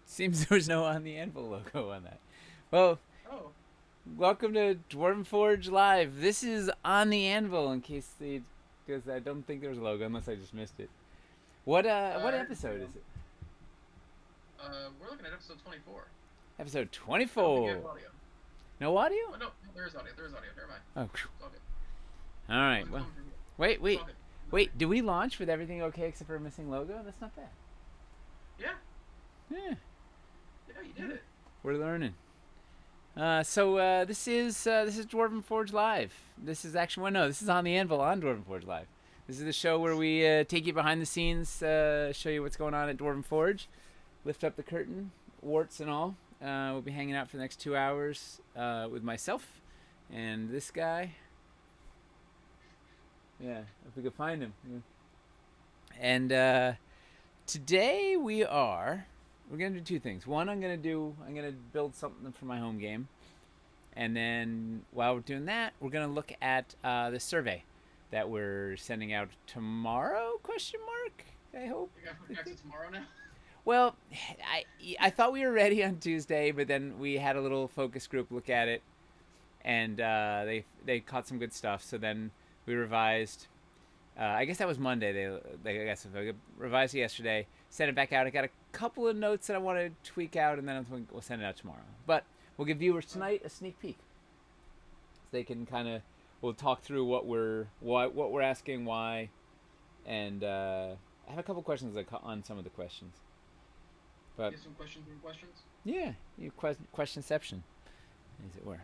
Seems there's no on the Anvil logo on that. Well, Oh, welcome to Dwarven Forge Live. This is on the Anvil, in case they, because I don't think there's a logo unless I just missed it. What I didn't see episode one. is it? We're looking at episode 24. Episode I don't think you have 24. audio. No audio? Oh, no, there is audio. There is audio. Never mind. Oh, It's all good. all It right. wasn't Well, coming from here. wait, It's wait, all good. No worries. wait. Did we launch with everything okay except for a missing logo? That's not bad. Yeah, Yeah, yeah, you did it. we're learning. So this is Dwarven Forge Live. This is actually no, this is on the Anvil on Dwarven Forge Live. This is the show where we take you behind the scenes, show you what's going on at Dwarven Forge, lift up the curtain, warts and all. We'll be hanging out for the next 2 hours with myself and this guy. Yeah, if we could find him. Yeah. And today we're gonna do two things. One, I'm gonna build something for my home game. And then while we're doing that, we're gonna look at the survey that we're sending out tomorrow? Question mark. I hope. You got back to tomorrow now? Well, I thought we were ready on Tuesday, but then we had a little focus group look at it, and they caught some good stuff. So then we revised. I guess that was Monday. I guess I revised it yesterday, sent it back out. I got a couple of notes that I want to tweak out, and then we'll send it out tomorrow. But we'll give viewers Oh, tonight a sneak peek. So they can kind of we'll talk through what we're asking, why, and I have a couple questions on some of the questions. But get some questions and questions? yeah, questionception, as it were.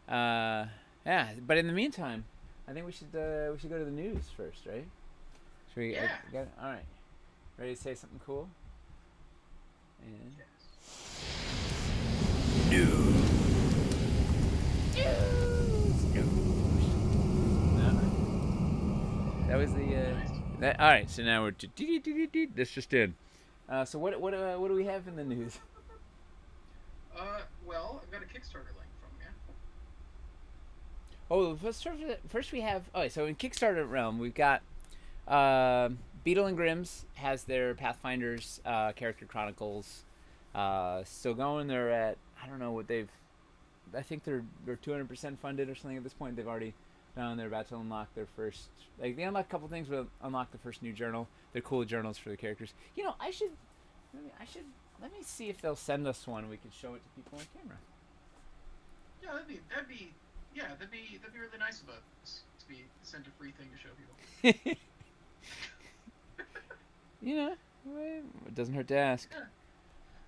Nice. Yeah, but in the meantime, I think we should go to the news first, right? Should we? Yeah. All right. Ready to say something cool? And Yes. that was the. Nice. All right, so now we're. That's just in. So what do we have in the news? Well, I've got a Kickstarter link from you. Oh, first we have. Oh, so in Kickstarter realm, we've got Beetle and Grimm's has their Pathfinders character chronicles still going. They're at I don't know what they've. I think they're 200% funded or something at this point. They've already done. They're about to unlock their first. Like they unlock a couple things, but unlock the first new journal. They're cool journals for the characters. You know, I should let me see if they'll send us one. We could show it to people on camera. Yeah, that'd be really nice of us to be sent a free thing to show people. You know, it doesn't hurt to ask. Yeah,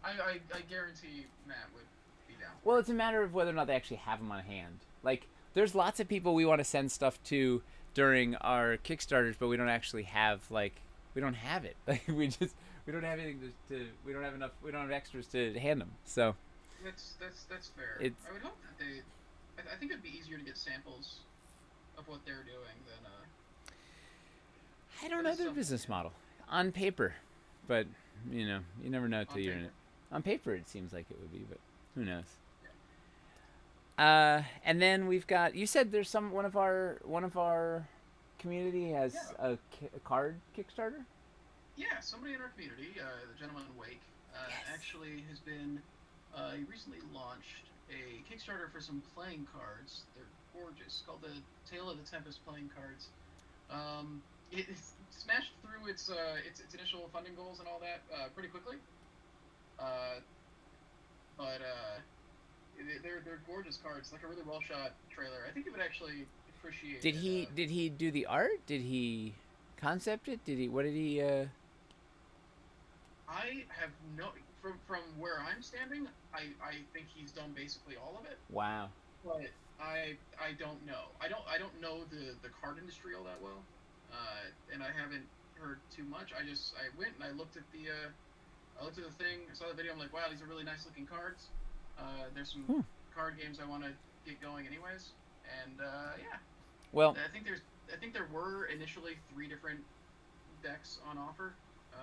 I guarantee Matt would be down for Well, it. it's a matter of whether or not they actually have them on hand. Like, there's lots of people we want to send stuff to during our Kickstarters, but we don't actually have we don't have it. Like we don't have anything we don't have enough we don't have extras to hand them. So That's fair. it's I would hope that they. I think it'd be easier to get samples of what they're doing than I don't than know the their stuff. business model on paper, but you never know till On you're in it. paper. On paper, it seems like it would be, but who knows? Yeah. And then we've got. You said there's one of our community has Yeah. a card Kickstarter. Yeah. Somebody in our community, the gentleman Wake, Yes. actually has been. He recently launched a Kickstarter for some playing cards. They're gorgeous. Called the Tale of the Tempest playing cards. It's smashed through its initial funding goals and all that pretty quickly. Uh, but they're gorgeous cards. Like a really well shot trailer. I think you would actually appreciate Did it. he do the art? Did he concept it? Did he what did he I have no from where I'm standing. I think he's done basically all of it, Wow. but I don't know. I don't know the card industry all that well, and I haven't heard too much. I went and I looked at the thing. I saw the video. I'm like, wow, these are really nice looking cards. There's some Hmm. card games I want to get going anyways, and yeah, Well, I think there were initially three different decks on offer.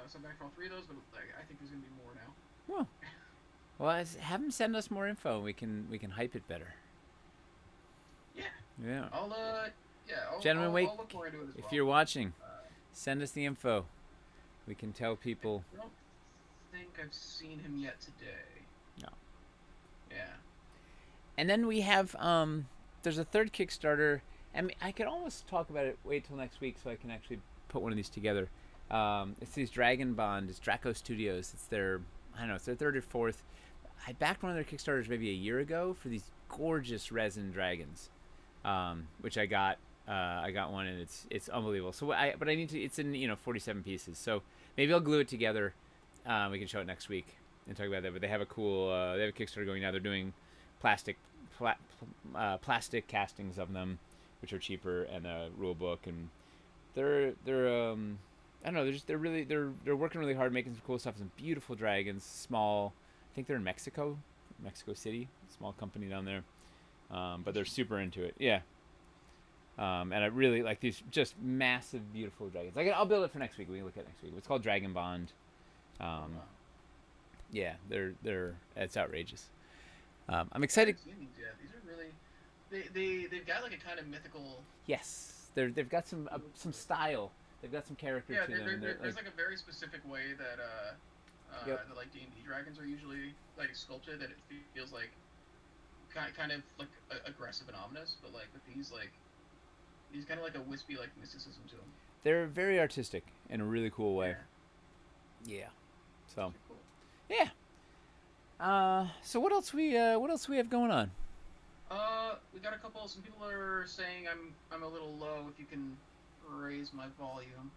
So I'm back for all three of those, but I think there's gonna be more now. well, have him send us more info. We can hype it better. Yeah, Yeah. I'll yeah, Gentlemen, wait. I'll look more into it as If well. you're watching, Uh, send us the info. We can tell people. you know, think I've seen him yet today. No. Yeah. And then we have there's a third Kickstarter. I mean, I could almost talk about it. Wait till next week so I can actually put one of these together. It's these Dragon Bond. It's Draco Studios. It's their I don't know. It's their third or fourth. I backed one of their Kickstarters maybe a year ago for these gorgeous resin dragons, which I got. I got one and it's unbelievable. So but I need to. It's in 47 pieces. So maybe I'll glue it together. We can show it next week and talk about that. But they have a cool. They have a Kickstarter going now. They're doing plastic plastic castings of them, which are cheaper, and a rule book, and they're I don't know, they're working really hard, making some cool stuff. Some beautiful dragons, small. I think they're in Mexico City, small company down there, but they're super into it. Yeah. And I really like these just massive, beautiful dragons. I'll build it for next week. We can look at it next week. It's called Dragon Bond. Yeah, they're it's outrageous. I'm excited. These are really they've got like a kind of mythical. Yes, they've got some style. They've got some character Yeah, to them. there's like a very specific way that Yep. that like D&D dragons are usually like sculpted, that it feels like kind of like aggressive and ominous, but like with these kind of like a wispy like mysticism to them. They're very artistic in a really cool way. Yeah. So, Cool. yeah. So what else we have going on? We got a couple. Some people are saying I'm a little low. If you can raise my volume.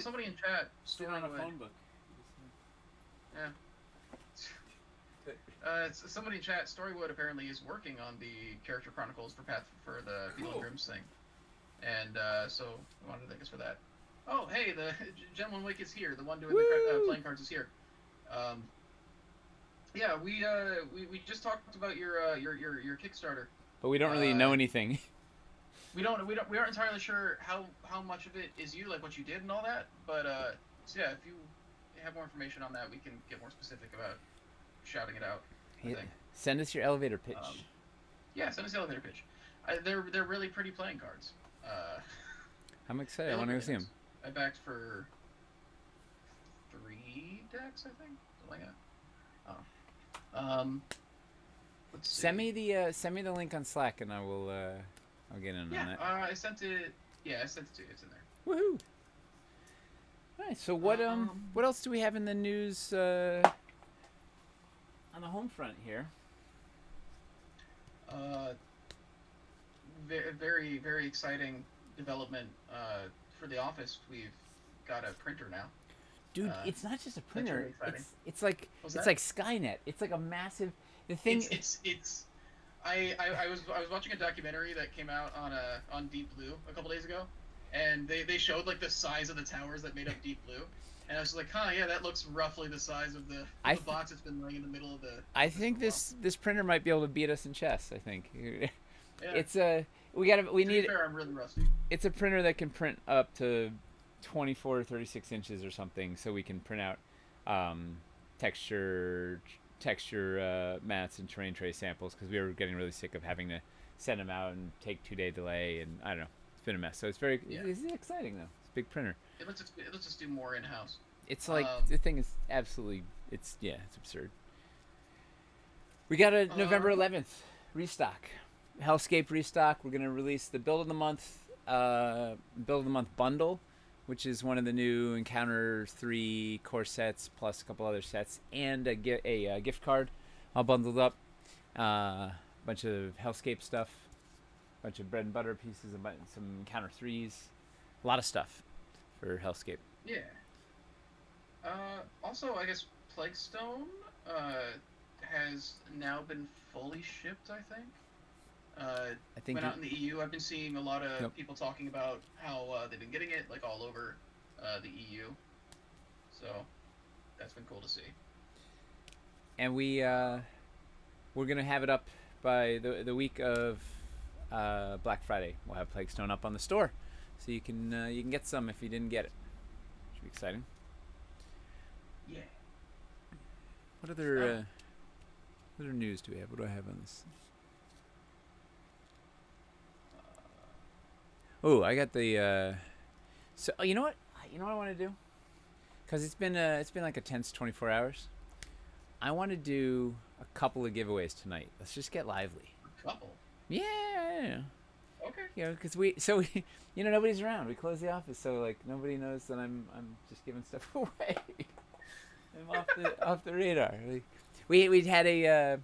Somebody in chat. Storywood. book. Yeah. Somebody in chat. Storywood apparently is working on the character chronicles for the Beetle and Grimm's thing, and so I wanted to thank us for that. Oh, hey, the Gentleman Wake is here. The one doing the playing cards is here. Yeah, we just talked about your Kickstarter. But we don't really know anything. We aren't entirely sure how much of it is you, like what you did and all that. But so yeah, if you have more information on that, we can get more specific about shouting it out. I think. Send us your elevator pitch. Yeah, send us the elevator pitch. They're really pretty playing cards. I'm excited. I want to go see them. I backed for 3 decks, I think, something like that. Let's see. Send me the link on Slack and I'll get in on that. I sent it. Yeah, I sent it to you. It's in there. Woohoo! All right. So what else do we have in the news on the home front here? Very very exciting development for the office. We've got a printer now. Dude, it's not just a printer. Really it's like Skynet. It's like a massive. The thing. I was watching a documentary that came out on Deep Blue a couple days ago, and they showed like the size of the towers that made up Deep Blue, and I was like, yeah, that looks roughly the size of the box that's been laying in the middle of the. I think this printer might be able to beat us in chess. I think. Yeah. It's we need. Fair, I'm really rusty. It's a printer that can print up to 24 or 36 inches or something, so we can print out texture mats and terrain tray samples, because we were getting really sick of having to send them out and take 2-day delay, and I don't know, it's been a mess. So it's it's exciting though. It's a big printer. It lets us do more in house. It's like the thing is absolutely it's absurd. We got a November 11th restock, Hellscape restock. We're gonna release the build of the month bundle, which is one of the new Encounter 3 core sets plus a couple other sets, and a gift card all bundled up. Bunch of Hellscape stuff, bunch of bread and butter pieces, and some Encounter 3s. A lot of stuff for Hellscape. Yeah. Also, I guess Plaguestone has now been fully shipped, I think. I think went out in the EU. I've been seeing a lot of people talking about how they've been getting it like all over the EU. So that's been cool to see. And we're gonna have it up by the week of Black Friday. We'll have Plaguestone up on the store, so you can get some if you didn't get it. Should be exciting. Yeah. What other news do we have? What do I have on this? Oh, I got the. So you know what? You know what I want to do? because it's been like a tense 24 hours. I want to do a couple of giveaways tonight. Let's just get lively. A couple. Yeah. Okay. Because nobody's around. We close the office, so like nobody knows that I'm just giving stuff away. I'm off the radar. Like, we had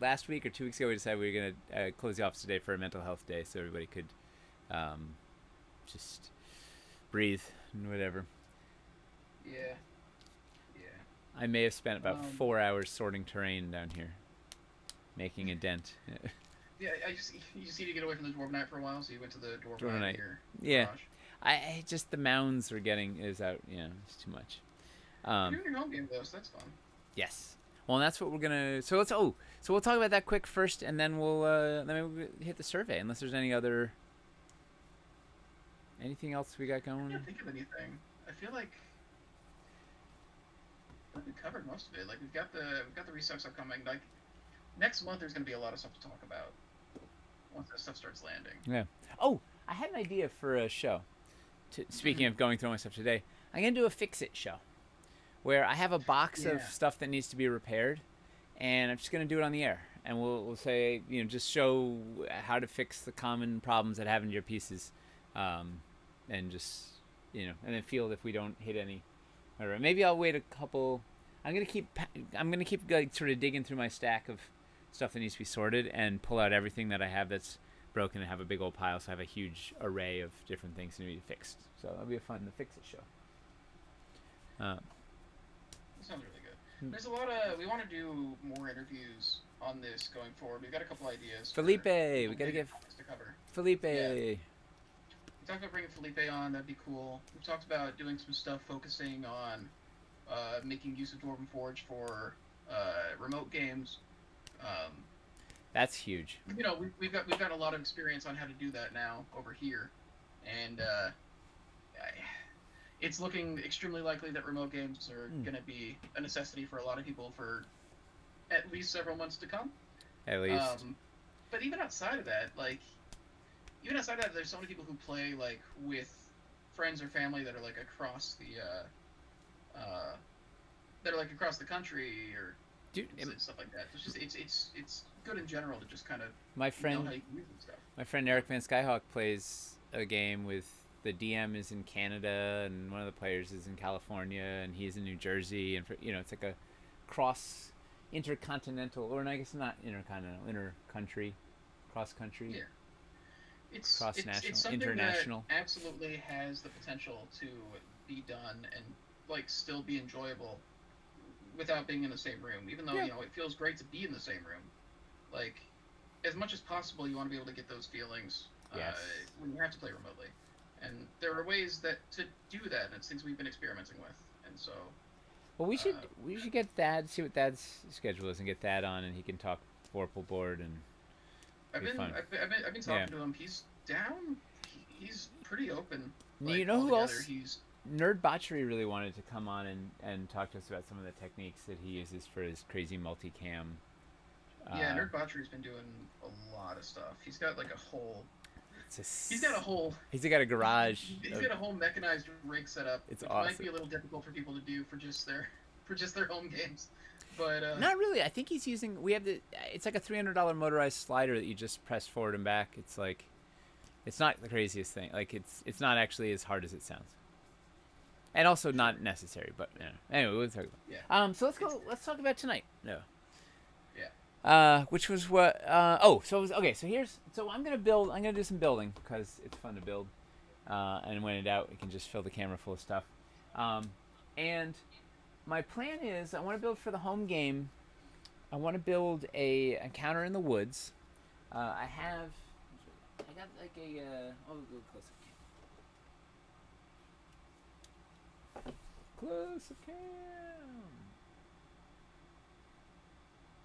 last week or 2 weeks ago we decided we were gonna close the office today for a mental health day, so everybody could just breathe and whatever. Yeah. Yeah. I may have spent about 4 hours sorting terrain down here, making a dent. Yeah, you just need to get away from the Dwarvenite for a while, so you went to the Dwarvenite. here. Yeah. Garage. I just the mounds are getting is out. Yeah, it's too much. You're doing your home game though, so that's fun. Yes. Well, that's what we're gonna. So we'll talk about that quick first, and then we'll hit the survey. Unless there's anything else we got going. I can't think of anything. I feel like we covered most of it. Like we've got the resets upcoming. Like next month, there's gonna be a lot of stuff to talk about once that stuff starts landing. Yeah. Oh, I had an idea for a show. Speaking of going through my stuff today, I'm gonna do a fix-it show, where I have a box of stuff that needs to be repaired, and I'm just gonna do it on the air, and we'll say just show how to fix the common problems that happen to your pieces, and just and then feel if we don't hit any. Whatever. Maybe I'll wait a couple. I'm gonna keep like sort of digging through my stack of stuff that needs to be sorted and pull out everything that I have that's broken and have a big old pile, so I have a huge array of different things that need to be fixed. So that'll be a fun to fix it show. That sounds really good. There's a lot of we want to do more interviews on this going forward. We've got a couple ideas. Felipe, we gotta get to cover. Felipe. Yeah. We talked about bringing Felipe on. That'd be cool. We've talked about doing some stuff focusing on making use of Dwarven Forge for remote games. That's huge. We've got a lot of experience on how to do that now over here, and it's looking extremely likely that remote games are going to be a necessity for a lot of people for at least several months to come. At least. But even outside of that, there's so many people who play like with friends or family that are like across the country or stuff like that. It's good in general to just kind of know how you can use and stuff. My friend Eric Van Skyhawk plays a game with the DM is in Canada and one of the players is in California and he's in New Jersey, and it's like a cross intercontinental, or I guess not intercontinental, cross country. Yeah. It's cross-national, it's something international. That absolutely has the potential to be done and like still be enjoyable without being in the same room. Even though it feels great to be in the same room, like as much as possible, you want to be able to get those feelings when you have to play remotely. And there are ways to do that, and it's things we've been experimenting with. And so, well, we should get Thad, see what Thad's schedule is, and get Thad on, and he can talk Vorpal board and. I've been talking to him. He's down. He's pretty open. Like, who else? Nerd Botchery really wanted to come on and talk to us about some of the techniques that he uses for his crazy multicam. Yeah, Nerd Botchery's been doing a lot of stuff. He's got like a whole. He's got a garage. He's got a whole mechanized rig set up. It's which awesome. Might be a little difficult for people to do for just their home games. But not really. I think he's using. It's like a $300 motorized slider that you just press forward and back. It's like, it's not the craziest thing. Like it's not actually as hard as it sounds, and also not necessary. But anyway, we'll talk about. Yeah. So let's go. Let's talk about tonight. No. Yeah. Which was what? So I'm gonna build. I'm gonna do some building because it's fun to build. And when in doubt, we can just fill the camera full of stuff. And my plan is I want to build for the home game. I want to build a encounter in the woods. I got like a. Go close up cam.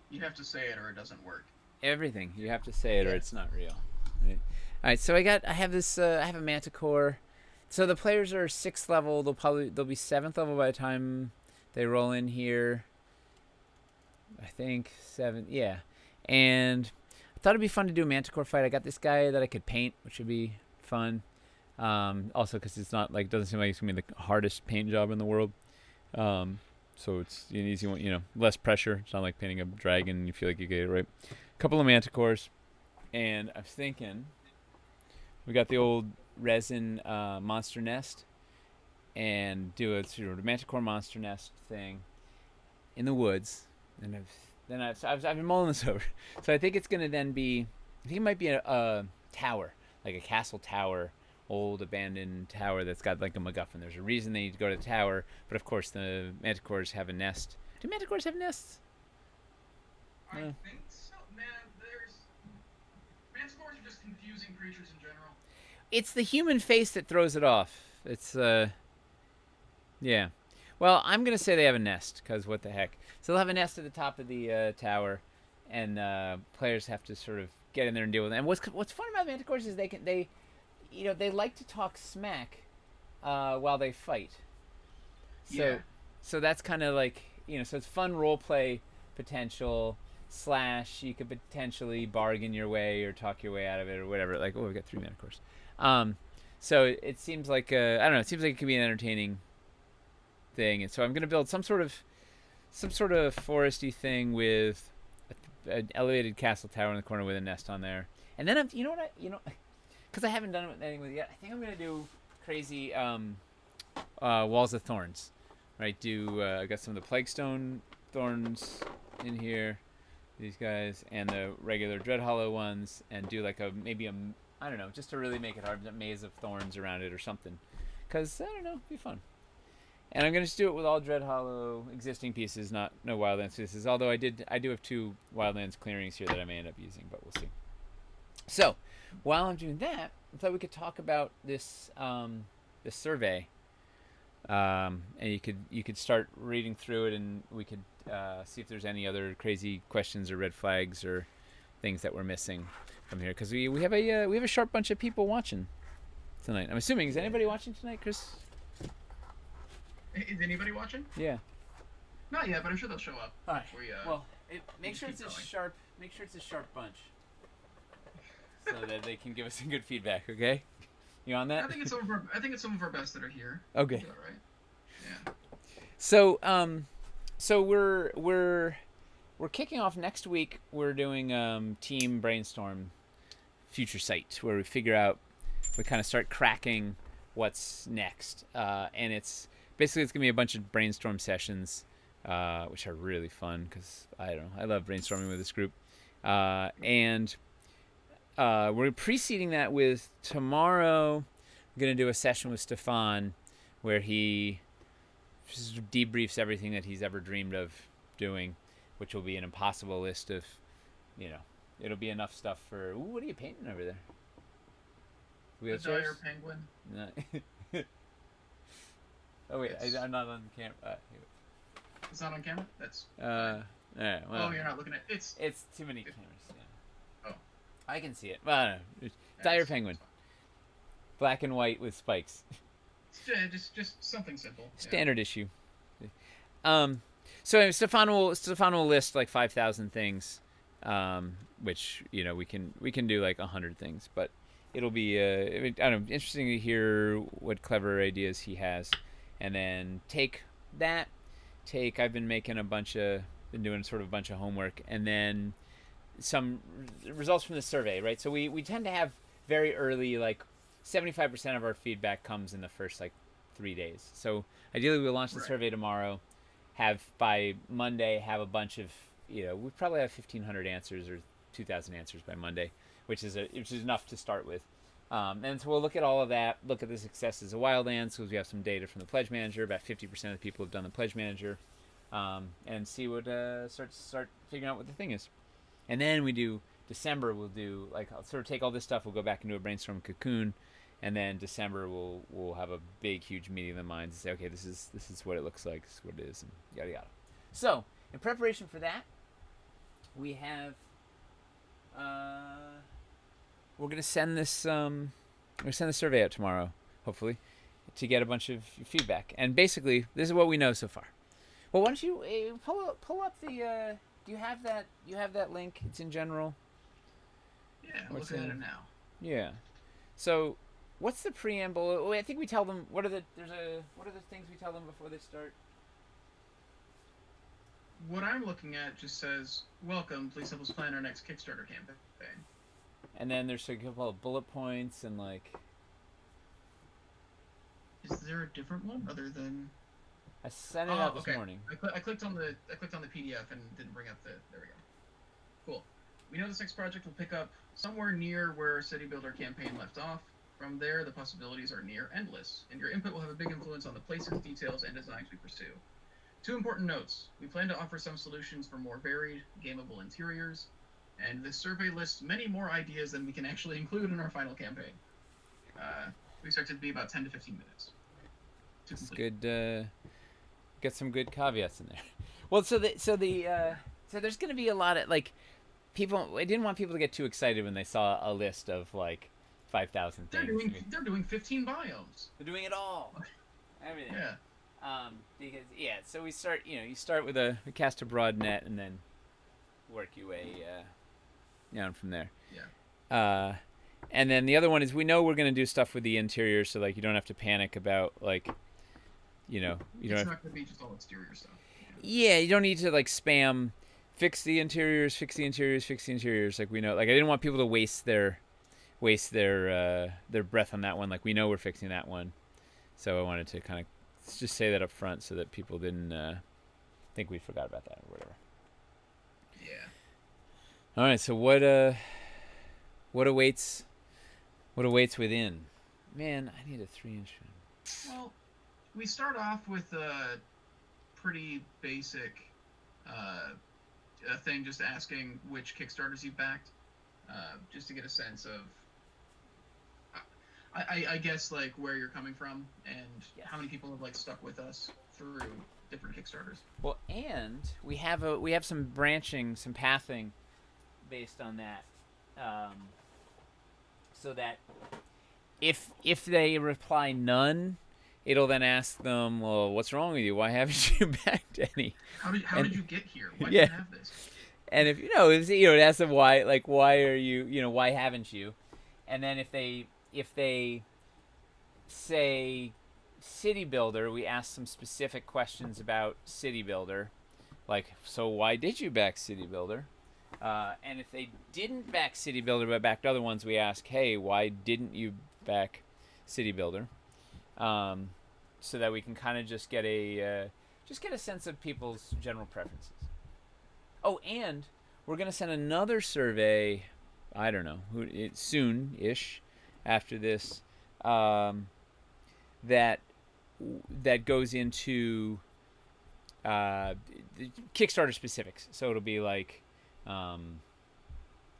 You have to say it or it doesn't work. Everything you have to say it or it's not real. Right. All right, so I have a Manticore. So the players are 6th level. They'll be 7th level by the time they roll in here. I think 7. Yeah, and I thought it'd be fun to do a Manticore fight. I got this guy that I could paint, which would be fun. Also, because it's not doesn't seem like it's gonna be the hardest paint job in the world. So it's an easy one, less pressure. It's not like painting a dragon. You feel like you get it right. A couple of manticores, and I was thinking we got the old resin monster nest, and do a sort of manticore monster nest thing in the woods. And I've been mulling this over. So I think it's gonna then be, I think it might be a tower, like a castle tower, old abandoned tower that's got like a MacGuffin. There's a reason they need to go to the tower, but of course the manticores have a nest. Do manticores have nests? I think so. Man, manticores are just confusing creatures in general. It's the human face that throws it off. It's yeah. Well, I'm gonna say they have a nest because what the heck? So they'll have a nest at the top of the tower, and players have to sort of get in there and deal with it. And what's fun about manticores is they like to talk smack while they fight. So Yeah. so that's kind of like, so it's fun role play potential slash you could potentially bargain your way or talk your way out of it or whatever. Like, oh, we got 3 manticores. So it seems like I don't know. It seems like it could be an entertaining thing, and so I'm gonna build some sort of foresty thing with an elevated castle tower in the corner with a nest on there. And then because I haven't done anything with it yet. I think I'm gonna do crazy walls of thorns, right? I got some of the plaguestone thorns in here, these guys, and the regular dread hollow ones, and do like maybe a I don't know, just to really make it hard, a maze of thorns around it or something. Cause I don't know, it'd be fun. And I'm gonna just do it with all Dread Hollow existing pieces, no Wildlands pieces. Although I do have 2 Wildlands clearings here that I may end up using, but we'll see. So, while I'm doing that, I thought we could talk about this this survey, and you could start reading through it, and we could see if there's any other crazy questions or red flags or things that we're missing from here, because we have a sharp bunch of people watching tonight. I'm assuming, is anybody watching tonight, Chris? Is anybody watching? Yeah. Not yet, but I'm sure they'll show up. All right. Well, make sure it's a sharp bunch, so that they can give us some good feedback. Okay. You on that? I think it's some of our best that are here. Okay. Is that right? Yeah. So we're kicking off next week. We're doing team brainstorm future sight, where we kind of start cracking what's next, and it's basically it's gonna be a bunch of brainstorm sessions, which are really fun because I love brainstorming with this group, and we're preceding that with tomorrow. I'm gonna do a session with Stefan where he just debriefs everything that he's ever dreamed of doing, which will be an impossible list of, it'll be enough stuff for. Ooh, what are you painting over there? The dire penguin. No. Oh wait, I'm not on camera. It's not on camera. That's. All right, well, you're not looking at it's. It's too many cameras. Yeah. Oh. I can see it. Well, I don't know. Dire penguin. Black and white with spikes. Just something simple. Standard issue. So Stefan will list like 5,000 things, which we can do like 100 things, but it'll be I don't know, interesting to hear what clever ideas he has, and then I've been doing sort of a bunch of homework, and then some results from the survey, right? So we tend to have very early, like 75% of our feedback comes in the first like 3 days. So ideally we'll launch the survey tomorrow, have by Monday have a bunch of, we probably have 1,500 answers or 2,000 answers by Monday, which is enough to start with. And so we'll look at all of that, look at the successes of Wildlands, because we have some data from the Pledge Manager. About 50% of the people have done the Pledge Manager, and see what start figuring out what the thing is. And then we do December. We'll do I'll sort of take all this stuff. We'll go back into a brainstorm cocoon, and then December we'll have a big huge meeting of the minds and say, okay, this is what it looks like, this is what it is, and yada yada. So in preparation for that, we have. We're gonna send this survey out tomorrow, hopefully, to get a bunch of feedback. And basically, this is what we know so far. Well, why don't you pull up the? Do you have that? You have that link? It's in general. Yeah, I'm looking at it now. Yeah. So, what's the preamble? I think we tell them what are the things we tell them before they start. what I'm looking at just says, "Welcome. Please help us plan our next Kickstarter campaign." And then there's a couple of bullet points and like Is there a different one other than? I sent it out Oh, this okay. morning. I clicked on the PDF and didn't bring up the. There we go. Cool. We know this next project will pick up somewhere near where our City Builder campaign left off. From there, the possibilities are near endless, and your input will have a big influence on the places, details, and designs we pursue. Two important notes. We plan to offer some solutions for more varied, gameable interiors, and this survey lists many more ideas than we can actually include in our final campaign. Uh, we expect it to be about 10 to 15 minutes to It's complete. good. Get some good caveats in there. Well, so there's gonna be a lot of like people. I didn't want people to get too excited when they saw a list of like 5,000 things. I mean, They're doing 15 biomes. they're doing it all, everything. Yeah. Because yeah, so we start. You start with a cast a broad net and then work your way down from there. Yeah. Uh, and then the other one is we know we're gonna do stuff with the interior, so like you don't have to panic about like you don't It's have. not going to be just all exterior stuff. Yeah, you don't need to like spam fix the interiors, fix the interiors, fix the interiors. Like we know, like I didn't want people to waste their breath on that one. Like we know we're fixing that one, so I wanted to kind of just say that up front so that people didn't think we forgot about that or whatever. Yeah. All right, so what awaits within? Man, I need a 3-inch one. Well, we start off with a pretty basic thing, just asking which Kickstarters you've backed, just to get a sense of, I guess, like where you're coming from and Yes. how many people have like stuck with us through different Kickstarters. Well, and we have some branching, some pathing based on that, so that if they reply none, it'll then ask them, well, what's wrong with you? Why haven't you backed any? How And did you get here? Why do yeah, you have this? and if it asks them why, like why are you, why haven't you? And then if they say City Builder, we ask some specific questions about City Builder, like so why did you back City Builder? And if they didn't back City Builder but backed other ones, we ask, hey, why didn't you back City Builder? So that we can kind of just get a sense of people's general preferences. Oh, and we're gonna send another survey. I don't know, soon-ish after this. That that goes into Kickstarter specifics. So it'll be like,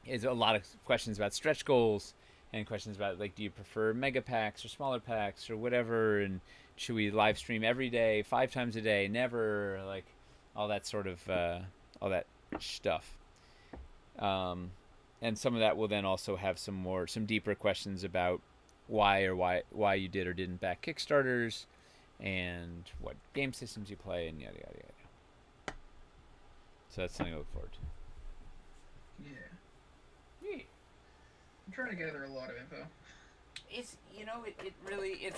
is a lot of questions about stretch goals and questions about like, do you prefer mega packs or smaller packs or whatever, and should we live stream every day, 5 times a day, never, like all that sort of all that stuff. And some of that will then also have some deeper questions about why you did or didn't back Kickstarters, and what game systems you play, and yada yada yada. So that's something to look forward to. Yeah. Yeah. I'm trying to gather a lot of info. It's it really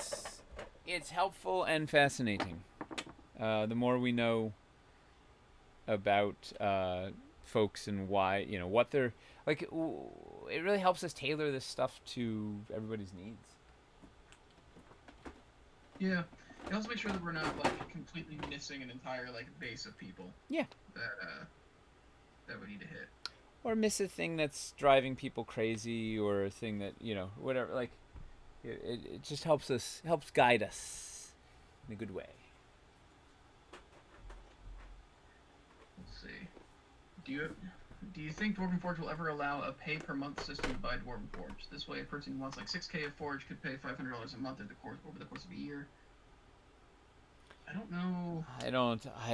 it's helpful and fascinating. The more we know about folks and why what they're like, it really helps us tailor this stuff to everybody's needs. Yeah. It helps make sure that we're not like completely missing an entire like base of people. Yeah. That we need to hit. Or miss a thing that's driving people crazy, or a thing that whatever. Like, it just helps guide us in a good way. Let's see. Do you think Dwarven Forge will ever allow a pay per month system to buy Dwarven Forge? This way, a person who wants like 6K of Forge could pay $500 a month over the course of a year. I don't know. I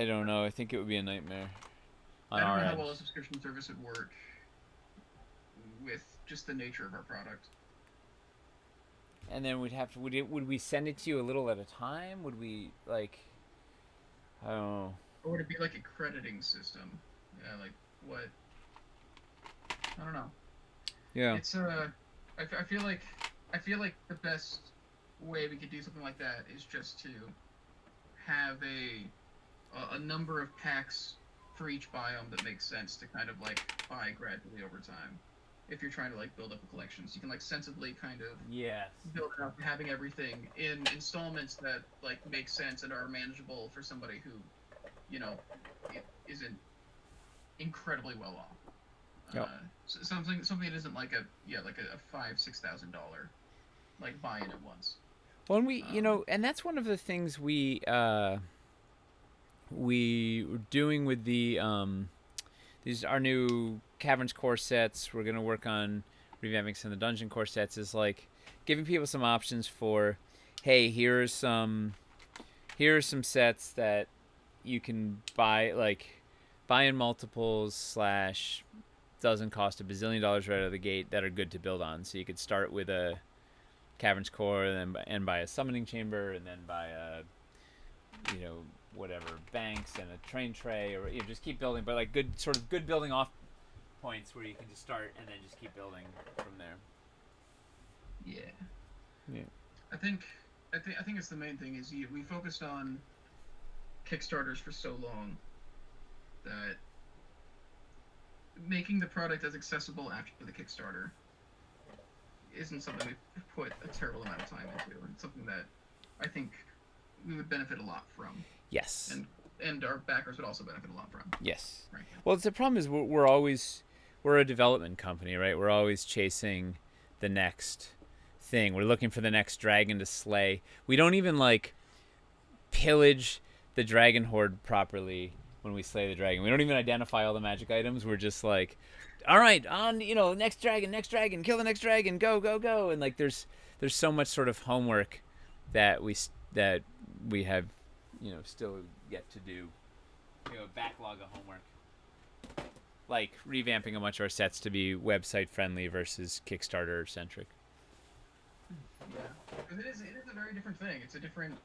don't know. I think it would be a nightmare on I don't our know how end. well a subscription service would work with just the nature of our product. And then we'd have to would we send it to you a little at a time? Would we like, I don't know. Or would it be like a crediting system? Yeah, like what? I don't know. Yeah. It's I feel like the best way we could do something like that is just to have a number of packs for each biome that makes sense to kind of like buy gradually over time. If you're trying to like build up a collection, so you can like sensibly kind of Yes. build it up, having everything in installments that like make sense and are manageable for somebody who, you know, isn't incredibly well off. Yep. So something that isn't like a $5,000-$6,000 like buy in at once. Well, and and that's one of the things we were doing with these our new Caverns core sets. We're gonna work on revamping some of the dungeon core sets. Is like giving people some options for, hey, here are some sets that you can buy, like buy in multiples slash doesn't cost $1 bazillion right out of the gate, that are good to build on. So you could start with a Caverns core, and then buy a summoning chamber, and then buy a whatever banks and a train tray, or just keep building, but like good building off points where you can just start and then just keep building from there. Yeah. I think it's the main thing is we focused on Kickstarters for so long that making the product as accessible after the Kickstarter isn't something we put a terrible amount of time into. It's something that I think we would benefit a lot from. Yes. And our backers would also benefit a lot from. Yes. Right. Well, the problem is we're a development company, right? We're always chasing the next thing. We're looking for the next dragon to slay. We don't even like pillage the dragon horde properly when we slay the dragon. We don't even identify all the magic items. We're just like, all right, on, next dragon, kill the next dragon, go. And like there's so much sort of homework that we have, still yet to do. Backlog of homework. Like revamping a bunch of our sets to be website friendly versus Kickstarter centric. Yeah, because it is a very different thing. It's a different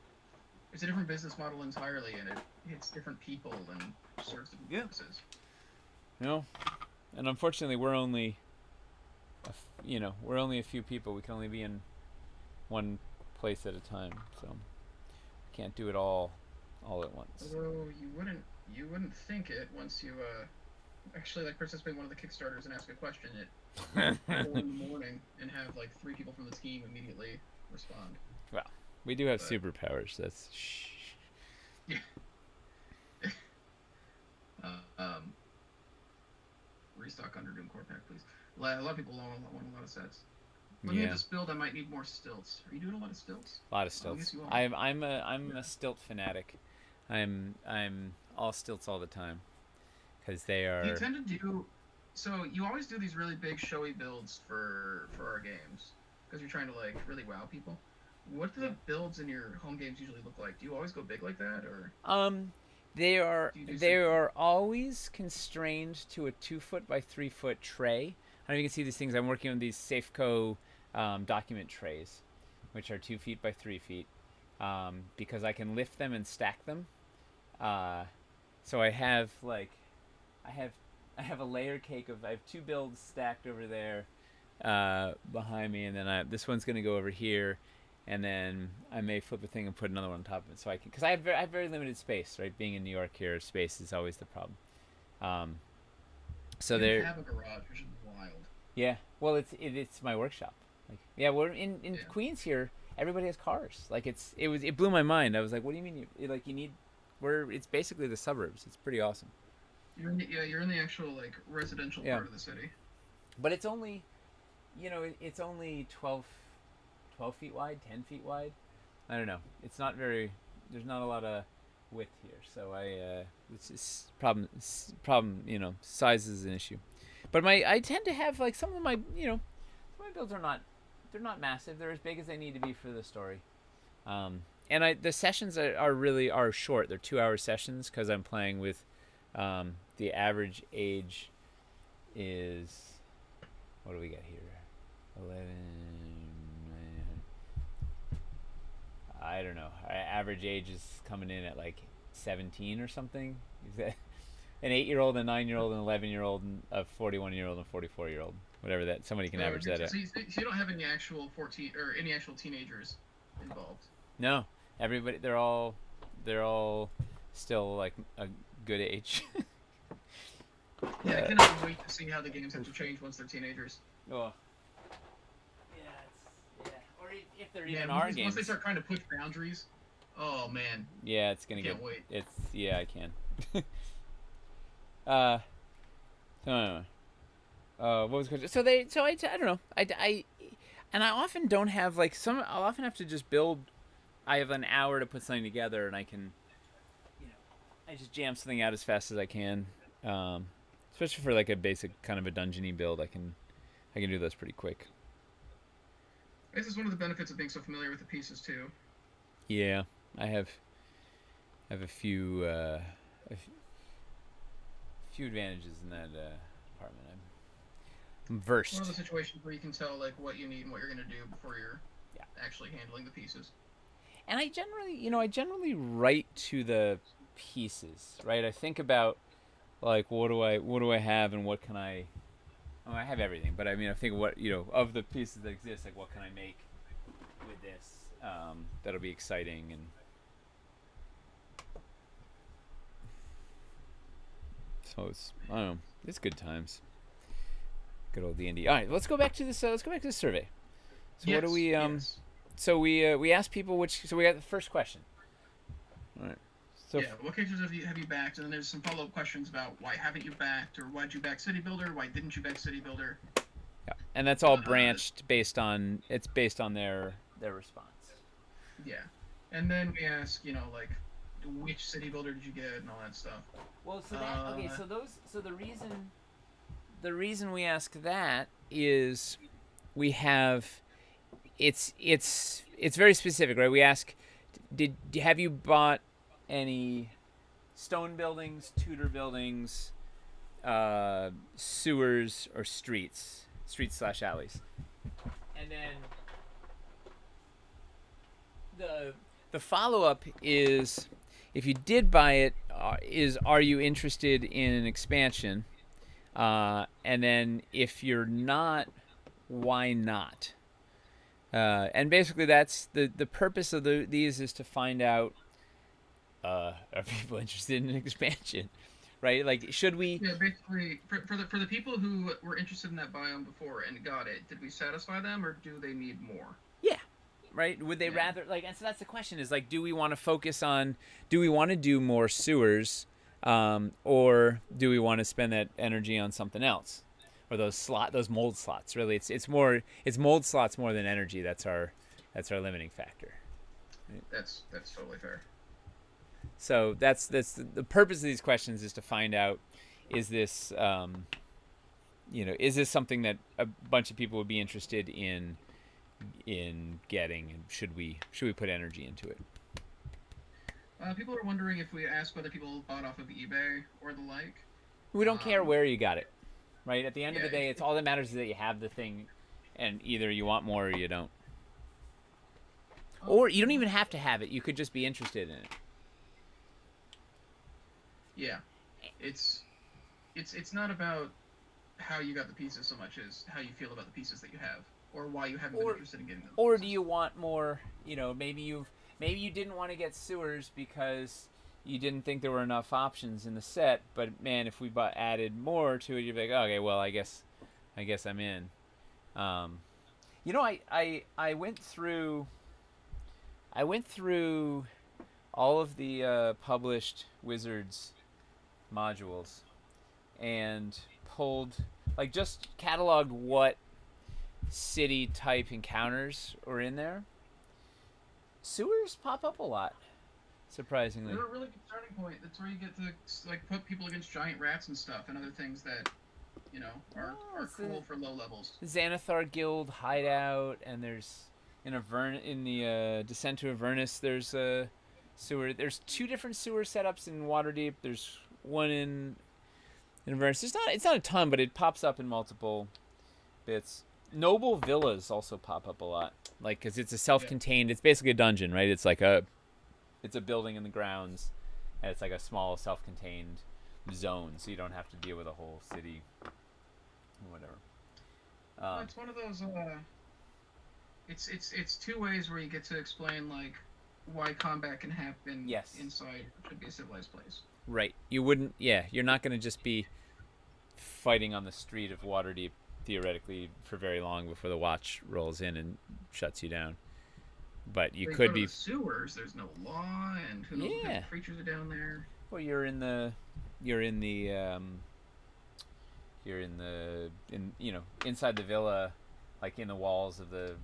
business model entirely, and it hits different people and serves different purposes. And unfortunately, we're only a few people. We can only be in one place at a time, so we can't do it all at once. Although you wouldn't think it once you actually like participate in one of the Kickstarters and ask a question at 4 in the morning and have like 3 people from the team immediately respond. Well, we do have superpowers. That's yeah. Restock Underdoom core pack, please. A lot of people want a lot of sets. When you get this build, I might need more stilts. Are you doing a lot of stilts? A lot of stilts. I'm a stilt fanatic. I'm all stilts all the time because they are. You tend to do. So you always do these really big showy builds for our games because you're trying to like really wow people. What do the builds in your home games usually look like? Do you always go big like that, or? They are always constrained to a 2-foot by 3-foot tray. I don't know if you can see these things. I'm working on these Safeco document trays, which are 2 feet by 3 feet, because I can lift them and stack them. So I have a layer cake I have 2 builds stacked over there behind me, and then this one's gonna go over here. And then I may flip a thing and put another one on top of it, so I can, because I have very limited space, right? Being in New York here, space is always the problem. So you have a garage, which is wild. Yeah, well, it's my workshop. Like, yeah, we're in Queens here. Everybody has cars. Like it blew my mind. I was like, what do you mean you need? It's basically the suburbs. It's pretty awesome. You're in the actual like residential part of the city. But it's only, it's only 12 feet wide, 10 feet wide. I don't know. It's not very. There's not a lot of width here, so it's just problem. Size is an issue. But I tend to have like some of my builds are not. They're not massive. They're as big as they need to be for the story. And the sessions are short. They're 2-hour sessions because I'm playing with. The average age is. What do we got here? 11. I don't know. Our average age is coming in at like 17 or something. Is that an 8-year-old, a 9-year-old, an 11-year-old, and a 41-year-old, and a 44-year-old? Whatever that. Somebody can average that out. So you don't have any actual 14 or any actual teenagers involved? No, everybody. They're all still like a good age. Yeah, I Uh, cannot wait to see how the games have to change once they're teenagers. oh, yeah, it's yeah. Or if there even Man, are once they games, start trying to push boundaries, oh man, yeah, it's I gonna get. can't wait. It's yeah, I can. uh, uh, what was the question? So they, so I don't know. And I often don't have like some. I'll often have to just build. I have an hour to put something together, and I can, you know, I just jam something out as fast as I can. Um, Especially for like a basic kind of a dungeony build, I can do those pretty quick. This is one of the benefits of being so familiar with the pieces too. Yeah, I have a few few advantages in that department. I'm One of versed. the situations where you can tell like what you need and what you're gonna do before you're Yeah, actually handling the pieces. and I generally, I generally write to the pieces, right? I think about like what do I have and what can I. Oh, I have everything, but I mean, I think what of the pieces that exist, like what can I make with this that'll be exciting and so it's I don't know, it's good times. Good old D&D. All right, let's go back to this. Let's go back to this survey. So what do Yes, we yes. So we asked people which. So we got the first question. All right. So Yeah, what characters have you backed? And then there's some follow-up questions about why haven't you backed, or why'd you back City Builder, why didn't you back City Builder? yeah, and that's all Uh, branched based on their response. yeah. And then we ask, like, which City Builder did you get and all that stuff. Well, so that okay. Uh, So the reason we ask that is we have it's very specific, right? We ask, did have you bought any stone buildings, Tudor buildings, sewers, or streets slash alleys, and then the follow up is if you did buy it, is are you interested in an expansion? And then if you're not, why not? And basically, that's the purpose of these is to find out are people interested in an expansion, right? Like, should we? yeah, basically, for the people who were interested in that biome before and got it, did we satisfy them, or do they need more? Yeah, right. Would they Yeah. rather like? And so that's the question: is like, do we want to focus on? Do we want to do more sewers, or do we want to spend that energy on something else? Or those mold slots. Really, it's mold slots more than energy. That's our limiting factor. That's totally fair. So that's the purpose of these questions is to find out is this is this something that a bunch of people would be interested in getting, and should we put energy into it? People are wondering if we ask whether people bought off of eBay or the like. We don't care Um, where you got it, right? At the end of yeah, the day, it's all that matters is that you have the thing, and either you want more or you don't. oh, Or you don't even have to have it. You could just be interested in it. yeah, it's it's not about how you got the pieces so much as how you feel about the pieces that you have, or why you haven't been Or interested in getting those or do pieces. you want more? Maybe you didn't want to get sewers because you didn't think there were enough options in the set. But man, if we added more to it, you'd be like, okay, well, I guess I'm in. Um, I went through all of the published Wizards modules and pulled, like, just cataloged what city type encounters are in there. Sewers pop up a lot, surprisingly. They're a really good starting point. That's where you get to like put people against giant rats and stuff and other things that Oh, are it's cool for low levels. the Xanathar Guild hideout, and there's in the Descent to Avernus. There's a sewer. There's two different sewer setups in Waterdeep. There's one in Avernus. It's not a ton, but it pops up in multiple bits. Noble villas also pop up a lot, like because it's a Yeah, self-contained. It's basically a dungeon, right? It's a building in the grounds, and it's like a small self-contained zone, so you don't have to deal with a whole city, or whatever. well, Um, it's one of those. It's two ways where you get to explain like why combat can happen yes, inside what should be a civilized place. right. You wouldn't. Yeah, you're not going to just be fighting on the street of Waterdeep theoretically for very long before the watch rolls in and shuts you down. But you They could go to be, the sewers. There's no law, and who knows what kind yeah. of creatures are down there. Well, you're in the, inside the villa, like in the walls of the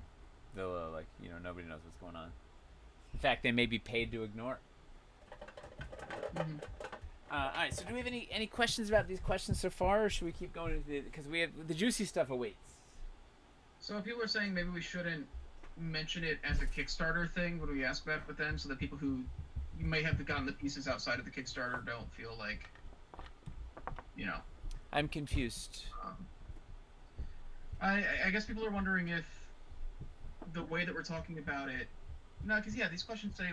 villa, like nobody knows what's going on. In fact, they may be paid to ignore. Mm-hmm. All right. So, do we have any questions about these questions so far, or should we keep going? Because we have the juicy stuff awaits. So if people are saying maybe we shouldn't mention it as a Kickstarter thing, what do we ask about it with them so that people who may have gotten the pieces outside of the Kickstarter don't feel like, you know. I'm confused. I guess people are wondering if the way that we're talking about it. No, because these questions say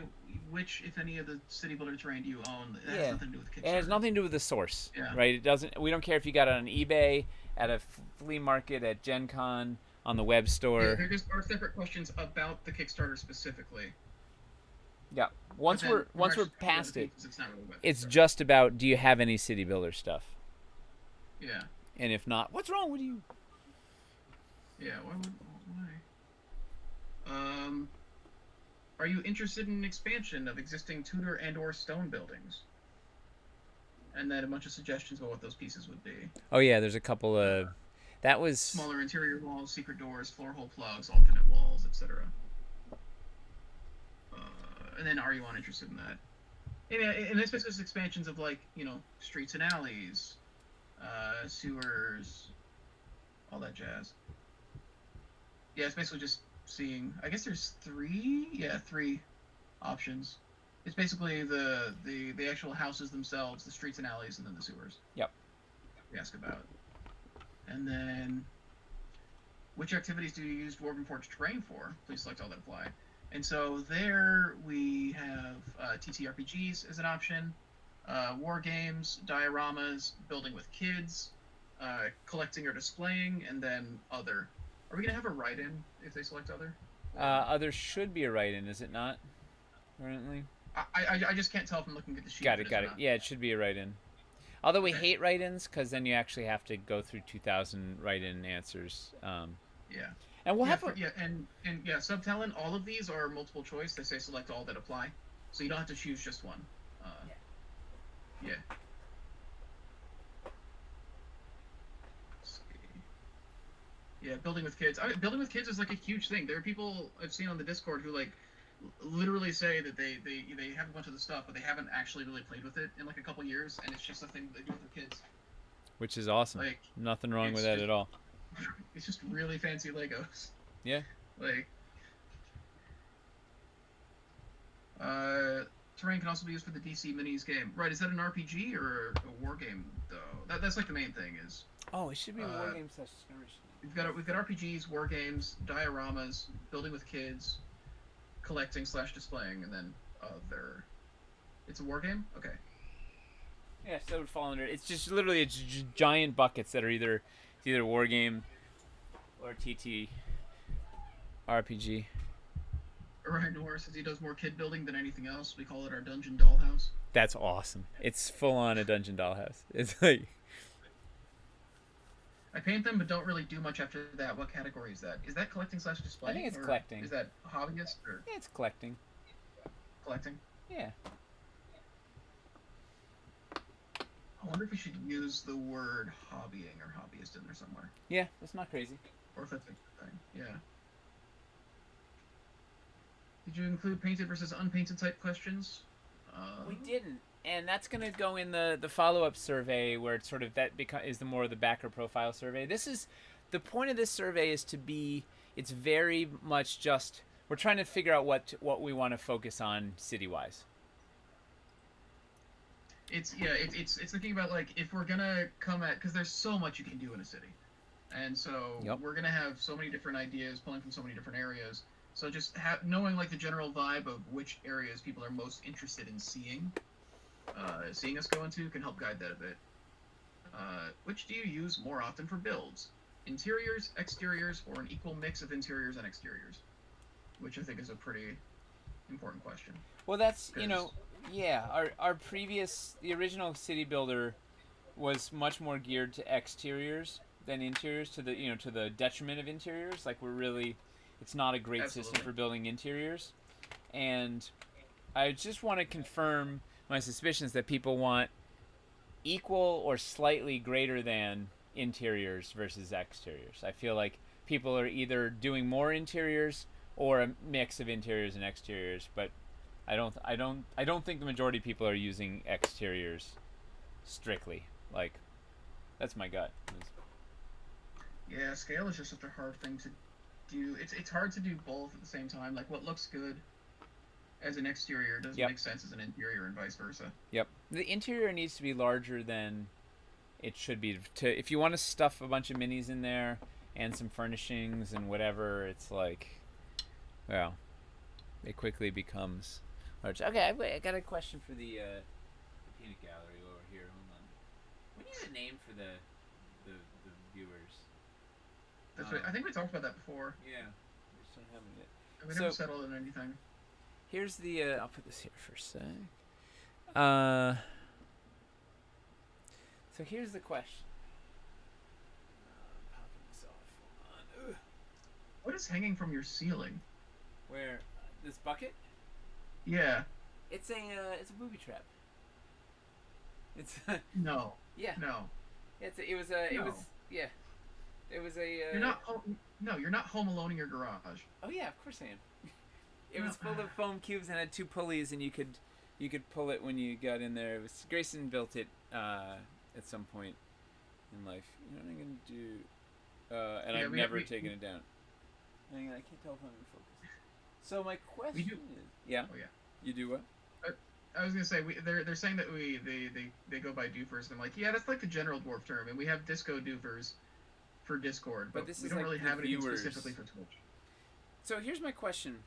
which, if any, of the city builder terrain do you own. That has nothing to do with Kickstarter. It has nothing to do with the source, Yeah. right? It doesn't. We don't care if you got it on eBay, at a flea market, at Gen Con, on the web store. Yeah, there just are separate questions about the Kickstarter specifically. Yeah. Once we're past it, it's not really it's just about, do you have any city builder stuff? Yeah. And if not, what's wrong with you? Yeah. Why? Are you interested in an expansion of existing Tudor and/or stone buildings? And then a bunch of suggestions about what those pieces would be. Oh yeah, there's a couple of. That was smaller interior walls, secret doors, floor hole plugs, alternate walls, etc. And then are you uninterested in that? And this is expansions of streets and alleys, sewers, all that jazz. Yeah, it's basically just seeing. I guess there's three options. It's basically the actual houses themselves, the streets and alleys, and then the sewers. Yep. We ask about. And then, which activities do you use Dwarven Forge terrain for? Please select all that apply. And so there we have TTRPGs as an option, war games, dioramas, building with kids, collecting or displaying, and then other. Are we going to have a write-in if they select other? Other should be a write-in, is it not? Currently? I just can't tell if I'm looking at the sheet. Got it. Yeah, it should be a write-in. Although we hate write-ins, because then you actually have to go through 2,000 write-in answers. Yeah. And we'll have Subtalent, all of these are multiple choice. They say select all that apply. So you don't have to choose just one. Yeah. Let's see. Yeah, building with kids. Building with kids is like a huge thing. There are people I've seen on the Discord who literally say that they have a bunch of the stuff, but they haven't actually really played with it in a couple years, and it's just a thing they do with their kids. Which is awesome. Nothing wrong with that at all. It's just really fancy Legos. Yeah. Terrain can also be used for the DC Minis game. Right, is that an RPG or a war game, though? That's the main thing is... Oh, it should be a war game / skirmish. We've got RPGs, war games, dioramas, building with kids, collecting / displaying, and then other... It's a war game? Okay. Yeah, so it would fall under... It's just literally giant buckets that are either war game or TT RPG. Orion Noir says he does more kid building than anything else. We call it our dungeon dollhouse. That's awesome. It's full on a dungeon dollhouse. It's like... I paint them, but don't really do much after that. What category is that? Is that collecting / display? I think it's collecting. Is that hobbyist or? Yeah, it's collecting. Collecting? Yeah. I wonder if we should use the word hobbying or hobbyist in there somewhere. Yeah, that's not crazy. Or if that's a thing. Yeah. Did you include painted versus unpainted type questions? We didn't, and that's going to go in the follow-up survey where it's sort of is the more of the backer profile survey. This is the point of this survey is to be. It's very much just we're trying to figure out what we want to focus on city-wise. It's thinking about if we're gonna come at because there's so much you can do in a city, and so we're gonna have so many different ideas pulling from so many different areas. So just knowing the general vibe of which areas people are most interested in seeing us go into can help guide that a bit. Which do you use more often for builds? Interiors, exteriors, or an equal mix of interiors and exteriors? Which I think is a pretty important question. Well, that's our previous, the original city builder was much more geared to exteriors than interiors, to the to the detriment of interiors. Like we're really, it's not a great system Absolutely. for building interiors, and I just want to confirm my suspicions that people want equal or slightly greater than interiors versus exteriors. I feel like people are either doing more interiors or a mix of interiors and exteriors, but I don't think the majority of people are using exteriors strictly. Like that's my gut. Yeah, scale is just such a hard thing to do. It's hard to do both at the same time. Like what looks good as an exterior doesn't Yep. make sense as an interior, and vice versa. Yep. The interior needs to be larger than it should be. To if you want to stuff a bunch of minis in there and some furnishings and whatever, it's like, well, it quickly becomes large. Okay, I got a question for the peanut gallery over here. Hold on. We need a name for the viewers. That's what, I think we talked about that before. Yeah, we just don't have it yet. We never So settled on anything. here's the. I'll put this here for a sec. Uh, so here's the question. Popping this off. Hold on. Ugh. What is hanging from your ceiling? Where this bucket? Yeah. It's a booby trap. It's No. yeah. No. It was a it No. was yeah. It was a. You're not home. No, you're not home alone in your garage. Oh yeah, of course I am. It No. was full of foam cubes and had two pulleys, and you could pull it when you got in there. It was Grayson built it at some point in life. You know what I'm gonna do? And Yeah, I've never taken it down. Hang on, I can't tell if I'm in focus. So my question do- is, yeah, Oh yeah. you do what? I was gonna say they're saying that they go by doofers, and I'm like, yeah, that's like the general dwarf term, and we have disco doofers for Discord, But but this we is don't like really the have anything viewers. specifically for Twitch. So here's my question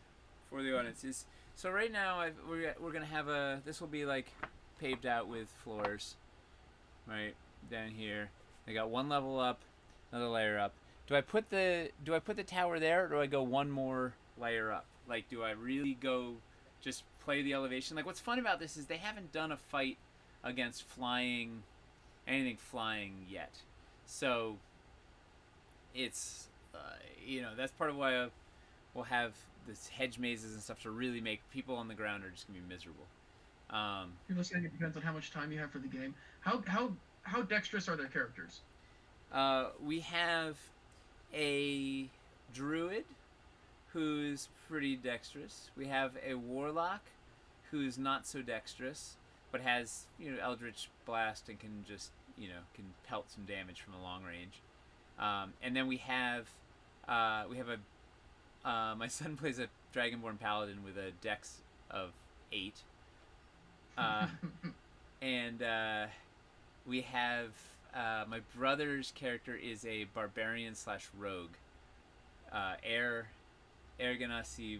for the audience: is so right now we're gonna have this will be like paved out with floors, right down here. I got one level up, another layer up. Do I put the tower there, or do I go one more layer up? Like, do I really go just play the elevation? Like, what's fun about this is they haven't done a fight against anything flying yet, so it's that's part of why we'll have this hedge mazes and stuff to really make people on the ground are just gonna be miserable. Um, People saying it depends on how much time you have for the game. How dexterous are their characters? we have a druid who's pretty dexterous. We have a warlock who's not so dexterous, but has Eldritch Blast and can just can pelt some damage from a long range. And then we have my son plays a Dragonborn Paladin with a dex of 8. And we have my brother's character is a barbarian slash rogue. Air Ganassi,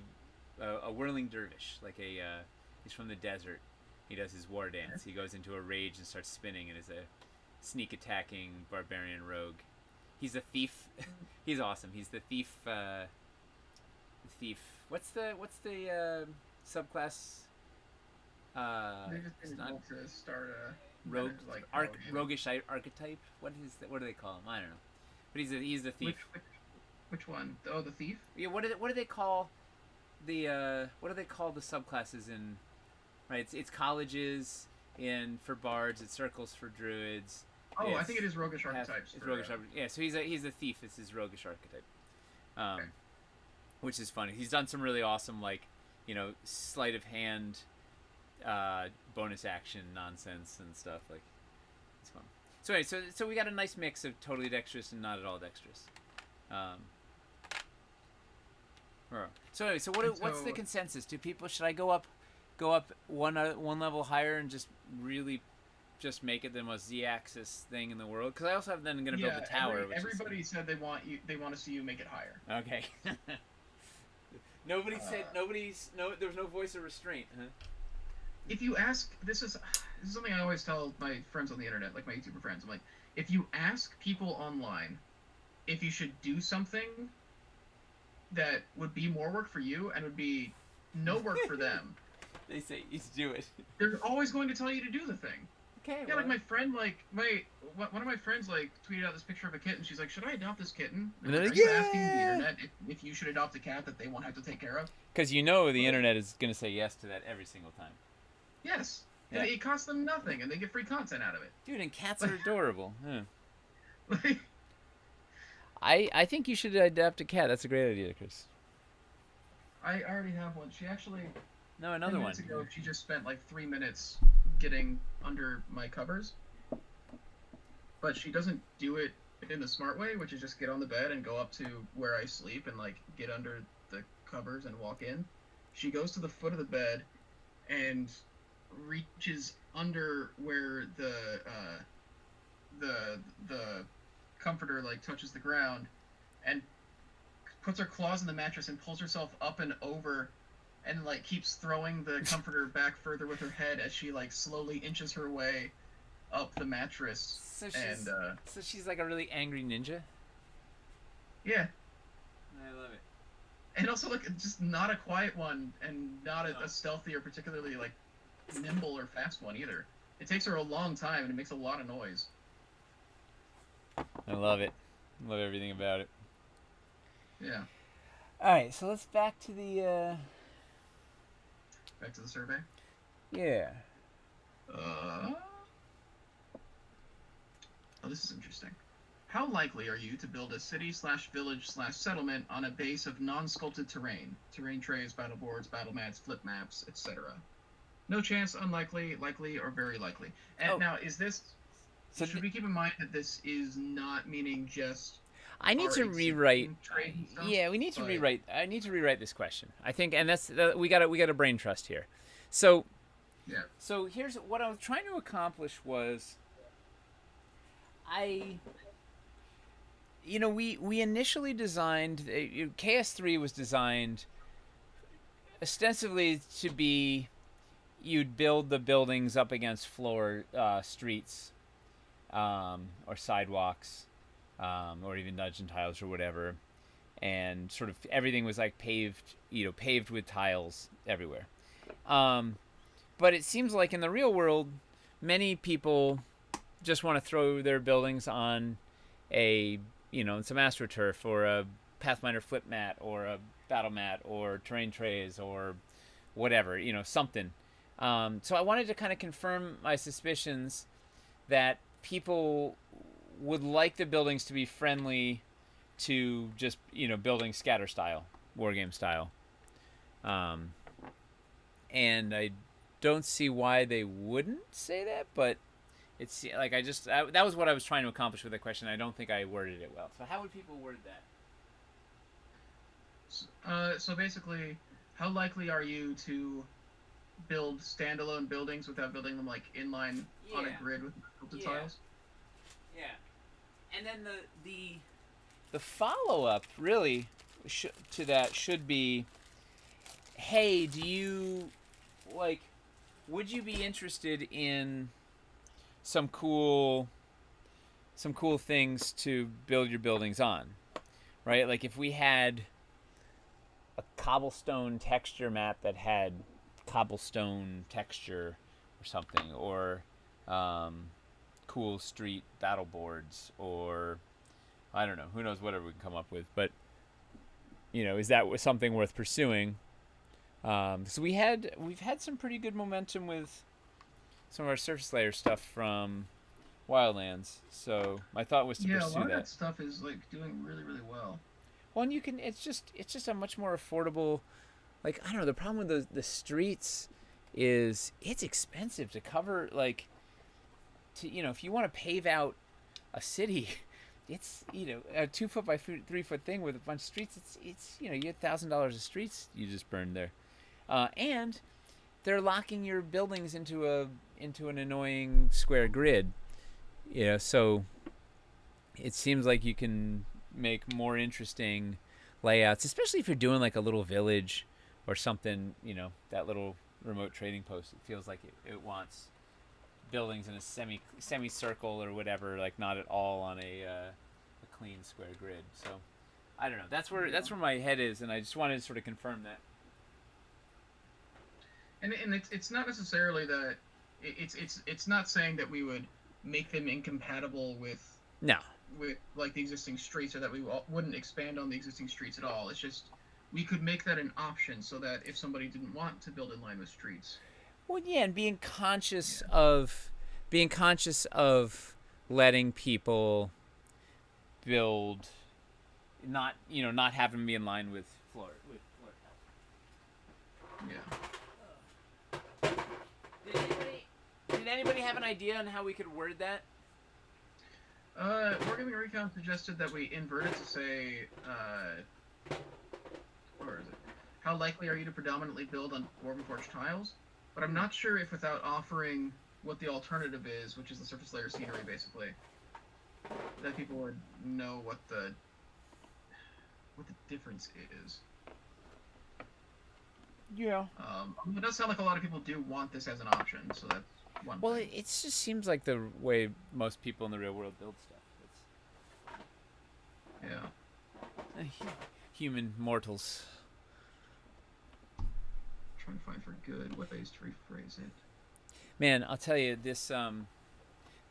a whirling dervish, like he's from the desert. He does his war dance. He goes into a rage and starts spinning, and is a sneak attacking barbarian rogue. He's a thief. He's awesome. He's the thief. Thief. What's the subclass? They just It's didn't not want to start a rogue. like Roguish archetype. What do they call him? I don't know. But he's the thief. Which one? Oh, the thief. Yeah. What do they call the subclasses in? Right. It's colleges in for bards. It's circles for druids. Oh, I think it is roguish archetypes. It's roguish archetype. Yeah. So he's a thief. It's his roguish archetype. Okay. Which is funny. He's done some really awesome sleight of hand, bonus action nonsense and stuff. Like it's fun. So anyway, so we got a nice mix of totally dexterous and not at all dexterous. So anyway, what's the consensus? Do people should I go up one level higher and just really just make it the most z-axis thing in the world? Because I also have then going to build the tower. Everybody said they want to see you make it higher. Okay. Nobody said there was no voice of restraint, huh? If you ask, this is something I always tell my friends on the internet, like my YouTuber friends. I'm like, if you ask people online if you should do something that would be more work for you and would be no work for them, they say you do it. they're always going to tell you to do the thing. Okay, Yeah, like well. my friend, one of my friends tweeted out this picture of a kitten. She's like, "Should I adopt this kitten?" And And I'm they're like, "Are like, you asking the yeah! internet if you should adopt a cat that they won't have to take care of?" Because you know the Like, internet is going to say yes to that every single time. yes, and Yeah. it costs them nothing, and they get free content out of it. Dude, and cats Like, are adorable. Yeah. like I think you should adopt a cat. That's a great idea, Chris. I already have one. She actually No, ten another one. minutes ago she just spent like 3 minutes getting under my covers, but she doesn't do it in the smart way, which is just get on the bed and go up to where I sleep and like get under the covers and walk in. She goes to the foot of the bed and reaches under where the the comforter like touches the ground and puts her claws in the mattress and pulls herself up and over and like keeps throwing the comforter back further with her head as she like slowly inches her way up the mattress. So And she's like a really angry ninja. yeah, I love it. and also like just not a quiet one and not No. a stealthy or particularly like nimble or fast one either. It takes her a long time and it makes a lot of noise. I love it. Love everything about it. Yeah. All right, so let's back to the. Back to the survey. Yeah. Uh, oh, this is interesting. How likely are you to build a city/village/settlement on a base of non-sculpted terrain? Terrain trays, battle boards, battle mats, flip maps, etc. No chance, unlikely, likely, or very likely. And Oh, now, is this? so Should we keep in mind that this is not meaning just I need our to rewrite. existing trade and stuff? Yeah, we need to But rewrite. I need to rewrite this question. I think, and we got a brain trust here. So yeah, here's what I was trying to accomplish was I we initially designed KS3 was designed ostensibly to be you'd build the buildings up against floor streets or sidewalks or even dungeon tiles or whatever, and sort of everything was like paved with tiles everywhere. Um, but it seems like in the real world, many people just want to throw their buildings on a some astroturf or a Pathfinder flip mat or a battle mat or terrain trays or whatever, something. So I wanted to kind of confirm my suspicions that people would like the buildings to be friendly to just building scatter style, wargame style, um, and I don't see why they wouldn't say that, but it's like that was what I was trying to accomplish with the question. I don't think I worded it well. So how would people word that? so basically, how likely are you to build standalone buildings without building them like inline on a Yeah. grid with sculpted tiles? Yeah, and then the follow up really to that should be, hey, do you like? Would you be interested in some cool things to build your buildings on, right? Like if we had a cobblestone texture map that had cobblestone texture or something, or cool street battle boards, or I don't know, who knows, whatever we can come up with. But is that something worth pursuing? So we've had some pretty good momentum with some of our surface layer stuff from Wildlands. So my thought was to Yeah, a pursue lot of that. that stuff is like doing really, really well. Well, and you can. It's just a much more affordable. Like I don't know. The problem with the streets is it's expensive to cover. Like if you want to pave out a city, it's a 2 foot by 3 foot thing with a bunch of streets. It's you get $1,000 of streets you just burned there, and they're locking your buildings into an annoying square grid. So it seems like you can make more interesting layouts, especially if you're doing like a little village or something. That little remote trading post. It feels like it wants buildings in a semicircle or whatever, like not at all on a clean square grid. So I don't know. That's where my head is, and I just wanted to sort of confirm that. And it's not necessarily that It's not saying that we would make them incompatible No. with like the existing streets, or that we wouldn't expand on the existing streets at all. It's just we could make that an option so that if somebody didn't want to build in line with streets. Well, yeah, and Yeah. being conscious of letting people build, not not having them be in line with floor with Yeah. floor. Did anybody have an idea on how we could word that? Wargaming Recon suggested that we invert it to say, where is it? How likely are you to predominantly build on Dwarven Forge tiles? But I'm not sure if without offering what the alternative is, which is the surface layer scenery, basically, that people would know what the difference is. Yeah. It does sound like a lot of people do want this as an option, so that's one Well, thing. it just seems like the way most people in the real world build stuff. Yeah. Human mortals. Trying to find for good ways to rephrase it. Man, I'll tell you, this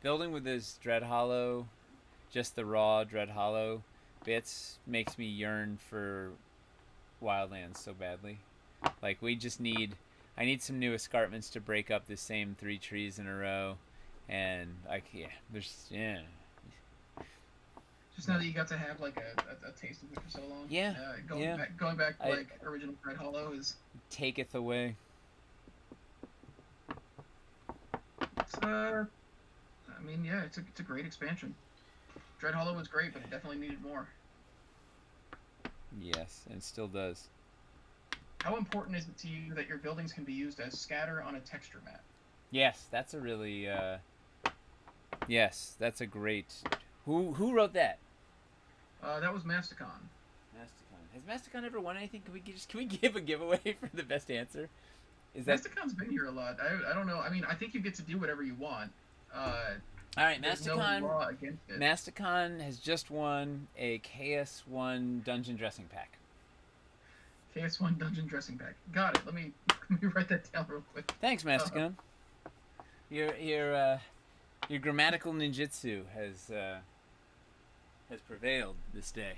building with this Dread Hollow, just the raw Dread Hollow bits, makes me yearn for Wildlands so badly. Like, I need some new escarpments to break up the same 3 trees in a row, and yeah. Just now that you got to have like a taste of it for so long. Yeah, yeah. Going back to I like original Red Hollow is taketh away. it's I mean, yeah, it's a great expansion. Dread Hollow was great, but it definitely needed more. Yes, and still does. How important is it to you that your buildings can be used as scatter on a texture map? Yes, that's a really yes, that's a great. Who wrote that? That was Masticon. Masticon. Has Masticon ever won anything? Can we give a giveaway for the best answer? Is that Masticon's been here a lot. I don't know. I mean, I think you get to do whatever you want. all right? There's no law against it. Masticon has just won a KS1 dungeon dressing pack. KS1 Dungeon Dressing Pack. Got it. Let me write that down real quick. Thanks, Masticon. Your grammatical ninjutsu has prevailed this day.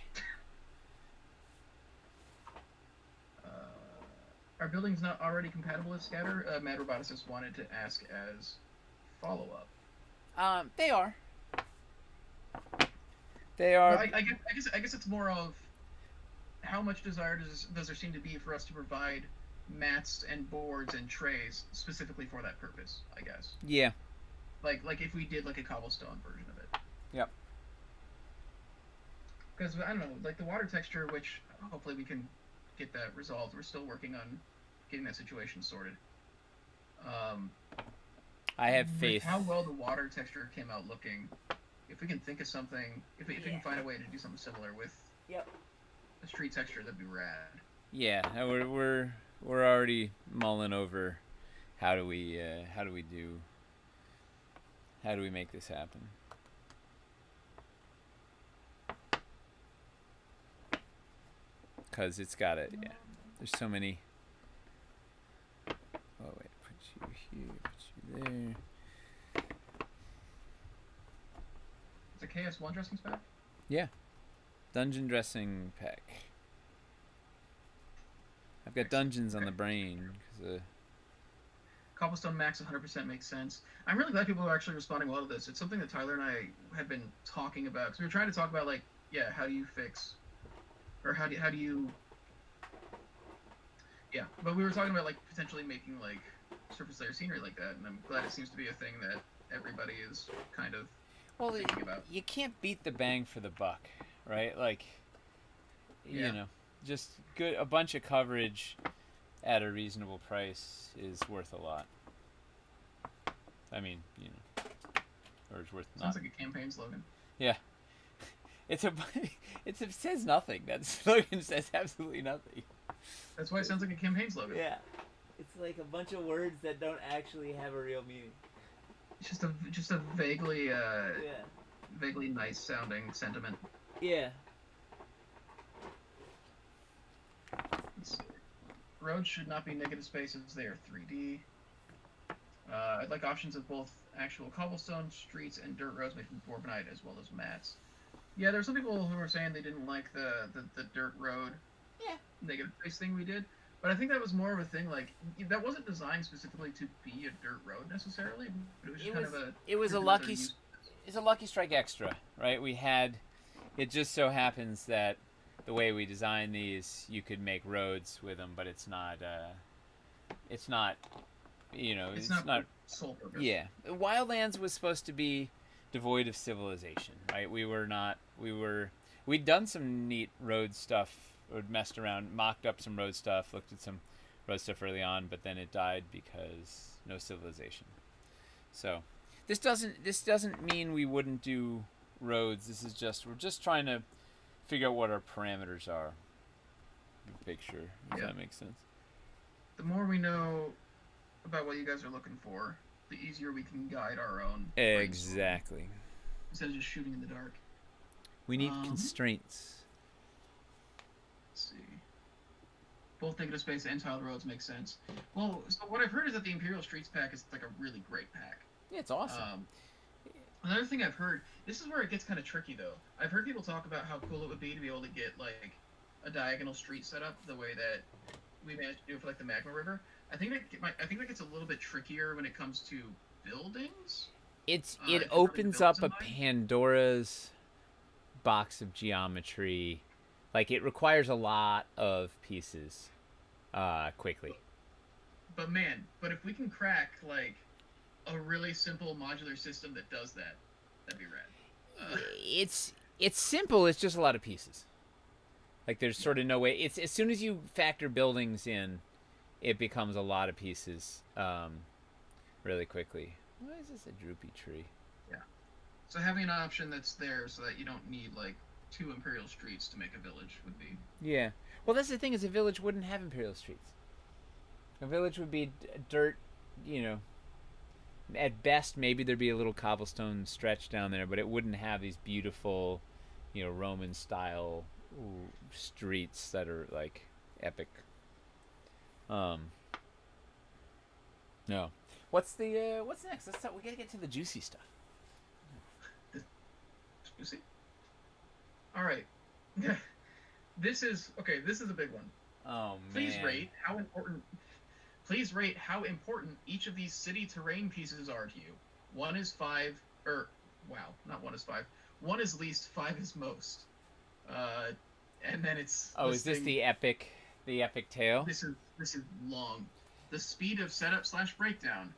Are buildings not already compatible with scatter? Mad Roboticist wanted to ask as follow-up. They are. They are. Well, I guess it's more of how much desire does there seem to be for us to provide mats and boards and trays specifically for that purpose, I guess. Yeah. Like if we did like a cobblestone version of it. Yep. Because I don't know, like the water texture, which hopefully we can get that resolved. We're still working on getting that situation sorted. I have faith. With how well the water texture came out looking, if we can think of something, if we can find a way to do something similar with the street texture, that'd be rad. Yeah, we're already mulling over how do we make this happen. Because it's got it. Yeah, there's so many. Oh wait, put you here, put you there. It's a KS1 dressing pack? Yeah. Dungeon dressing pack. I've got dungeons on the brain. Cobblestone Max 100% makes sense. I'm really glad people are actually responding well to this. It's something that Tyler and I had been talking about. Because we were trying to talk about, like, yeah, how do you fix... Or how do you... Yeah, but we were talking about, like, potentially making, like, surface layer scenery like that. And I'm glad it seems to be a thing that everybody is kind of thinking about. You can't beat the bang for the buck, right? Like, you know, just a bunch of coverage at a reasonable price is worth a lot. I mean, or it's worth Sounds like a campaign slogan. Yeah. It says nothing. That slogan says absolutely nothing. That's why it sounds like a campaign slogan. Yeah. It's like a bunch of words that don't actually have a real meaning. It's just a vaguely vaguely nice sounding sentiment. Yeah. Roads should not be negative spaces. They are 3D. I'd like options of both actual cobblestone streets and dirt roads made from dwarvenite as well as mats. Yeah, there were some people who were saying they didn't like the dirt road Yeah. negative price thing we did, but I think that was more of a thing like that wasn't designed specifically to be a dirt road necessarily, but it was just It kind was of a it was here's a another lucky use. it's a lucky strike extra, right? We had it just so happens that the way we design these, you could make roads with them, but it's not It's it's not not. for sole purpose. Yeah, Wildlands was supposed to be devoid of civilization, right? We were not. We'd done some neat road stuff, or messed around, mocked up some road stuff, looked at some road stuff early on, but then it died because no civilization. So this doesn't mean we wouldn't do roads. This is just we're just trying to figure out what our parameters are. Big picture, if Yeah. that makes sense. The more we know about what you guys are looking for, the easier we can guide our own brainstorming Exactly. instead of just shooting in the dark. We need Um, constraints. let's see. Both negative space and tiled roads make sense. Well, so what I've heard is that the Imperial Streets pack is like a really great pack. Yeah, it's awesome. Um, Another thing I've heard, this is where it gets kind of tricky though. I've heard people talk about how cool it would be to be able to get like a diagonal street set up the way that we managed to do for like the Magma River. I think that gets a little bit trickier when it comes to buildings. It If you're building the opens buildings up in a mind. Pandora's box of geometry. Like it requires a lot of pieces quickly. But man, but if we can crack like a really simple modular system that does that, that'd be rad. It's simple. It's just a lot of pieces. Like there's Yeah. sort of no way. It's as soon as you factor buildings in, it becomes a lot of pieces really quickly. Why is this a droopy tree? Yeah. So having an option that's there so that you don't need like two imperial streets to make a village would be Yeah. Well, that's the thing is a village wouldn't have imperial streets. A village would be dirt, you know, at best maybe there'd be a little cobblestone stretch down there, but it wouldn't have these beautiful, Roman style streets that are like epic. Um, no. What's next? Let's talk. We gotta get to the juicy stuff. juicy. All right. This is okay. This is a big one. Oh Please man. rate how important. Please rate how important each of these city terrain pieces are to you. One is five, or wow, not one is five. One is least, five is most. Uh, and then it's Oh, is this listing. the epic tale? This is long. The speed of setup slash breakdown.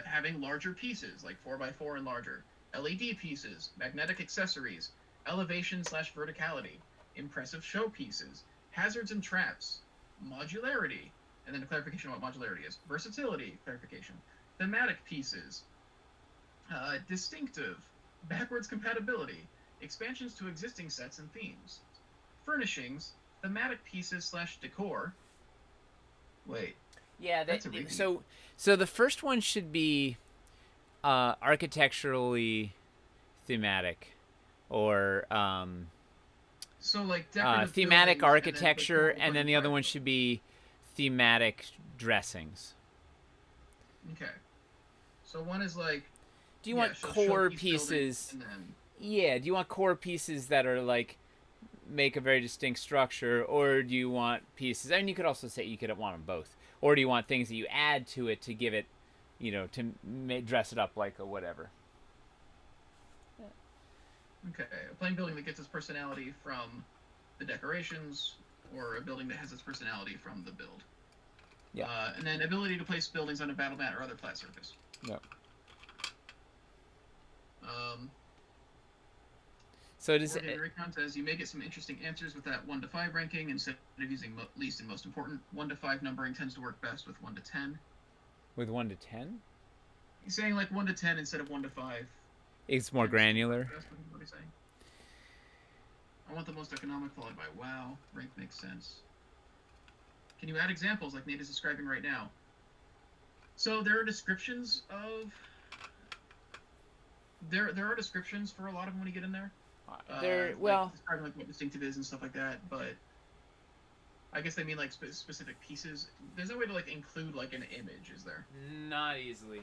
Having larger pieces like 4x4 and larger. LED pieces, magnetic accessories, elevation slash verticality, impressive show pieces, hazards and traps, modularity, and then a clarification on what modularity is, versatility, clarification, thematic pieces, distinctive, backwards compatibility, expansions to existing sets and themes, furnishings, thematic pieces slash decor. Wait, Yeah. that's a repeat. So the first one should be architecturally thematic, or So like decorative thematic buildings and then architecture, decor and put in then the other one fireplace. should be thematic dressings. Okay. So one is like, Do you yeah, want so core showpiece buildings, pieces? and then Yeah. Do you want core pieces that are like make a very distinct structure, or do you want pieces? I mean, you could also say you could want them both, or do you want things that you add to it to give it, dress it up like a whatever? okay, a plain building that gets its personality from the decorations, or a building that has its personality from the build. Yeah. And then ability to place buildings on a battle mat or other flat surface. Yeah. Um, So does Oregon it Recon says you may get some interesting answers with that 1 to 5 ranking instead of using least and most important. 1 to 5 numbering tends to work best with 1 to 10. with 1 to 10? He's saying like 1 to 10 instead of 1 to 5 It's more tends to work granular. best. What he's saying. I want the most economic followed by wow. Rank makes sense. Can you add examples like Nate is describing right now? So there are descriptions of there are descriptions for a lot of them when you get in there. There, Like well, describing like what distinctive is and stuff like that. But I guess they mean like specific pieces. There's no way to like include like an image, is there? Not easily.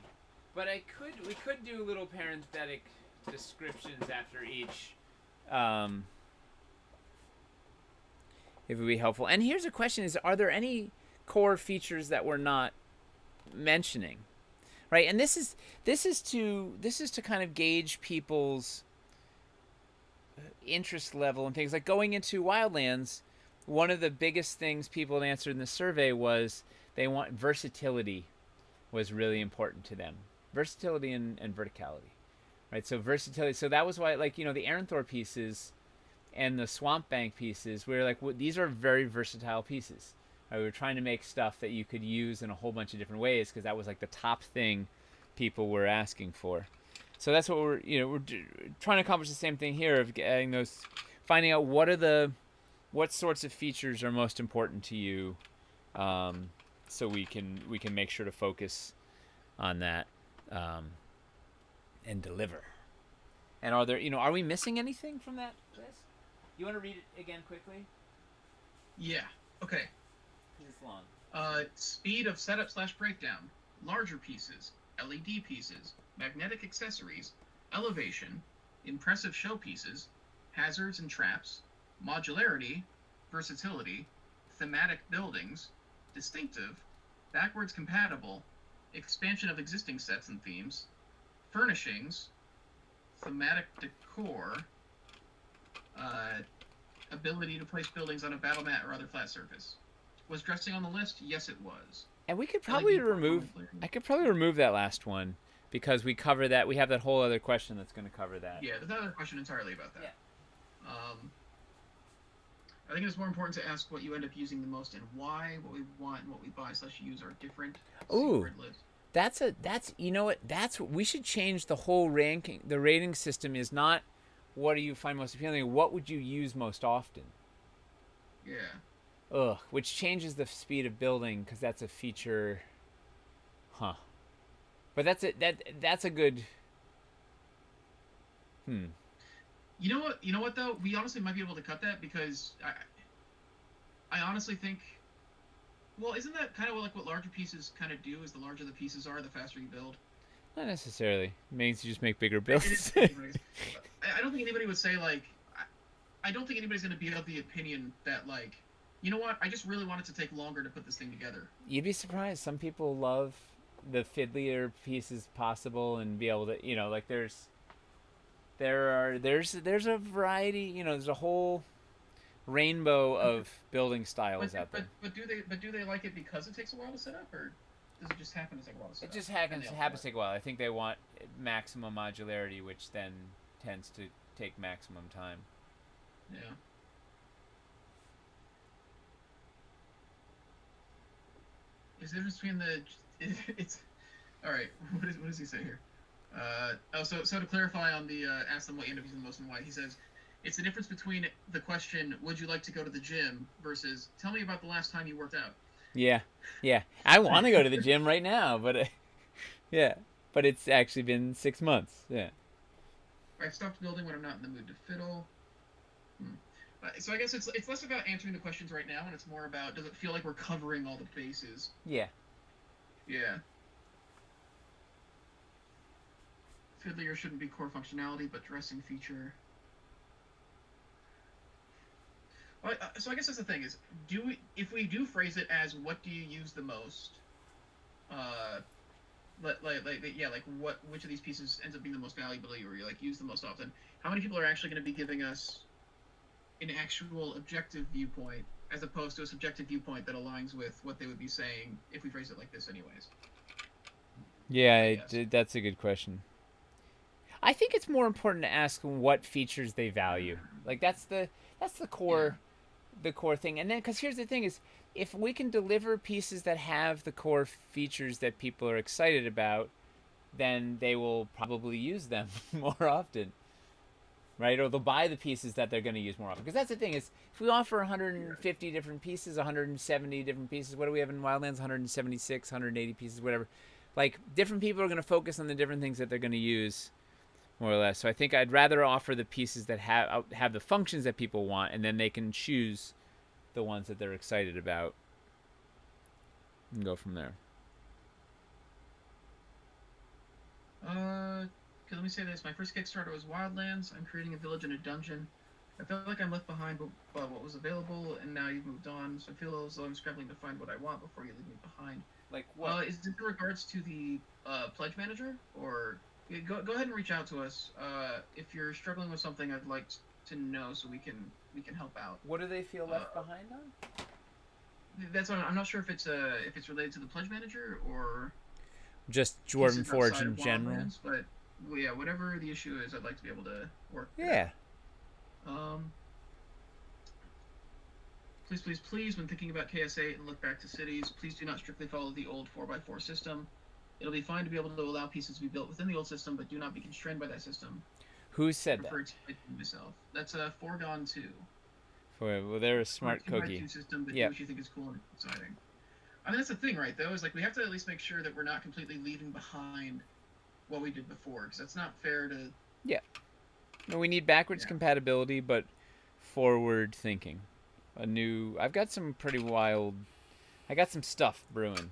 But we could do little parenthetic descriptions after each. Um, it would be helpful. And here's a question: is are there any core features that we're not mentioning? Right, and this is to kind of gauge people's interest level and things like going into Wildlands. One of the biggest things people answered in the survey was they want versatility was really important to them. Versatility and verticality, right? So versatility. So that was why, like the Aranthor pieces and the Swamp Bank pieces, we were like, these are very versatile pieces. Right? We were trying to make stuff that you could use in a whole bunch of different ways because that was like the top thing people were asking for. So that's what we're trying to accomplish the same thing here of getting those, finding out what sorts of features are most important to you, so we can make sure to focus on that, and deliver. And are we missing anything from that list? You want to read it again quickly? Yeah. Okay. Because it's long. Speed of setup/breakdown, larger pieces, LED pieces, magnetic accessories, elevation, impressive showpieces, hazards and traps, modularity, versatility, thematic buildings, distinctive, backwards compatible, expansion of existing sets and themes, furnishings, thematic decor, ability to place buildings on a battle mat or other flat surface. Was dressing on the list? Yes, it was. And we could probably I could probably remove that last one because we cover that. We have that whole other question that's going to cover that. Yeah, there's another question entirely about that. Yeah. I think it's more important to ask what you end up using the most and why. What we want and what we buy/use are different. Ooh, we should change the whole ranking. The rating system is not what do you find most appealing. What would you use most often? Yeah. Ugh, which changes the speed of building because that's a feature. Huh. But that's a good. You know what though? We honestly might be able to cut that because I honestly think. Well, isn't that kind of like what larger pieces kind of do? Is the larger the pieces are, the faster you build. Not necessarily. It means you just make bigger builds. I don't think anybody would say like. I don't think anybody's going to be of the opinion that like. You know what? I just really want it to take longer to put this thing together. You'd be surprised. Some people love the fiddlier pieces possible and be able to, like there's a variety, there's a whole rainbow of building styles out there. But do they like it because it takes a while to set up, or does it just happen to take a while to set up? It just happens to take a while. I think they want maximum modularity, which then tends to take maximum time. Yeah. Is the difference between it's all right. What does he say here? So to clarify on the ask them what you end up using the most and why, he says it's the difference between the question would you like to go to the gym versus tell me about the last time you worked out. Yeah. I want to go to the gym right now, but but it's actually been 6 months. Yeah. I've stopped building when I'm not in the mood to fiddle. So I guess it's less about answering the questions right now, and it's more about does it feel like we're covering all the bases? Yeah. Yeah. Fiddlier shouldn't be core functionality, but dressing feature. Well, so I guess that's the thing is, if we do phrase it as what do you use the most, which of these pieces ends up being the most valuable or you like use the most often? How many people are actually going to be giving us an actual objective viewpoint as opposed to a subjective viewpoint that aligns with what they would be saying if we phrase it like this anyways? Yeah, that's a good question. I think it's more important to ask what features they value. Like that's the core the core thing. And then because here's the thing is if we can deliver pieces that have the core features that people are excited about, then they will probably use them more often. Right? Or they'll buy the pieces that they're going to use more often. Because that's the thing is, if we offer 150 different pieces, 170 different pieces, what do we have in Wildlands? 176, 180 pieces, whatever. Like, different people are going to focus on the different things that they're going to use, more or less. So I think I'd rather offer the pieces that have the functions that people want, and then they can choose the ones that they're excited about, and go from there. Okay, let me say this. My first Kickstarter was Wildlands. I'm creating a village in a dungeon. I feel like I'm left behind by what was available, and now you've moved on, so I feel as though I'm scrambling to find what I want before you leave me behind. Like what? Is it in regards to the pledge manager, or yeah, go ahead and reach out to us if you're struggling with something? I'd like to know so we can help out. What do they feel Uh, left behind on? that's what I'm not sure if it's related to the pledge manager or Just Jordan pieces Forge outside in of general. Wildlands, but well, yeah, whatever the issue is, I'd like to be able to work it out. Yeah. Um, Please, please, please, when thinking about KS8 and look back to cities, please do not strictly follow the old 4x4 system. It'll be fine to be able to allow pieces to be built within the old system, but do not be constrained by that system. Who I said that? prefer to make it myself. That's a foregone 2. Well, they're a For a smart 2x2 cookie. system, but do Yep. what you think is cool and exciting. I mean, that's the thing, right, though, is like we have to at least make sure that we're not completely leaving behind what we did before, because that's not fair to. Yeah. No, we need backwards Yeah. compatibility, but forward thinking. I've got some pretty wild. I got some stuff brewing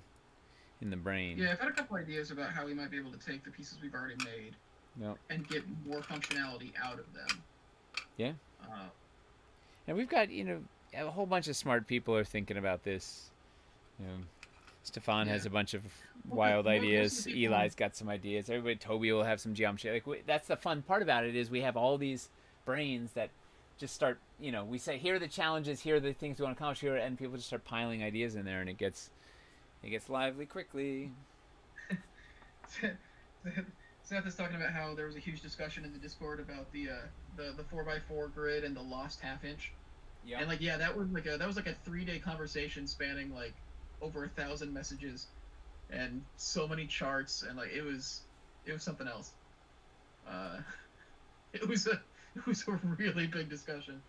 in the brain. Yeah, I've had a couple ideas about how we might be able to take the pieces we've already made Yep. and get more functionality out of them. Yeah. Uh, And we've got a whole bunch of smart people are thinking about this. You know, Stefan yeah. has a bunch of Well, wild most of ideas. the people. Eli's got some ideas. Everybody, Toby will have some geometry. That's the fun part about it is we have all these brains that just start. We say here are the challenges, here are the things we want to accomplish here, and people just start piling ideas in there, and it gets lively quickly. Seth is talking about how there was a huge discussion in the Discord about the 4x4 grid and the lost half inch. Yeah. And like that was like a 3-day conversation spanning like over 1,000 messages and so many charts, and like it was something else. Uh, it was a really big discussion.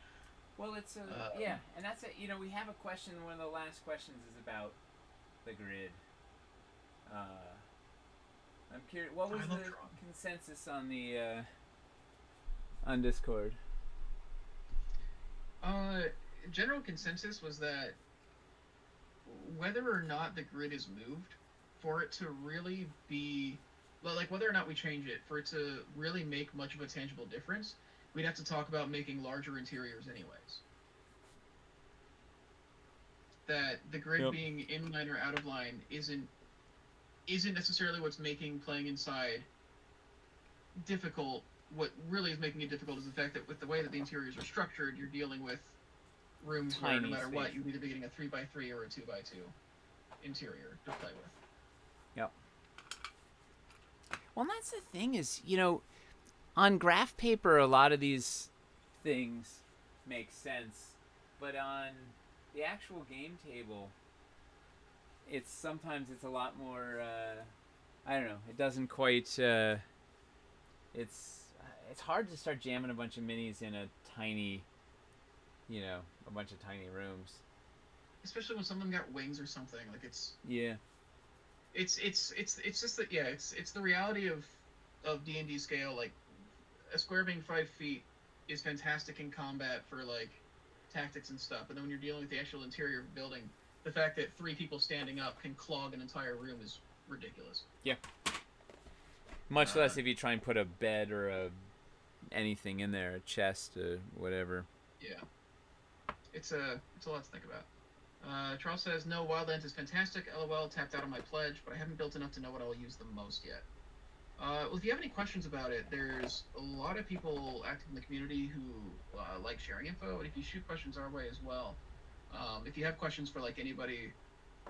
Well, it's yeah, and that's it. We have a question. One of the last questions is about the grid. I'm curious. What was the consensus on the on Discord? General consensus was that whether or not the grid is moved, for it to really be, well, like whether or not we change it, for it to really make much of a tangible difference, we'd have to talk about making larger interiors anyways. That the grid being in line or out of line isn't necessarily what's making playing inside difficult. What really is making it difficult is the fact that with the way that the interiors are structured, you're dealing with rooms Tiny where no matter space. what, you'd either be getting a 3x3 or a 2x2 interior to play with. Yep. Well, that's the thing is, on graph paper, a lot of these things make sense, but on the actual game table, sometimes it's a lot more. I don't know. It doesn't quite. It's hard to start jamming a bunch of minis in a tiny, a bunch of tiny rooms. Especially when some of them got wings or something. Like it's Yeah. it's just that, yeah, it's the reality of D&D scale. Like a square being 5 feet is fantastic in combat for like tactics and stuff, but then when you're dealing with the actual interior of the building, the fact that 3 people standing up can clog an entire room is ridiculous. Yeah. Much less if you try and put a bed or anything in there, a chest, whatever. Yeah. It's a lot to think about. Charles says, no, Wildlands is fantastic. LOL, tapped out on my pledge, but I haven't built enough to know what I'll use the most yet. Well, if you have any questions about it, there's a lot of people active in the community who like sharing info, and if you shoot questions our way as well, if you have questions for like anybody,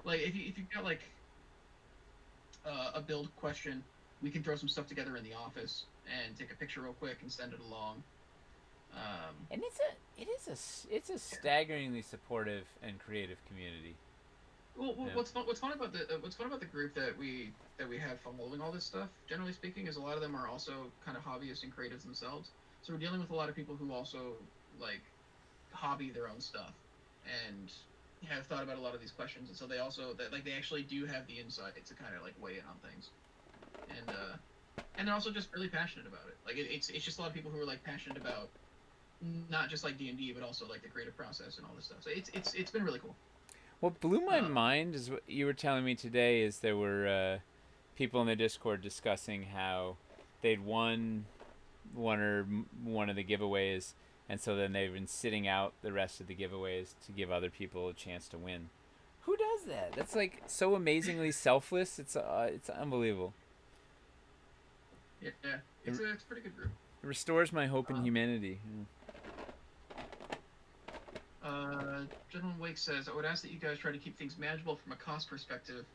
like if you've got like a build question, we can throw some stuff together in the office and take a picture real quick and send it along. And it's a staggeringly supportive and creative community. Well, yeah. What's fun about the group that we have following all this stuff, generally speaking, is a lot of them are also kind of hobbyists and creatives themselves. So we're dealing with a lot of people who also like hobby their own stuff and have thought about a lot of these questions, and so they also they actually do have the insight to kind of like weigh in on things, and they're also just really passionate about it. Like it's just a lot of people who are like passionate about not just like D&D, but also like the creative process and all this stuff. So it's been really cool. What blew my Um, mind is what you were telling me today is there were people in the Discord discussing how they'd won one of the giveaways, and so then they've been sitting out the rest of the giveaways to give other people a chance to win. Who does that? That's like so amazingly selfless. It's unbelievable. yeah, It, it's a pretty good group. it restores my hope in Um, humanity. Gentleman Wake says, I would ask that you guys try to keep things manageable from a cost perspective.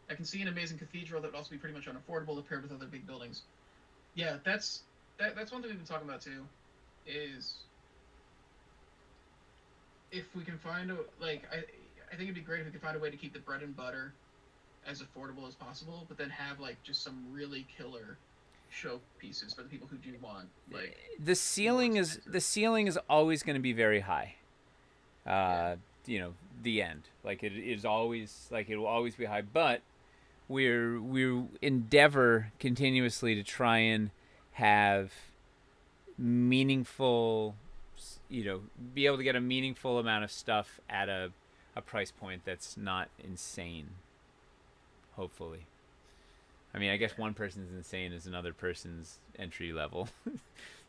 I can see an amazing cathedral that would also be pretty much unaffordable if paired with other big buildings. Yeah, that's one thing we've been talking about too, is if we can find a I think it'd be great if we could find a way to keep the bread and butter as affordable as possible, but then have like just some really killer show pieces for the people who do want like more The expensive. ceiling is always going to be very high. Yeah, Uh, the end. Like it is always like it will always be high, but we endeavor continuously to try and have meaningful, be able to get a meaningful amount of stuff at a price point that's not insane. Hopefully, I mean, I guess yeah, one person's insane is another person's entry level.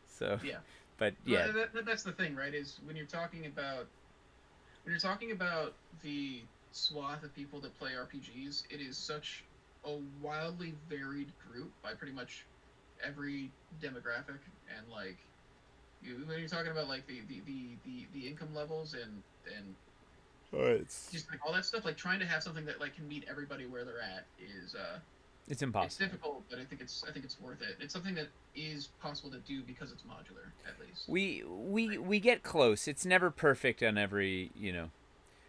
So, yeah. but yeah, Well, that's the thing, right? Is when you're talking about the swath of people that play RPGs, it is such a wildly varied group by pretty much every demographic and like when you're talking about like the income levels and it's just like all that stuff, like trying to have something that like can meet everybody where they're at is it's it's impossible. difficult, but I think it's worth it. It's something that is possible to do because it's modular, at least. We Like, we get close. It's never perfect on every.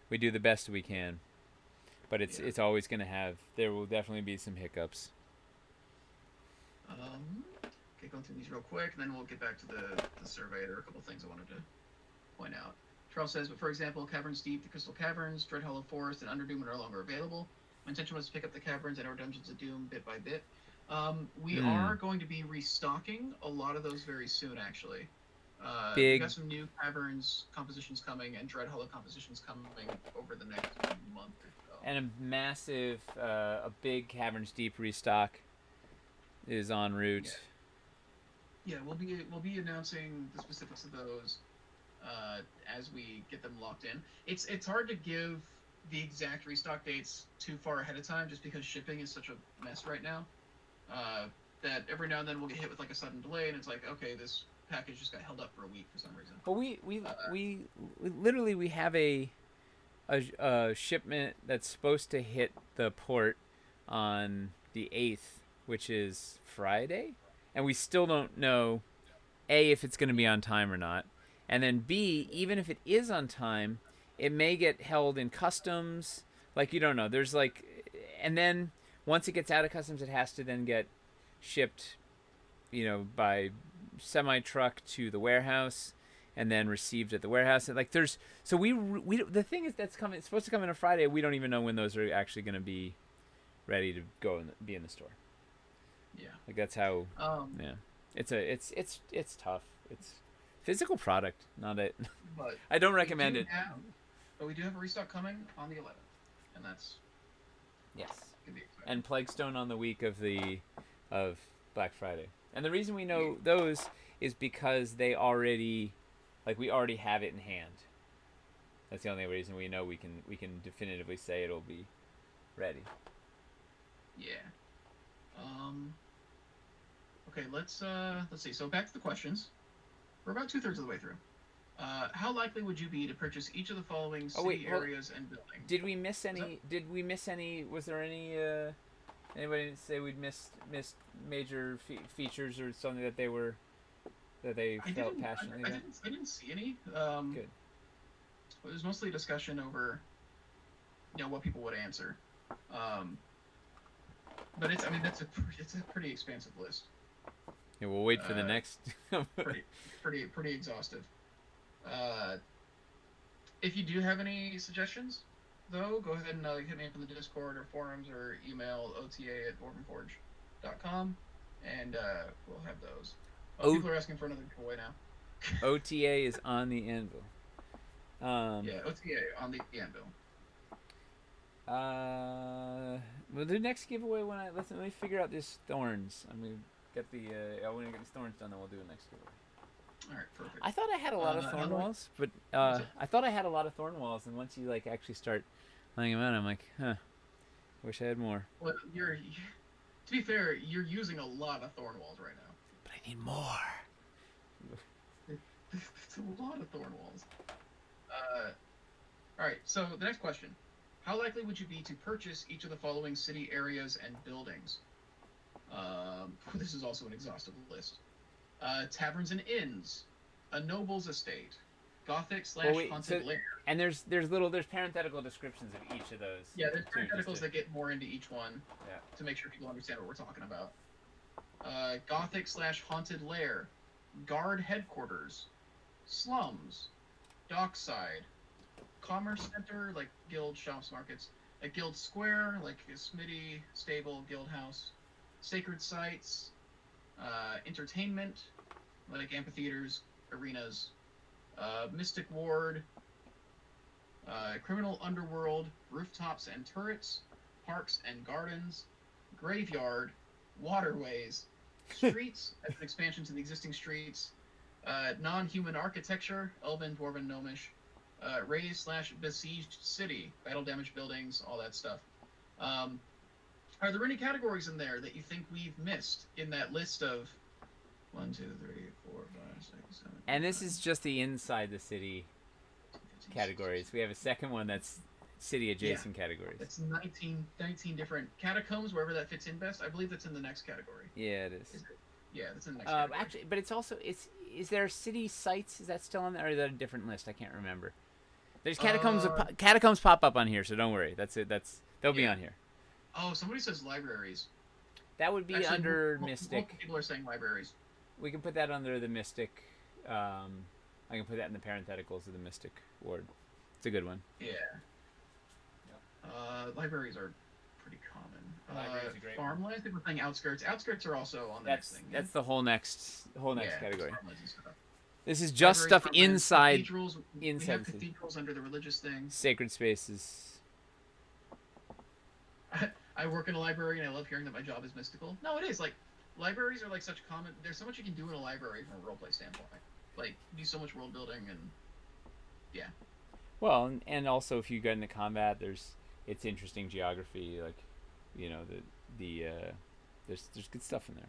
We do the best we can, but yeah. it's always going to have. There will definitely be some hiccups. Okay, going through these real quick, and then we'll get back to the survey. There are a couple things I wanted to point out. Charles says, but for example, Caverns Deep, the Crystal Caverns, Dread Hollow Forest, and Underdoom are no longer available. My intention was to pick up the caverns and our Dungeons of Doom bit by bit. We Hmm. are going to be restocking a lot of those very soon, actually. We've Big got some new caverns compositions coming and Dread Hollow compositions coming over the next month or so. and a big Caverns Deep restock is en Yeah, route. yeah, we'll be announcing the specifics of those uh, as we get them locked in. It's hard to give the exact restock dates too far ahead of time, just because shipping is such a mess right now. Uh, that every now and then we'll get hit with like a sudden delay, and it's like, okay, this package just got held up for a week for some reason. But Uh, we literally we have a shipment that's supposed to hit the port on the 8th, which is Friday, and we still don't know A, if it's going to be on time or not, and then B, even if it is on time, it may get held in customs. Like you don't know. There's like, and then once it gets out of customs, it has to then get shipped, by semi truck to the warehouse, and then received at the warehouse. And like there's so we the thing is that's coming. It's supposed to come in on Friday. We don't even know when those are actually going to be ready to go and be in the store. yeah. Like that's how. Um, Yeah, it's tough. It's physical product, not it. but I don't we recommend do it. have, but we do have a restock coming on the 11th, and that's Yes, gonna be exciting. and Plaguestone on the week of Black Friday. And the reason we know those is because we already have it in hand. That's the only reason we know we can definitively say it'll be ready. Yeah. Um, okay, let's see. So back to the questions. We're about two-thirds of the way through. How likely would you be to purchase each of the following Oh wait, city hold. areas and buildings? Did we miss Was that? any? Did we miss any? Was there any? Anybody say we'd missed major features or something that they felt passionately about? I didn't see any. Good. It was mostly a discussion over, what people would answer. Um, but I mean, it's a pretty expansive list. Yeah, we'll wait for the Uh, next. pretty, pretty exhaustive. Uh, if you do have any suggestions, though, go ahead and hit me up in the Discord or forums or email ota@dwarvenforge.com, and we'll have those. Oh, Oh, people are asking for another giveaway now. OTA is on the anvil. Um, Yeah, OTA on the Anvil. well, the next giveaway when let me figure out this thorns. I'm gonna get the when I get these thorns done, then we'll do the next giveaway. All right, perfect. I thought I had a lot of How thorn do I? walls, but What's it? I thought I had a lot of thorn walls, and once you like actually start laying them out, I'm like, huh, wish I had more. Well, to be fair, you're using a lot of thorn walls right now. But I need more. It's a lot of thorn walls. All right, so the next question. How likely would you be to purchase each of the following city areas and buildings? This is also an exhaustive list. Taverns and inns, a noble's estate, gothic slash haunted lair. And there's parenthetical descriptions of each of those. Yeah, there's too, parentheticals that get more into each one to make sure people understand what we're talking about. Gothic slash haunted lair, guard headquarters, slums, dockside, commerce center like guild shops, markets, a guild square like a smithy, stable, guild house, sacred sites, entertainment like amphitheaters, arenas, mystic ward, criminal underworld, rooftops and turrets, parks and gardens, graveyard, waterways, streets as an expansion to the existing streets, non-human architecture, elven, dwarven, gnomish, raised slash besieged city, battle damaged buildings, all that stuff. Are there any categories in there that you think we've missed in that list of 1, 2, 3, 4, 5, 6, 7? And this is just the inside the city categories. We have a second one that's city adjacent categories. It's 19 different catacombs, wherever that fits in best. I believe that's in the next category. Yeah, it is. Yeah, that's in the next category. Actually, but it's also is there city sites? Is that still on there, or is that a different list? I can't remember. There's catacombs. Catacombs pop up on here, so don't worry. That's it. They'll be on here. Oh, somebody says libraries. That would be Actually, under Mystic. Multiple people are saying libraries. We can put that under the Mystic. I can put that in the parentheticals of the Mystic ward. It's a good one. Yeah. Libraries are pretty common. Libraries are great. Farmlands, people are saying outskirts. Outskirts are also on the next thing. That's the whole next category. Farmlands and stuff. This is just Libraries, stuff inside. Cathedrals. We Inside have the city. cathedrals under the religious thing. Sacred spaces. I work in a library and I love hearing that my job is mystical. No, it is. Like, libraries are like such common. There's so much you can do in a library from a roleplay standpoint. Like, do so much world building and yeah. Well, and also if you get into combat, it's interesting geography. Like, there's good stuff in there.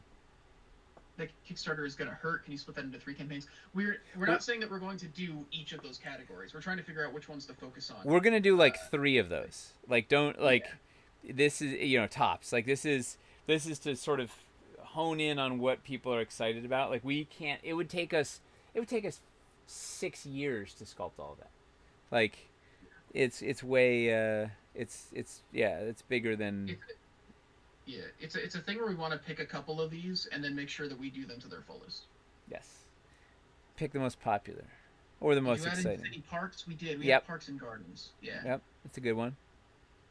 That Kickstarter is gonna hurt. Can you split that into 3 campaigns? We're not saying that we're going to do each of those categories. We're trying to figure out which ones to focus on. We're gonna do like 3 of those. Like, don't like. Yeah. This is tops. Like, this is to sort of hone in on what people are excited about. Like, we can't. It would take us 6 years to sculpt all of that. Like, it's way it's bigger than. It's a thing where we want to pick a couple of these and then make sure that we do them to their fullest. Yes. Pick the most popular, or the most exciting. City parks, we did. We have parks and gardens. Yeah. Yep, that's a good one.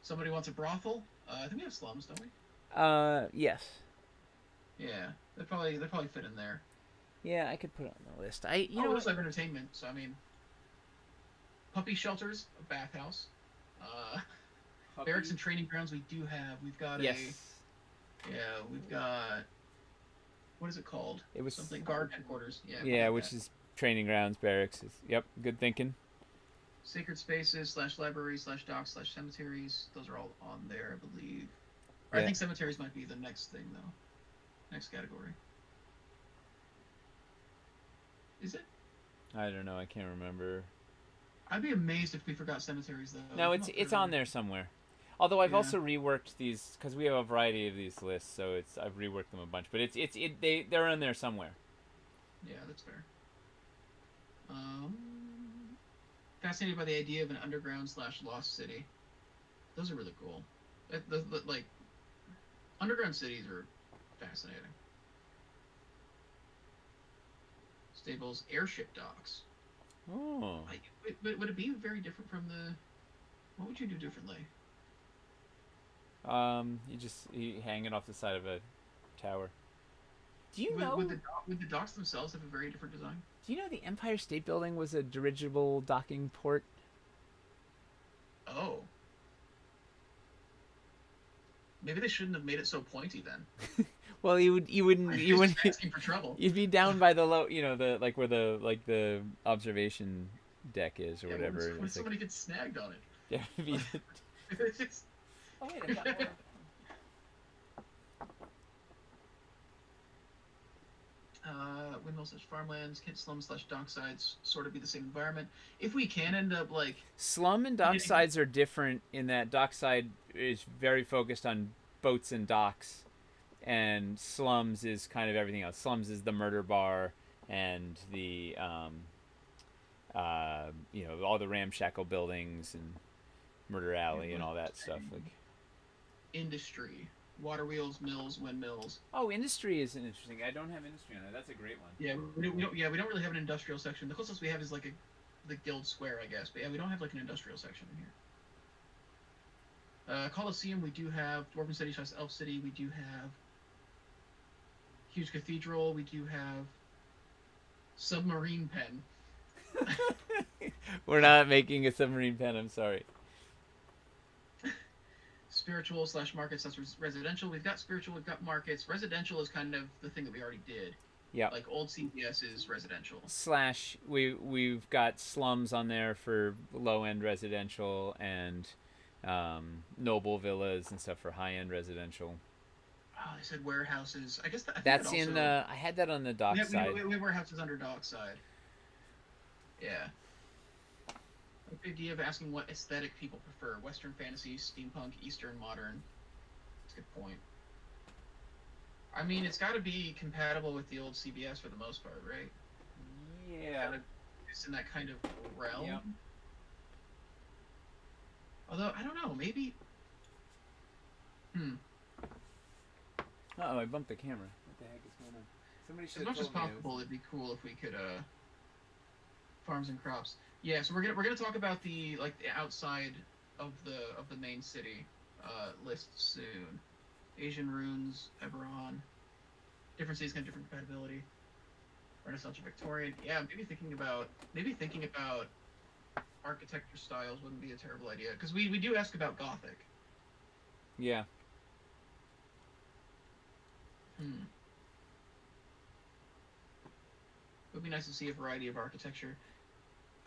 Somebody wants a brothel. I think we have slums, don't we? Yes. Yeah, they probably fit in there. Yeah, I could put it on the list. We also have entertainment. So I mean, puppy shelters, a bathhouse, barracks and training grounds. We do have. We've got we've got. What is it called? It was something guard headquarters. Yeah. Yeah, which is training grounds, barracks. Yep, good thinking. Sacred spaces / libraries / docks / cemeteries. Those are all on there, I believe. Or I think cemeteries might be the next thing though. Next category. Is it? I don't know. I can't remember. I'd be amazed if we forgot cemeteries though. No, it's on there somewhere. Although I've also reworked these because we have a variety of these lists, so I've reworked them a bunch. But they're in there somewhere. Yeah, that's fair. Fascinated by the idea of an underground / lost city. Those are really cool. Like, underground cities are fascinating. Stables, airship docks. Oh. But would it be very different from the? What would you do differently? You hang it off the side of a tower. Do you know? Would the docks themselves have a very different design? Do you know the Empire State Building was a dirigible docking port? Oh, maybe they shouldn't have made it so pointy then. Well, you It's just wouldn't, asking for trouble. you'd be down by the low, the like where the observation deck is or Yeah, whatever. when It's like somebody gets snagged on yeah, it'd be. it. It's just- Oh wait, I got more. Windmill slash farmlands, kid slum slash docksides, sort of be the same environment. If we can end up like Slum and docksides are different in that dockside is very focused on boats and docks, and slums is kind of everything else. Slums is the murder bar and the all the ramshackle buildings and murder alley and all that stuff. Like industry, water wheels, mills, windmills. oh, industry is interesting. I don't have industry on it. That's a great one. Yeah, we don't really have an industrial section. The closest we have is like the Guild Square, I guess. But yeah, we don't have like an industrial section in here. Coliseum, we do have Dwarven City / Elf City. We do have huge cathedral. We do have submarine pen. We're not making a submarine pen. I'm sorry. Spiritual / markets / residential. We've got spiritual. We've got markets. Residential is kind of the thing that we already did. Yeah. Like old CBS is residential. / we've got slums on there for low end residential and noble villas and stuff for high end residential. Oh, they said warehouses. I guess That's that also, in. I had that on the dock side. we have warehouses under dockside. Yeah. The idea of asking what aesthetic people prefer: Western fantasy, steampunk, Eastern, modern. That's a good point. I mean, it's got to be compatible with the old CBS for the most part, right? Yeah. It's in that kind of realm. Yep. Although I don't know, maybe. Oh, I bumped the camera. What the heck is going on? Somebody should. As much as possible, it'd be cool if we could farms and crops. Yeah, so we're gonna talk about the outside of the main city list soon. Asian runes, Eberron. Different cities have different compatibility. Renaissance or Victorian. Yeah, maybe thinking about architecture styles wouldn't be a terrible idea, because we do ask about Gothic. Yeah. It would be nice to see a variety of architecture.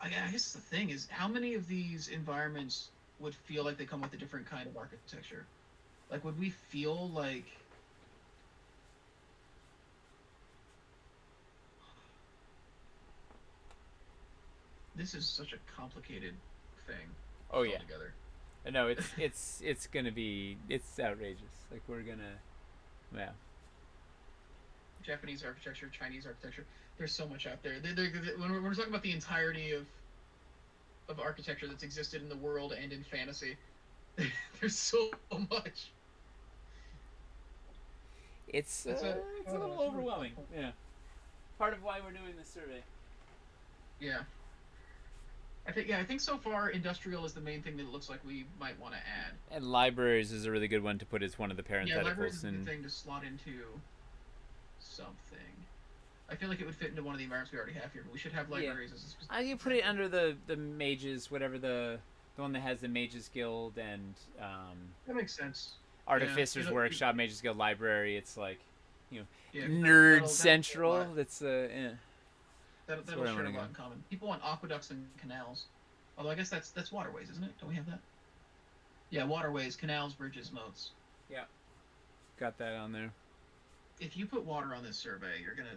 I guess the thing is, how many of these environments would feel like they come with a different kind of architecture? Like, would we feel like... This is such a complicated thing. Oh yeah. Together. No, it's gonna be outrageous. Like we're gonna, yeah. Japanese architecture, Chinese architecture. There's so much out there. When we're talking about the entirety of architecture that's existed in the world and in fantasy, there's so much. It's a little overwhelming. Yeah. Part of why we're doing this survey. Yeah. I think so far industrial is the main thing that it looks like we might want to add. And libraries is a really good one to put as one of the parentheticals. Yeah, libraries is a good thing to slot into something. I feel like it would fit into one of the environments we already have here, but we should have libraries as a specific. I can put it under the mages, whatever the one that has the Mages Guild and that makes sense. Artificers Workshop, Mages Guild Library. It's like, Yeah, nerd central. That's yeah. That'll share a lot in common. People want aqueducts and canals. Although I guess that's waterways, isn't it? Don't we have that? Yeah, waterways, canals, bridges, moats. Yeah. Got that on there. If you put water on this survey, you're gonna...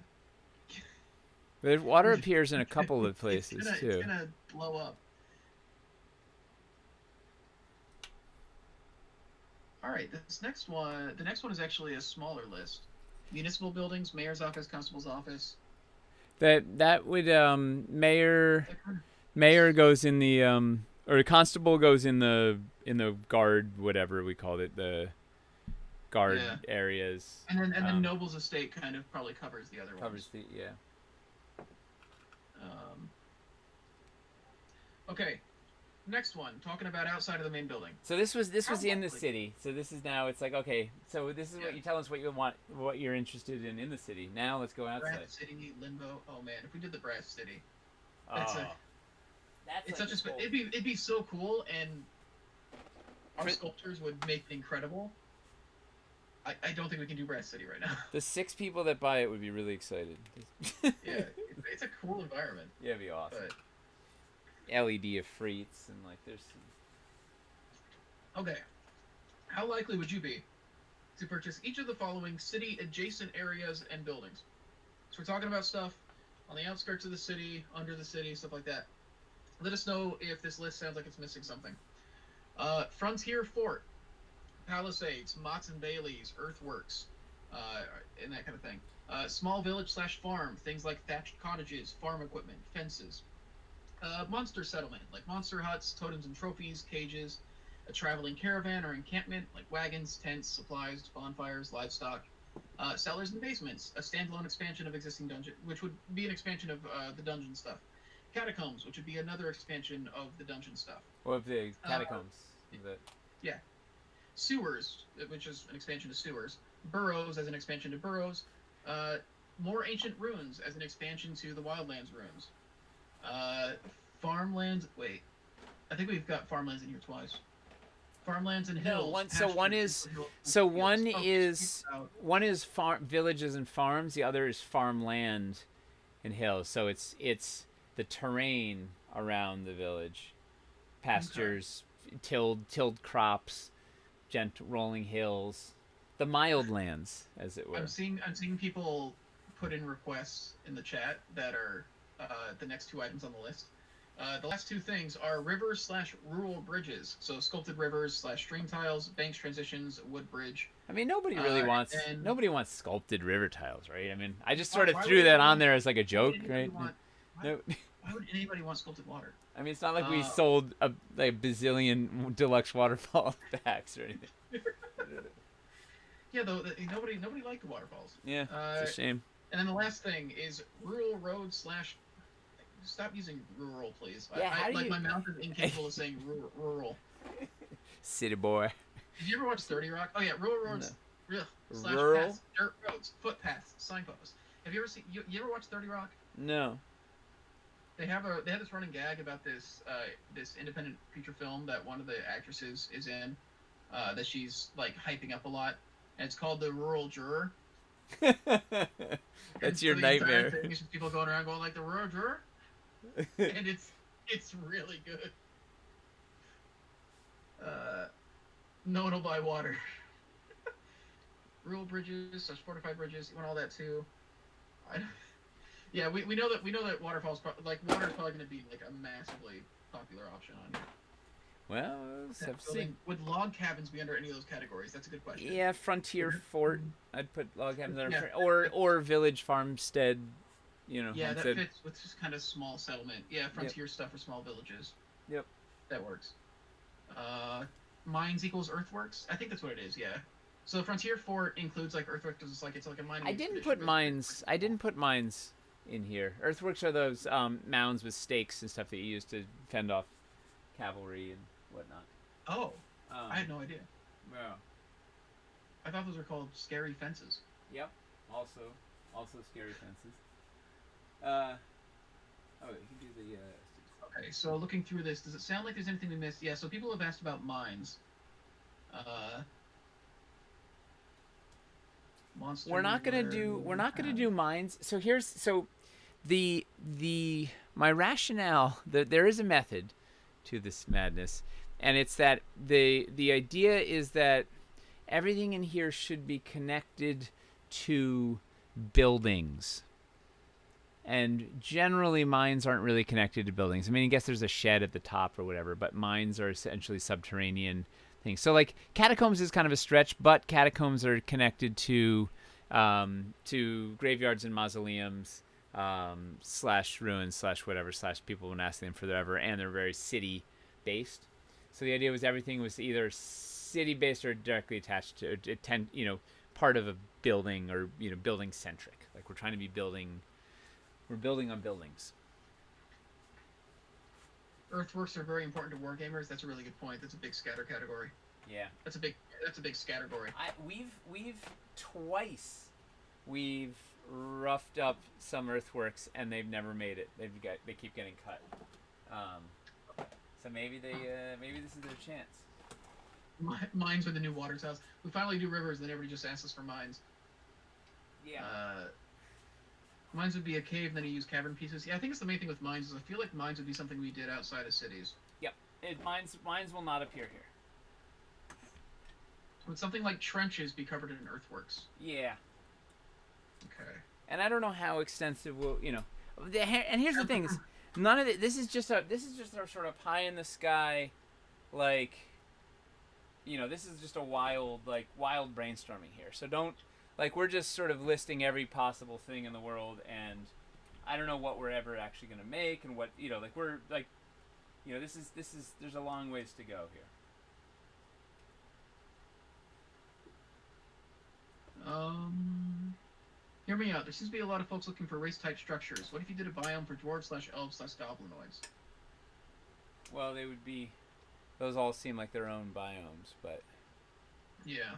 But water appears in a couple of places, too. It's gonna blow up. Alright, the next one is actually a smaller list. Municipal buildings, mayor's office, constable's office. That would mayor goes in the or constable goes in the guard, whatever we called it, the guard areas. And then noble's estate kind of probably covers the other ones. Covers the Okay. next one, talking about outside of the main building. So this How was in the likely? city. So this is now. It's like, okay. So this is Yeah. what you tell us what you want, what you're interested in the city. Now let's go Brass outside. City, Limbo. Oh man, if we did the Brass City, that's a Oh, that's it's like such a this whole. it'd be so cool, and our For, sculptors would make it incredible. I don't think we can do Brass City right now. the 6 people that buy it would be really excited. Yeah, it's a cool environment, Yeah, it'd be awesome. but LED of freets and like there's. okay. How likely would you be to purchase each of the following city adjacent areas and buildings? So we're talking about stuff on the outskirts of the city, under the city, stuff like that. Let us know if this list sounds like it's missing something. Frontier Fort, Palisades, Mott's and Bailey's, Earthworks, and that kind of thing. Small village slash farm, things like thatched cottages, farm equipment, fences. Monster settlement, like monster huts, totems and trophies, cages. A traveling caravan or encampment, like wagons, tents, supplies, bonfires, livestock. Cellars and basements, a standalone expansion of existing dungeon, which would be an expansion of the dungeon stuff. Catacombs, which would be another expansion of the dungeon stuff. What if the Uh, catacombs? That yeah, sewers, which is an expansion to sewers. Burrows as an expansion to burrows. Uh, more ancient ruins as an expansion to the Wildlands ruins. Uh, farmlands. Wait, I think we've got farmlands in here twice. Farmlands and no hills. one. So one Pastures, is hills, so fields. one Oh, is one is farm villages and farms. The other is farmland and hills. So it's the terrain around the village, okay. pastures, tilled crops, gentle rolling hills, the mild lands, as it were. I'm seeing people put in requests in the chat that are the next two items on the list. The last two things are rivers slash rural bridges. So sculpted rivers slash stream tiles, banks, transitions, wood bridge. I mean, And nobody wants sculpted river tiles, right? I mean, I just why, sort of why would through that anybody on want? there as like a Why would joke, anybody right? want? Why, No, why would anybody want sculpted water? I mean, it's not like we Uh, sold a like bazillion deluxe waterfall packs or anything. yeah, though nobody liked the waterfalls. Yeah, Uh, it's a shame. and then the last thing is rural road slash. Stop using rural, please. Yeah, how do like you my mouth is incapable of saying rural. city boy? Did you ever watch 30 Rock? Oh yeah, rural No. roads, slash Rural? paths, dirt roads, footpaths, signposts. Have you ever seen? You ever watch 30 Rock? No. They have this running gag about this independent feature film that one of the actresses is in, that she's like hyping up a lot, and it's called The Rural Juror. And That's so your the entire nightmare. thing is just people going around going like the Rural Juror, and it's really good. Uh, no one will buy water. Rural bridges, such fortified bridges. You want all that too. I, yeah, we know that waterfalls like water is probably going to be like a massively popular option on here. Well, let's have seen. Would log cabins be under any of those categories? That's a good question. Yeah, frontier fort. I'd put log cabins under, Yeah, or village farmstead. yeah, that homestead. fits with just kind of small settlement. Yeah, Yep. frontier stuff for small villages. Yep. That works. Uh, mines equals earthworks. I think that's what it is. Yeah. So the frontier fort includes like earthworks. It's like a mining. I didn't expedition, put mines. I didn't put mines in here. Earthworks are those mounds with stakes and stuff that you use to fend off cavalry and whatnot. Oh, I had Um, no idea. yeah. I thought those were called scary fences. Yep. Also scary fences. Uh, oh, you can do the. Okay, so looking through this, does it sound like there's anything we missed? Yeah, so people have asked about mines. Uh, monster. We're not gonna do mines. So the my rationale. There is a method to this madness, and it's that the idea is that everything in here should be connected to buildings. And generally, mines aren't really connected to buildings. I mean, I guess there's a shed at the top or whatever, but mines are essentially subterranean things. So, like, catacombs is kind of a stretch, but catacombs are connected to graveyards and mausoleums, slash ruins, slash whatever, slash people been asking them for forever, and they're very city based. So the idea was everything was either city based or directly attached to, part of a building or building centric. Like we're building on buildings. earthworks are very important to wargamers. That's a really good point. That's a big scatter category. Yeah. That's a big scattergory. We've twice we've roughed up some earthworks and they've never made it. They keep getting cut. So maybe maybe this is their chance. Mines are the new water towers. We finally do rivers, then everybody just asks us for mines. Yeah. Mines would be a cave, and then you use cavern pieces. Yeah, I think it's the main thing with mines is I feel like mines would be something we did outside of cities. Yep. Mines will not appear here. Would something like trenches be covered in earthworks? Yeah. Okay. And I don't know how extensive and here's the thing is none of it. This is just a sort of pie in the sky, like, this is just a wild brainstorming here. So don't, like, we're just sort of listing every possible thing in the world, and I don't know what we're ever actually going to make, and what, like, we're, like, this is, there's a long ways to go here. Hear me out. There seems to be a lot of folks looking for race-type structures. What if you did a biome for dwarves/elves/goblinoids? Well, those all seem like their own biomes, but... Yeah.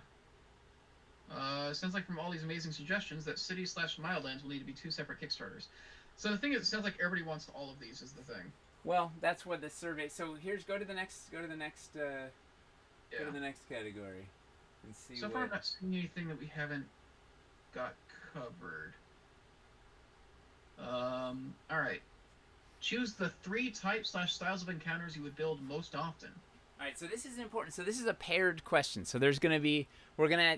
Sounds like from all these amazing suggestions that cities/Mildlands will need to be 2 separate Kickstarters. So the thing is, it sounds like everybody wants all of these is the thing. Well, that's what the survey... So go to the next category. And see so far I'm not seeing anything that we haven't got covered. Alright. Choose the 3 types/styles of encounters you would build most often. Alright, so this is important. So this is a paired question. So we're going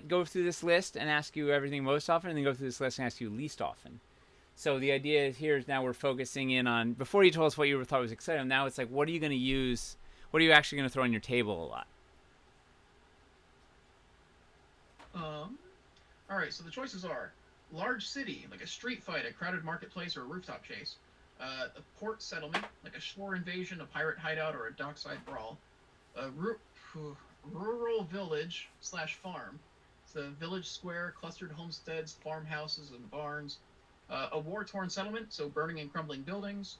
to go through this list and ask you everything most often, and then go through this list and ask you least often. So the idea here is now we're focusing in on, before you told us what you thought was exciting, now it's like, what are you going to use? What are you actually going to throw on your table a lot? Alright, so the choices are large city, like a street fight, a crowded marketplace, or a rooftop chase. A port settlement, like a shore invasion, a pirate hideout, or a dockside brawl. A rural village/farm. It's a village square, clustered homesteads, farmhouses, and barns. A war-torn settlement, so burning and crumbling buildings.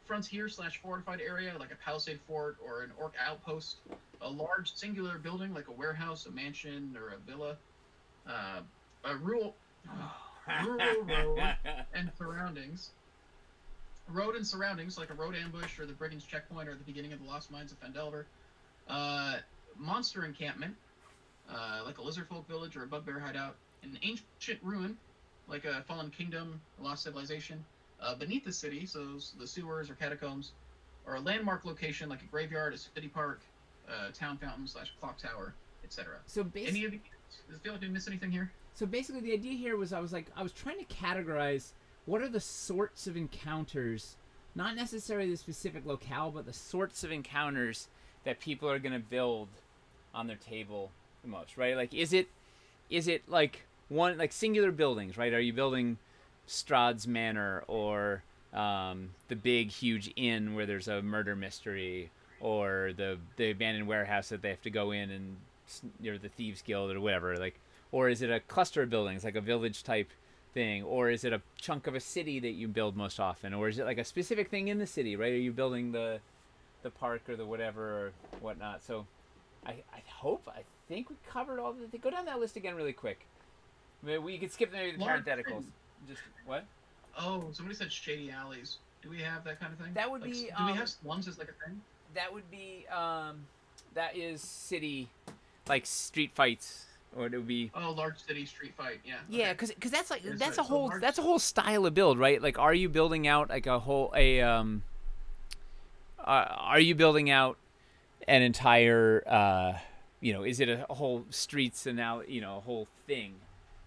Frontier/fortified area, like a palisade fort or an orc outpost. A large singular building, like a warehouse, a mansion, or a villa. A rural road and surroundings. Road and surroundings, like a road ambush or the Brigand's checkpoint or the beginning of the Lost Mines of Phandelver. Monster encampment, like a lizardfolk village or a bugbear hideout. An ancient ruin, like a fallen kingdom, a lost civilization. Beneath the city, so the sewers or catacombs. Or a landmark location, like a graveyard, a city park, a town fountain/clock tower, etc. So basically, any of you, does it feel like we missed anything here? So basically, the idea here was I was trying to categorize what are the sorts of encounters, not necessarily the specific locale, but the sorts of encounters that people are going to build on their table the most, right? Like, is it like one, like singular buildings, right? Are you building Strahd's Manor or the big, huge inn where there's a murder mystery, or the abandoned warehouse that they have to go in and, the Thieves Guild or whatever, like, or is it a cluster of buildings, like a village type thing, or is it a chunk of a city that you build most often, or is it like a specific thing in the city, right? Are you building the park or the whatever or whatnot? So I think we covered all the. Go down that list again really quick. Maybe we could skip maybe the parentheticals. Just what? Oh, somebody said shady alleys. Do we have that kind of thing? That would like, be. Do we have slums as like a thing? That would be. That is city, like street fights, or it would be. Oh, large city street fight. Yeah. Yeah, because that's like that's right. a whole style of build, right? Like, are you building out like are you building out an entire is it a whole streets and now a whole thing,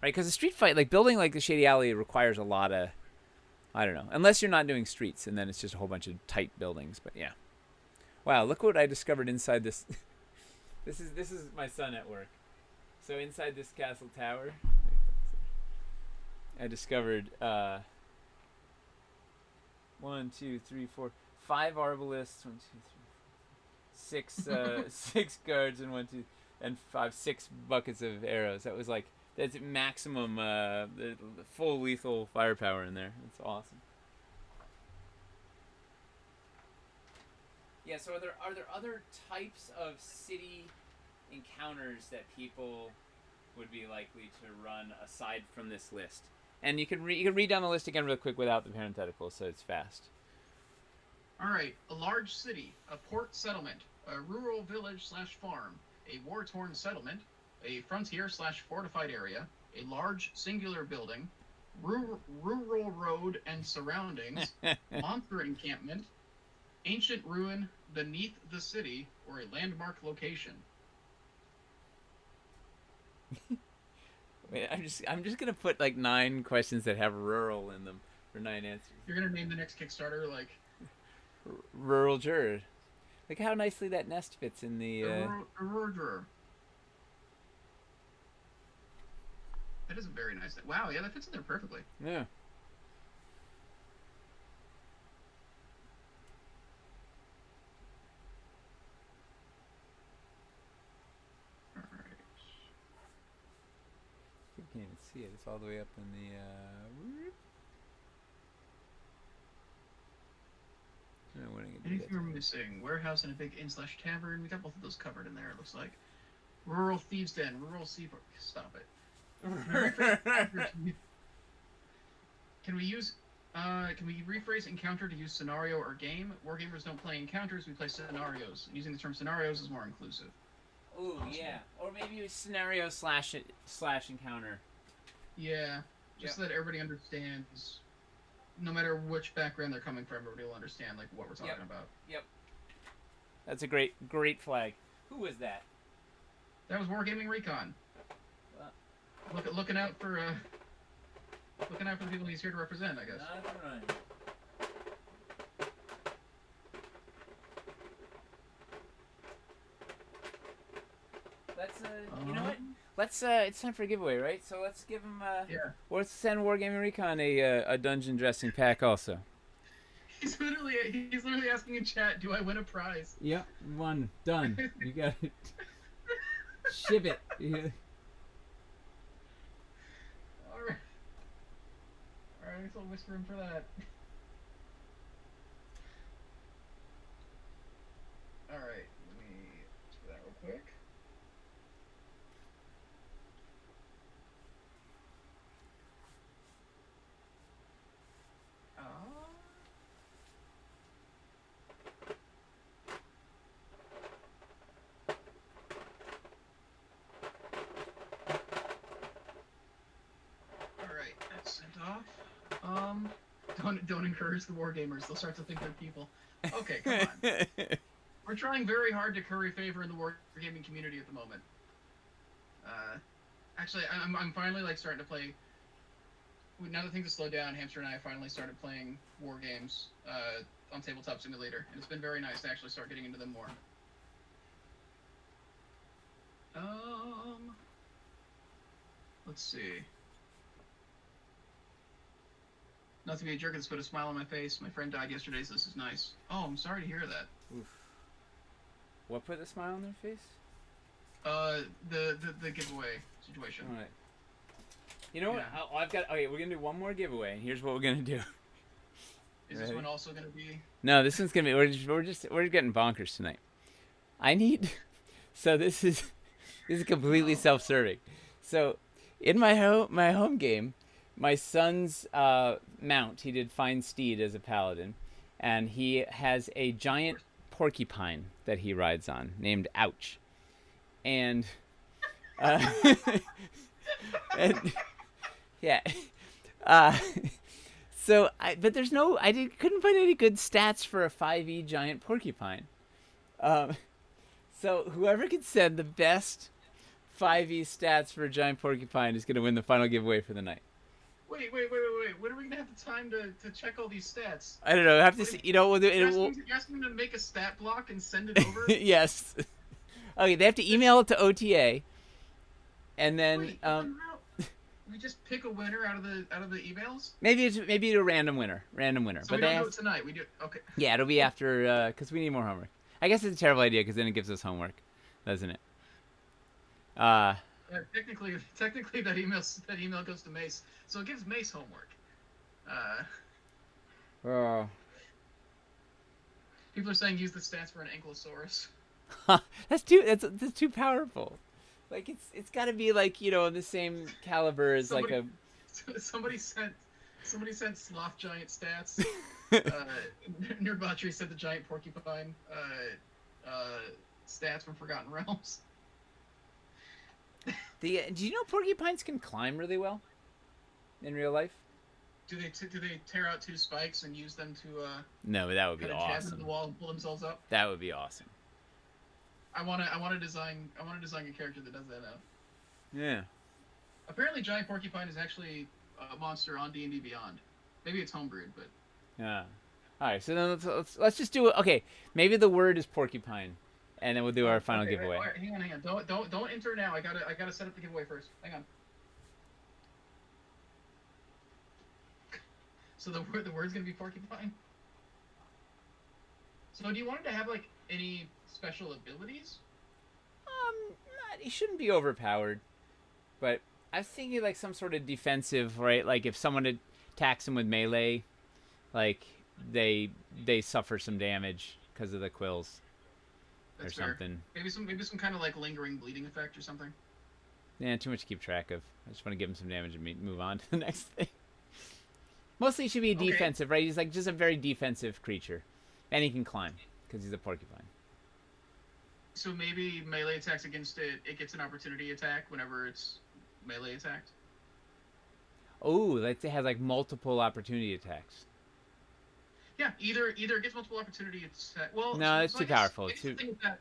right? Because a street fight, like building like the shady alley, requires a lot of, I don't know, unless you're not doing streets and then it's just a whole bunch of tight buildings. But yeah, wow, look what I discovered inside this. This is my son at work. So inside this castle tower, I discovered 1, 2, 3, 4, 5 arbalists, 1, 2, 3, 6 6 guards, and 1, 2, and 5, 6 buckets of arrows. That was like that's maximum the full lethal firepower in there. It's awesome. Yeah. So are there other types of city encounters that people would be likely to run aside from this list? And you can read down the list again real quick without the parenthetical, so it's fast. All right, a large city, a port settlement, a rural village slash farm, a war torn settlement, a frontier slash fortified area, a large singular building, rural road and surroundings, monster encampment, ancient ruin beneath the city, or a landmark location. Wait, I'm just gonna put like 9 questions that have rural in them for 9 answers. You're gonna name the next Kickstarter like Rural juror. Like how nicely that nest fits in the. a That is a very nice. Wow, yeah, that fits in there perfectly. Yeah. All right. You can't even see it. It's all the way up in the. I don't know when I can do Anything that. we're missing? Warehouse and a big inn slash tavern. We got both of those covered in there. It looks like rural thieves' den, rural seaport. Stop it. Can we use? Can we rephrase encounter to use scenario or game? Wargamers don't play encounters; we play scenarios. Using the term scenarios is more inclusive. Ooh, Awesome. yeah. Or maybe a scenario slash encounter. Yeah, just so that everybody understands. No matter which background they're coming from, everybody will understand like what we're talking about. Yep. That's a great flag. Who was that? That was Wargaming Recon. Looking out for the people he's here to represent, I guess. Not run. Let's you know what? Let's it's time for a giveaway, right? So let's give him Yeah. let's send Wargaming Recon a dungeon dressing pack also. He's literally asking in chat, "Do I win a prize?" Yep, one done. You got it. Ship it. Yeah. All right. All right, so I'll whisper him for that. All right, let me do that real quick. All right, that's sent off. Don't encourage the wargamers. They'll start to think they're people. Okay, come on. We're trying very hard to curry favor in the wargaming community at the moment. Actually, I'm finally like starting to play. Now that things have slowed down, Hamster and I finally started playing war games on Tabletop Simulator, and it's been very nice to actually start getting into them more. Let's see. Not to be a jerk, this put a smile on my face. My friend died yesterday, so this is nice. Oh, I'm sorry to hear that. Oof. What put a smile on their face? The giveaway situation. All right. You know what? I've got. Okay, we're gonna do one more giveaway, and here's what we're gonna do. Is this one also gonna be? No, this one's gonna be. We're getting bonkers tonight. I need. So this is completely self-serving. So, in my home game, my son's mount, he did Fine Steed as a paladin, and he has a giant porcupine that he rides on named Ouch, and and yeah. So but there's no, couldn't find any good stats for a 5e giant porcupine. So whoever can send the best 5e stats for a giant porcupine is going to win the final giveaway for the night. Wait. When are we gonna have the time to check all these stats? I don't know. I have to see. You know, we'll do it. You're asking them to make a stat block and send it over? Yes. Okay, they have to email it to OTA, and then Wait, we just pick a winner out of the emails. maybe it's a random winner. So but we don't do it tonight. We do okay. Yeah, it'll be after because we need more homework. I guess it's a terrible idea because then it gives us homework, doesn't it? Technically that email goes to Mace, so it gives Mace homework. People are saying use the stats for an ankylosaurus. That's too powerful. Like it's got to be like on the same caliber as like Somebody a. somebody sent sloth giant stats. Uh, Nerdbotchery said the giant porcupine stats from Forgotten Realms. Do you know porcupines can climb really well in real life? Do they tear out two spikes and use them to No, but that would be kind of jab into the awesome. wall and pull themselves up? That would be awesome. I want to design a character that does that now. Yeah. Apparently, giant porcupine is actually a monster on D&D Beyond. Maybe it's homebrewed, but Yeah. All right. So then let's just do it. Okay. Maybe the word is porcupine, and then we'll do our final okay, giveaway. all right, hang on. Don't enter now. I gotta set up the giveaway first. Hang on. So the word's gonna be porcupine. So do you want it to have like any special abilities? He shouldn't be overpowered, but I was thinking like some sort of defensive, right? Like if someone attacks him with melee, like they suffer some damage because of the quills or That's fair. something. Maybe some kind of like lingering bleeding effect or something. Yeah, too much to keep track of. I just want to give him some damage and move on to the next thing. Mostly, he should be Okay. defensive, right? He's like just a very defensive creature, and he can climb because he's a porcupine. So maybe melee attacks against it. It gets an opportunity attack whenever it's melee attacked. Oh, like it has like multiple opportunity attacks. Yeah, either it gets multiple opportunity attack. Well, No, it's so too I guess powerful. the thing with that,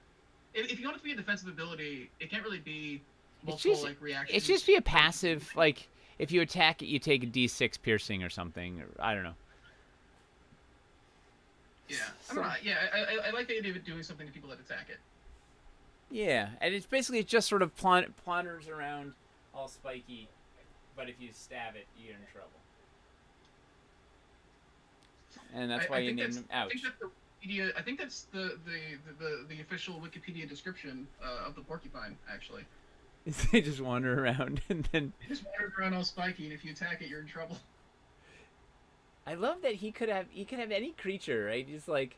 if you want it to be a defensive ability, it can't really be It's multiple just like reactions. it's just be a passive. Like if you attack it, you take a D6 piercing or something. Or, I don't know. Yeah, I don't know. Yeah, I like the idea of it doing something to people that attack it. Yeah, and it's basically just sort of planters around, all spiky, but if you stab it, you're in trouble. And that's why you named him Ouch. I think that's the official Wikipedia description of the porcupine. Actually, They just wander around and then. it just wanders around all spiky, and if you attack it, you're in trouble. I love that he could have any creature, right? Just like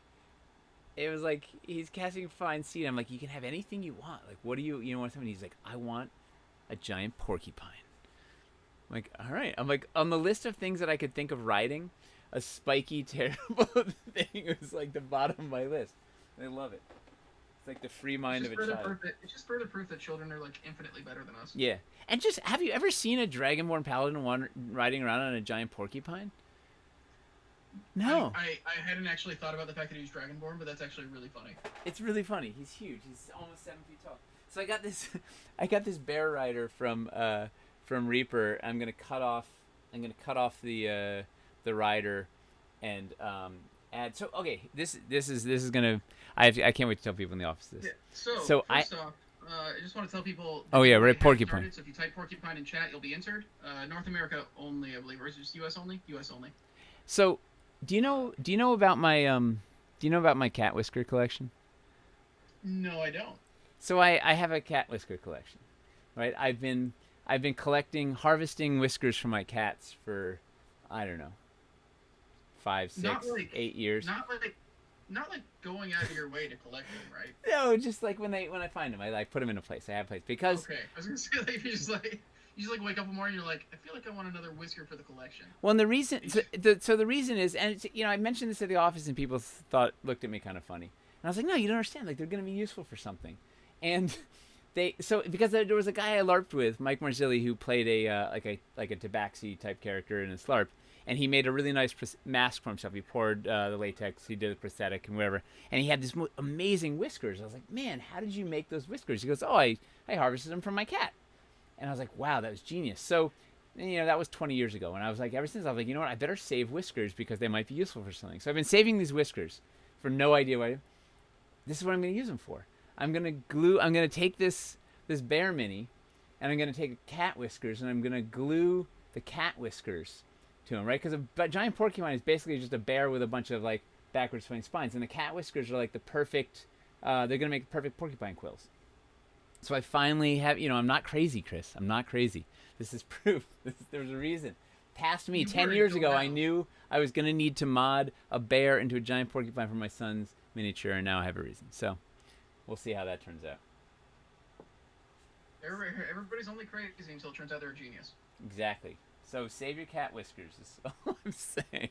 it was like he's casting Fine Seed. I'm like, you can have anything you want. Like, what do you want something? He's like, I want a giant porcupine. I'm like, all right. I'm like, on the list of things that I could think of riding, a spiky, terrible thing was like the bottom of my list. I love it. It's like the free mind of a child. It's just further proof that children are like infinitely better than us. Yeah, and just have you ever seen a dragonborn paladin riding around on a giant porcupine? No. I hadn't actually thought about the fact that he was dragonborn, but that's actually really funny. It's really funny. He's huge. He's almost 7 feet tall. So I got this, I got this bear rider from Reaper. I'm gonna cut off the rider, and add. So okay, this is gonna. I can't wait to tell people in the office this. Yeah. So first off, I just want to tell people. Oh yeah, right. Have Porcupine. started, so if you type porcupine in chat, you'll be entered. North America only, I believe, or is it just U.S. only? U.S. only. So, do you know about my cat whisker collection? No, I don't. So I have a cat whisker collection, right? I've been harvesting whiskers from my cats for, I don't know, 5, 6, 8 years. Not like going out of your way to collect them, right? No, just like when I find them, I like put them in a place. I have a place because. Okay, I was gonna say like you just like wake up in the morning, and you're like, I feel like I want another whisker for the collection. Well, and the reason, so the reason is, and it's, I mentioned this at the office, and people looked at me kind of funny, and I was like, no, you don't understand. Like they're gonna be useful for something, and because there was a guy I LARPed with, Mike Marzilli, who played a like a Tabaxi type character in his LARP, and he made a really nice mask for himself. He poured the latex, he did a prosthetic and whatever, and he had this amazing whiskers. I was like, man, how did you make those whiskers? He goes, oh, I harvested them from my cat. And I was like, wow, that was genius. So, that was 20 years ago. And I was like, ever since, I was like, you know what? I better save whiskers because they might be useful for something. So I've been saving these whiskers for no idea why. This is what I'm going to use them for. I'm going to take this bear mini, and I'm going to take cat whiskers, and I'm going to glue the cat whiskers to him, right? Because a giant porcupine is basically just a bear with a bunch of, like, backwards swinging spines. And the cat whiskers are, like, the perfect, they're going to make the perfect porcupine quills. So I finally have, I'm not crazy, Chris. I'm not crazy. This is proof. There's a reason. past me You 10 were in years Phil ago, I House. knew I was going to need to mod a bear into a giant porcupine for my son's miniature, and now I have a reason. So we'll see how that turns out. Everybody's only crazy until it turns out they're a genius. Exactly. So save your cat whiskers is all I'm saying.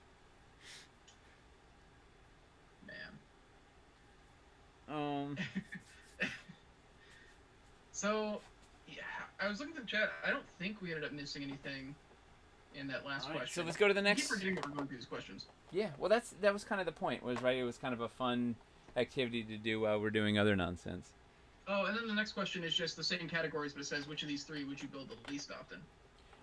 Man. Um, So, yeah, I was looking at the chat. I don't think we ended up missing anything in that last all right, so question. let's go to the I keep next. forgetting that we're going through these questions. Yeah, well, that was kind of the point. Was right. It was kind of a fun activity to do while we're doing other nonsense. Oh, and then the next question is just the same categories, but it says which of these three would you build the least often?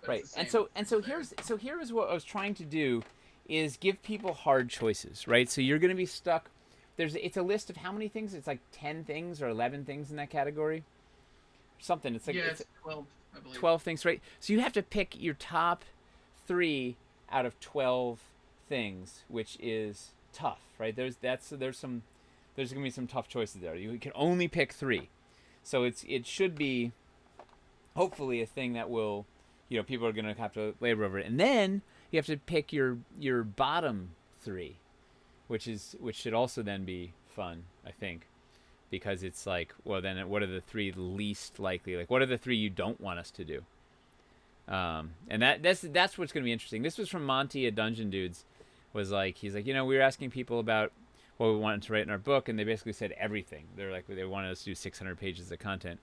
But it's Right. the And same. so here is what I was trying to do is give people hard choices, right? So you're going to be stuck. It's a list of how many things? It's like 10 things or 11 things in that category. Something. It's like Yeah, it's it's 12, I believe. 12 things, right? So you have to pick your top 3 out of 12 things, which is tough, right? There's going to be some tough choices there. You can only pick 3. So it should be hopefully a thing that will, people are going to have to labor over it. And then you have to pick your bottom 3, which should also then be fun, I think, because it's like, well, then what are the 3 least likely? Like, what are the 3 you don't want us to do? And that's what's going to be interesting. This was from Monty at Dungeon Dudes. Was like, he's like, we were asking people about what we wanted to write in our book, and they basically said everything. They're like, they wanted us to do 600 pages of content.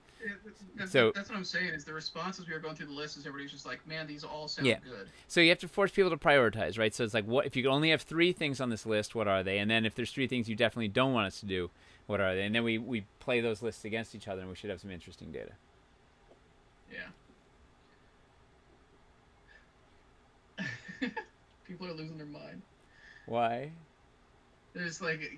So That's what I'm saying. Is the responses we were going through the list is everybody's just like, man, these all sound yeah, good. so you have to force people to prioritize, right? So it's like, what if you only have 3 things on this list? What are they? And then if there's 3 things you definitely don't want us to do, what are they? And then we play those lists against each other, and we should have some interesting data. Yeah. People are losing their mind. Why? There's like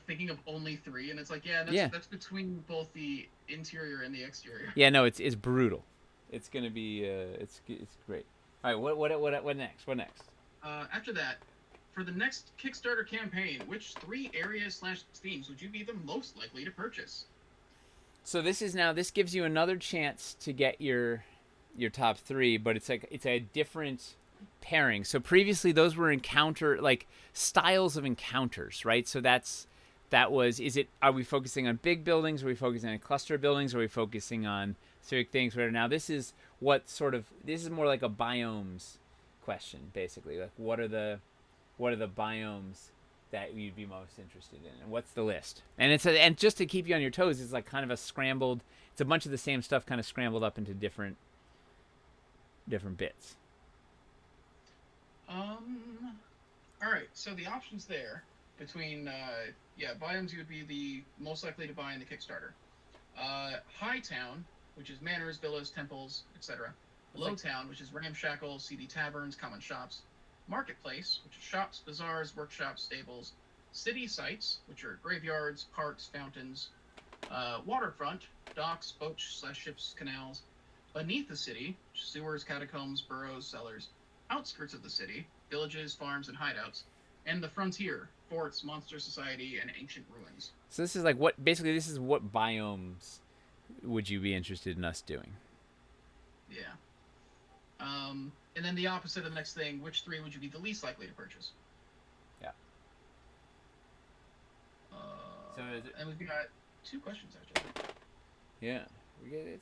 thinking of only 3, and it's like, Yeah. that's between both the interior and the exterior. Yeah, no, it's brutal. It's gonna be it's great. All right, what next? What next? After that, for the next Kickstarter campaign, which 3 areas/themes would you be the most likely to purchase? So this gives you another chance to get your top 3, but it's a different pairing. So previously those were styles of encounters, right? So are we focusing on big buildings? Are we focusing on cluster buildings? Are we focusing on specific things? Where now this is more like a biomes question, basically. Like what are the biomes that you'd be most interested in, and what's the list? And just to keep you on your toes, it's like kind of it's a bunch of the same stuff kind of scrambled up into different bits. All right. So the options there between biomes you would be the most likely to buy in the Kickstarter. High Town, which is manors, villas, temples, etc. Low Town, which is ramshackle, seedy taverns, common shops. Marketplace, which is shops, bazaars, workshops, stables. City sites, which are graveyards, parks, fountains. Waterfront, docks, boats/ships, canals. Beneath the city, sewers, catacombs, burrows, cellars. Outskirts of the city, villages, farms, and hideouts. And the frontier, forts, monster society, and ancient ruins. So this is this is what biomes would you be interested in us doing? Yeah. And then the opposite of the next thing, which 3 would you be the least likely to purchase? Yeah. And we've got 2 questions, actually. Yeah. We get it.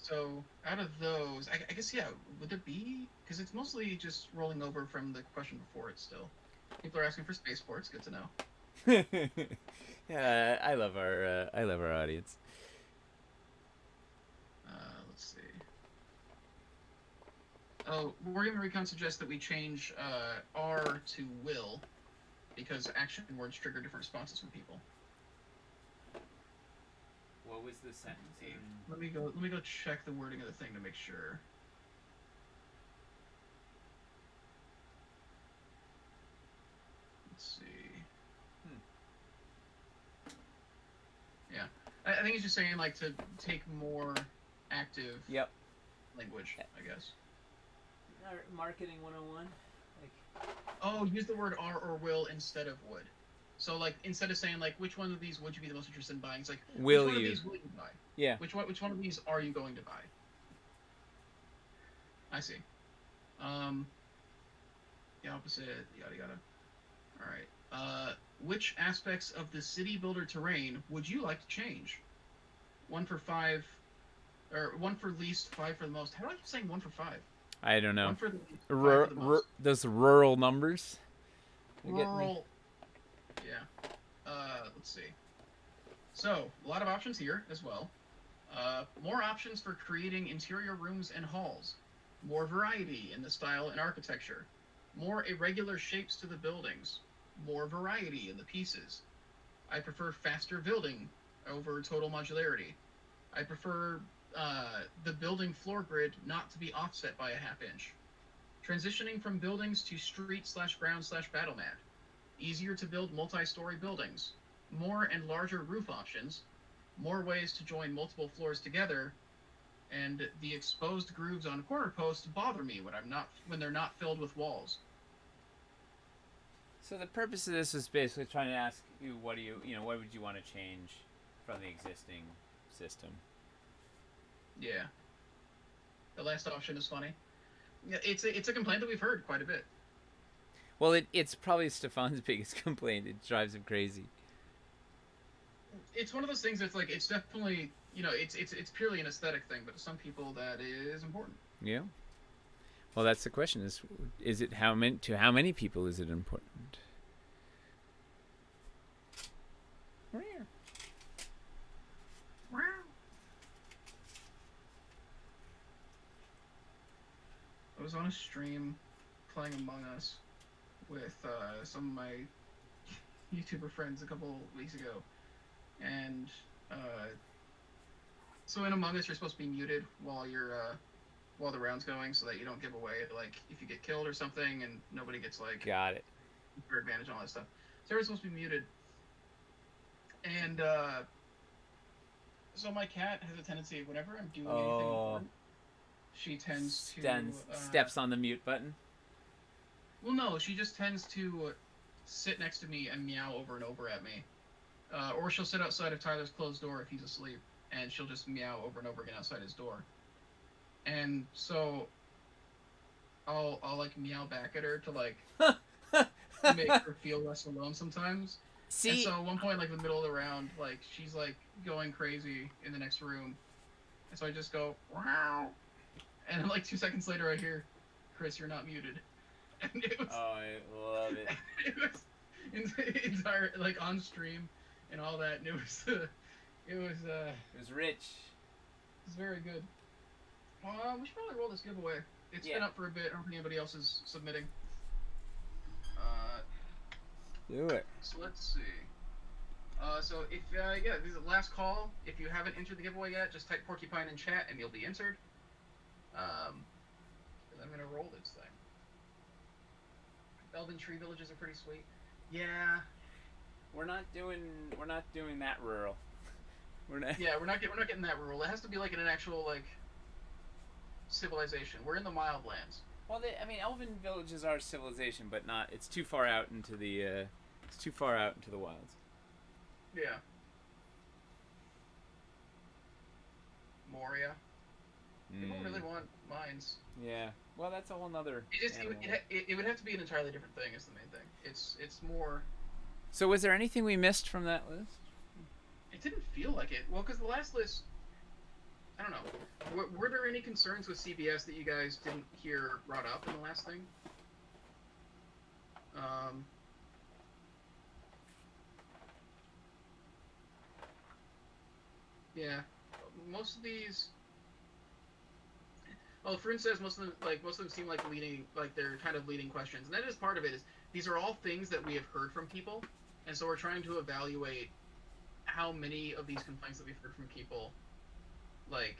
So, out of those, I guess, would there be... Because it's mostly just rolling over from the question before it still. People are asking for spaceports, good to know. Yeah, I love our audience. Let's see. Oh, Morgan Recon suggests that we change R to will, because action words trigger different responses from people. What was the sentence? Let me go check the wording of the thing to make sure. Let's see. Yeah, I think he's just saying to take more active. Yep. Language, I guess. Marketing 101. Oh, use the word are or will instead of would. So instead of saying which one of these would you be the most interested in buying, it's will which one you? of these will you buy? Yeah. Which one of these are you going to buy? I see. the opposite, yada yada. All right. Which aspects of the city builder terrain would you like to change? One for five, or one for least, five for the most. How do I keep saying one for five? I don't know. One for the least, five for the most. Those rural numbers. You're getting me. Rural. Yeah. Let's see. So a lot of options here as well. More options for creating interior rooms and halls. More variety in the style and architecture. More irregular shapes to the buildings. More variety in the pieces. I prefer faster building over total modularity. I prefer the building floor grid not to be offset by a half inch. Transitioning from buildings to street slash ground slash battle mat. Easier to build multi-story buildings. More and larger roof options. More ways to join multiple floors together. And the exposed grooves on corner posts bother me when they're not filled with walls. So the purpose of this is basically trying to ask you, what do what would you want to change from the existing system? Yeah. The last option is funny. Yeah, it's a complaint that we've heard quite a bit. Well, it's probably Stefan's biggest complaint. It drives him crazy. It's one of those things that's like, it's definitely, it's purely an aesthetic thing, but to some people that is important. Yeah. Well, that's the question: is it how many people is it important? Wow. I was on a stream playing Among Us with some of my YouTuber friends a couple weeks ago, and so in Among Us you're supposed to be muted while while the round's going, so that you don't give away, like, if you get killed or something, and nobody gets, like, got it, for advantage and all that stuff. So everyone's supposed to be muted, and so my cat has a tendency, whenever I'm doing anything important, she tends to steps on the mute button. Well, no, she just tends to sit next to me and meow over and over at me, or she'll sit outside of Tyler's closed door if he's asleep, and she'll just meow over and over again outside his door. And so I'll like meow back at her to like make her feel less alone sometimes. See, and so at one point, like in the middle of the round, like she's like going crazy in the next room, and so I just go wow, and then like 2 seconds later I hear, "Chris, you're not muted." And it was, I love it. It was entire, like, on stream and all that, and it was rich. It was very good. We should probably roll this giveaway. It's been up for a bit. I don't think anybody else is submitting. Do it. So let's see. So if this is the last call. If you haven't entered the giveaway yet, just type porcupine in chat and you'll be entered. And I'm gonna roll this thing. Elven tree villages are pretty sweet. Yeah. We're not doing that rural. Yeah, we're not getting that rural. It has to be like in an actual like civilization. We're in the Mildlands. Well, elven villages are civilization, but not. It's too far out into the. It's too far out into the wilds. Yeah. Moria. People really want mines. Yeah. Well, that's a whole nother. It would have to be an entirely different thing. Is the main thing. It's more. So, was there anything we missed from that list? It didn't feel like it. Well, because the last list, I don't know. Were there any concerns with CBS that you guys didn't hear brought up in the last thing? Yeah, most of these. Well, Frun says most of them seem like they're kind of leading questions, and that is part of it. Is these are all things that we have heard from people, and so we're trying to evaluate how many of these complaints that we've heard from people, like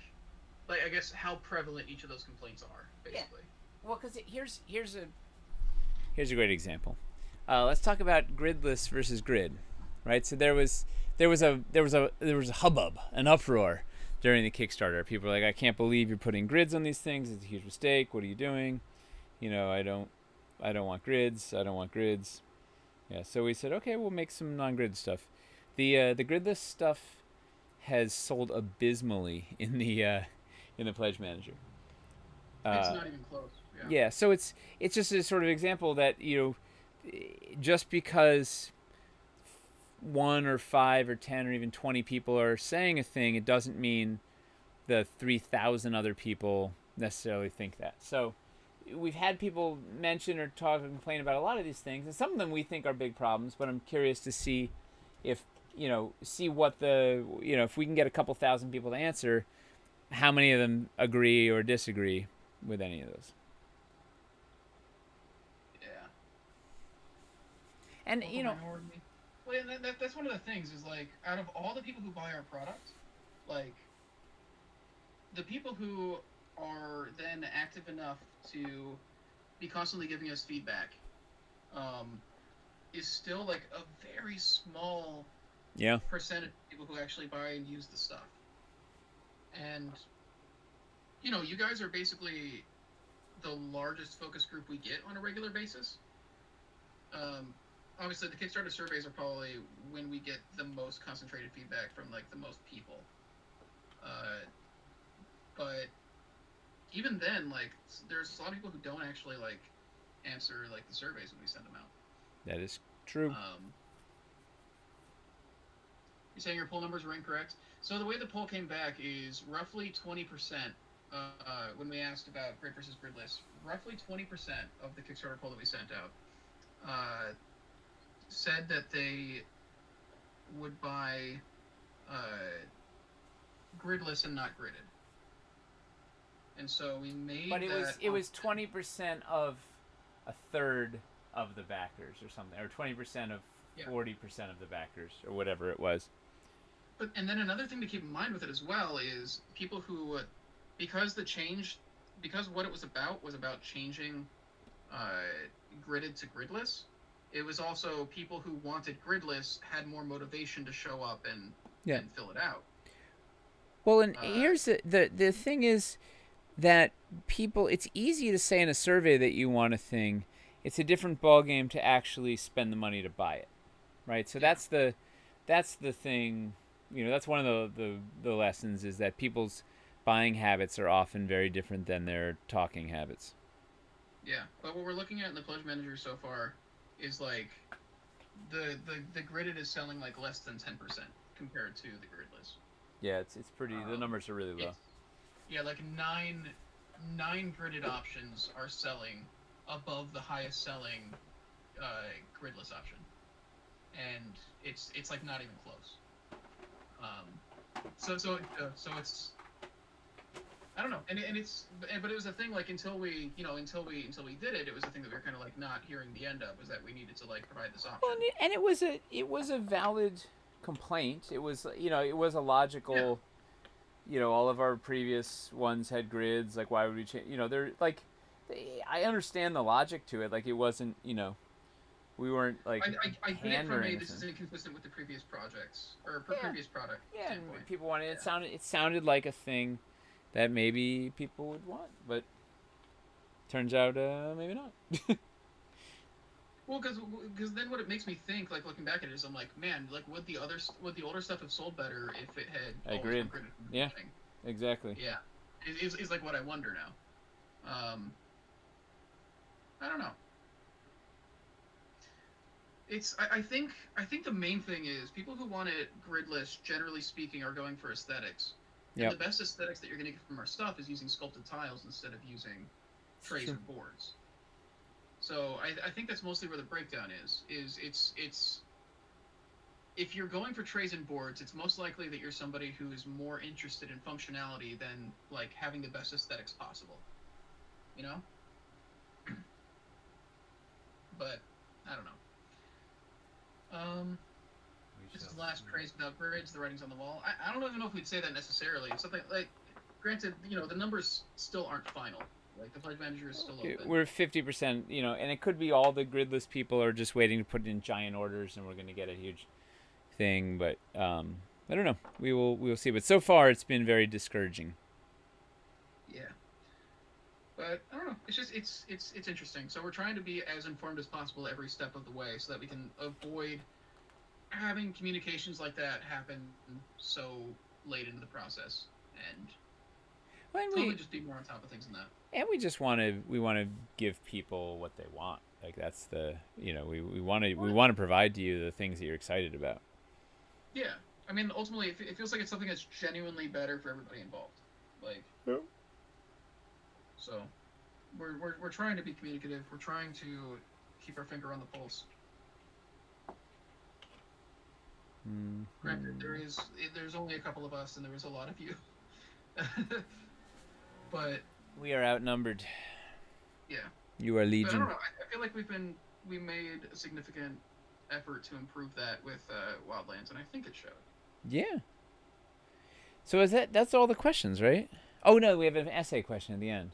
I guess how prevalent each of those complaints are, basically. Yeah. Well, because here's a great example. Let's talk about gridless versus grid, right? So there was a hubbub, an uproar during the Kickstarter. People were like, "I can't believe you're putting grids on these things. It's a huge mistake. What are you doing? I don't want grids. I don't want grids." Yeah. So we said, okay, we'll make some non-grid stuff. The gridless stuff has sold abysmally in the Pledge Manager. It's not even close. Yeah. Yeah, so it's just a sort of example that just because one or five or 10 or even 20 people are saying a thing, it doesn't mean the 3,000 other people necessarily think that. So we've had people mention or talk and complain about a lot of these things, and some of them we think are big problems. But I'm curious to see if see what if we can get a couple thousand people to answer, how many of them agree or disagree with any of those. Yeah. And Vocal minority. Well, yeah, that's one of the things is like out of all the people who buy our product, like the people who are then active enough to be constantly giving us feedback, um, is still like a very small yeah, percentage of people who actually buy and use the stuff. And you guys are basically the largest focus group we get on a regular basis. Um, Obviously, the Kickstarter surveys are probably when we get the most concentrated feedback from like the most people. Uh, but even then, like there's a lot of people who don't actually like answer like the surveys when we send them out. that is true. Um, you're saying your poll numbers were incorrect. So the way the poll came back is roughly 20%. When we asked about grid versus gridless, roughly 20% of the Kickstarter poll that we sent out said that they would buy uh, gridless and not gridded. And so we But made it was that. it was 20% of a third of the backers or something, or 20% of Yeah. 40% of the backers or whatever it was. But and then another thing to keep in mind with it as well is people who, because the change, because what it was about changing uh, gridded to gridless. It was also people who wanted gridless had more motivation to show up Yeah. and fill it out. Well, and Uh, here's the thing is that people, it's easy to say in a survey that you want a thing. It's a different ballgame to actually spend the money to buy it, right? So yeah, that's the thing. That's one of the lessons is that people's buying habits are often very different than their talking habits. yeah. But what we're looking at in the pledge manager so far is like the gridded is selling like less than 10% compared to the gridless. Yeah, it's pretty. The Um, numbers are really low. it's yeah, like nine gridded options are selling above the highest selling gridless option, and it's like not even close. So it's I don't know, and it's but it was a thing like until we did it, it was a thing that we were kind of like not hearing the end of was that we needed to like provide this Well, option. and it was a valid complaint. It was a Yeah, logical. All of our previous ones had grids. Like, why would we change? They're like, I understand the logic to it. Like, it wasn't. We weren't like I get it from pandering a or this is something. inconsistent with the previous projects or Yeah, previous product yeah, and standpoint. people wanted it. Yeah. Sounded like a thing that maybe people would want, but turns out maybe not. Well, because then what it makes me think, like looking back at it, is I'm like, man, like would the older stuff have sold better if it had I always been agreed. graded from the Yeah, beginning? exactly. Yeah, is like what I wonder now. I don't know. I think the main thing is people who want it gridless, generally speaking, are going for aesthetics, and the Yep. best aesthetics that you're going to get from our stuff is using sculpted tiles instead of using It's trays true. or boards. So I think that's mostly where the breakdown is. It's if you're going for trays and boards, it's most likely that you're somebody who is more interested in functionality than like having the best aesthetics possible. You know? But I don't know. We This shall is the last see. praise without grades. The writing's on the wall. I don't even know if we'd say that necessarily. It's something like, granted, the numbers still aren't final. Like the pledge manager is still open. We're 50%, and it could be all the gridless people are just waiting to put in giant orders, and we're going to get a huge thing. But I don't know. We will see. But so far, it's been very discouraging. Yeah, but I don't know. It's just it's interesting. So we're trying to be as informed as possible every step of the way, so that we can avoid having communications like that happen so late into the process. And When Totally we just be more on top of things than that. and we want to give people what they want. Like that's the we want to provide to you the things that you're excited about. Yeah, I mean, ultimately, it feels like it's something that's genuinely better for everybody involved. Like, Yep. so we're trying to be communicative. We're trying to keep our finger on the pulse. Granted, there's only a couple of us, and there is a lot of you, but We are outnumbered. yeah. You are But I don't legion. know. I feel like we made a significant effort to improve that with Wildlands, and I think it showed. Yeah. So is that's all the questions, right? Oh no, we have an essay question at the end.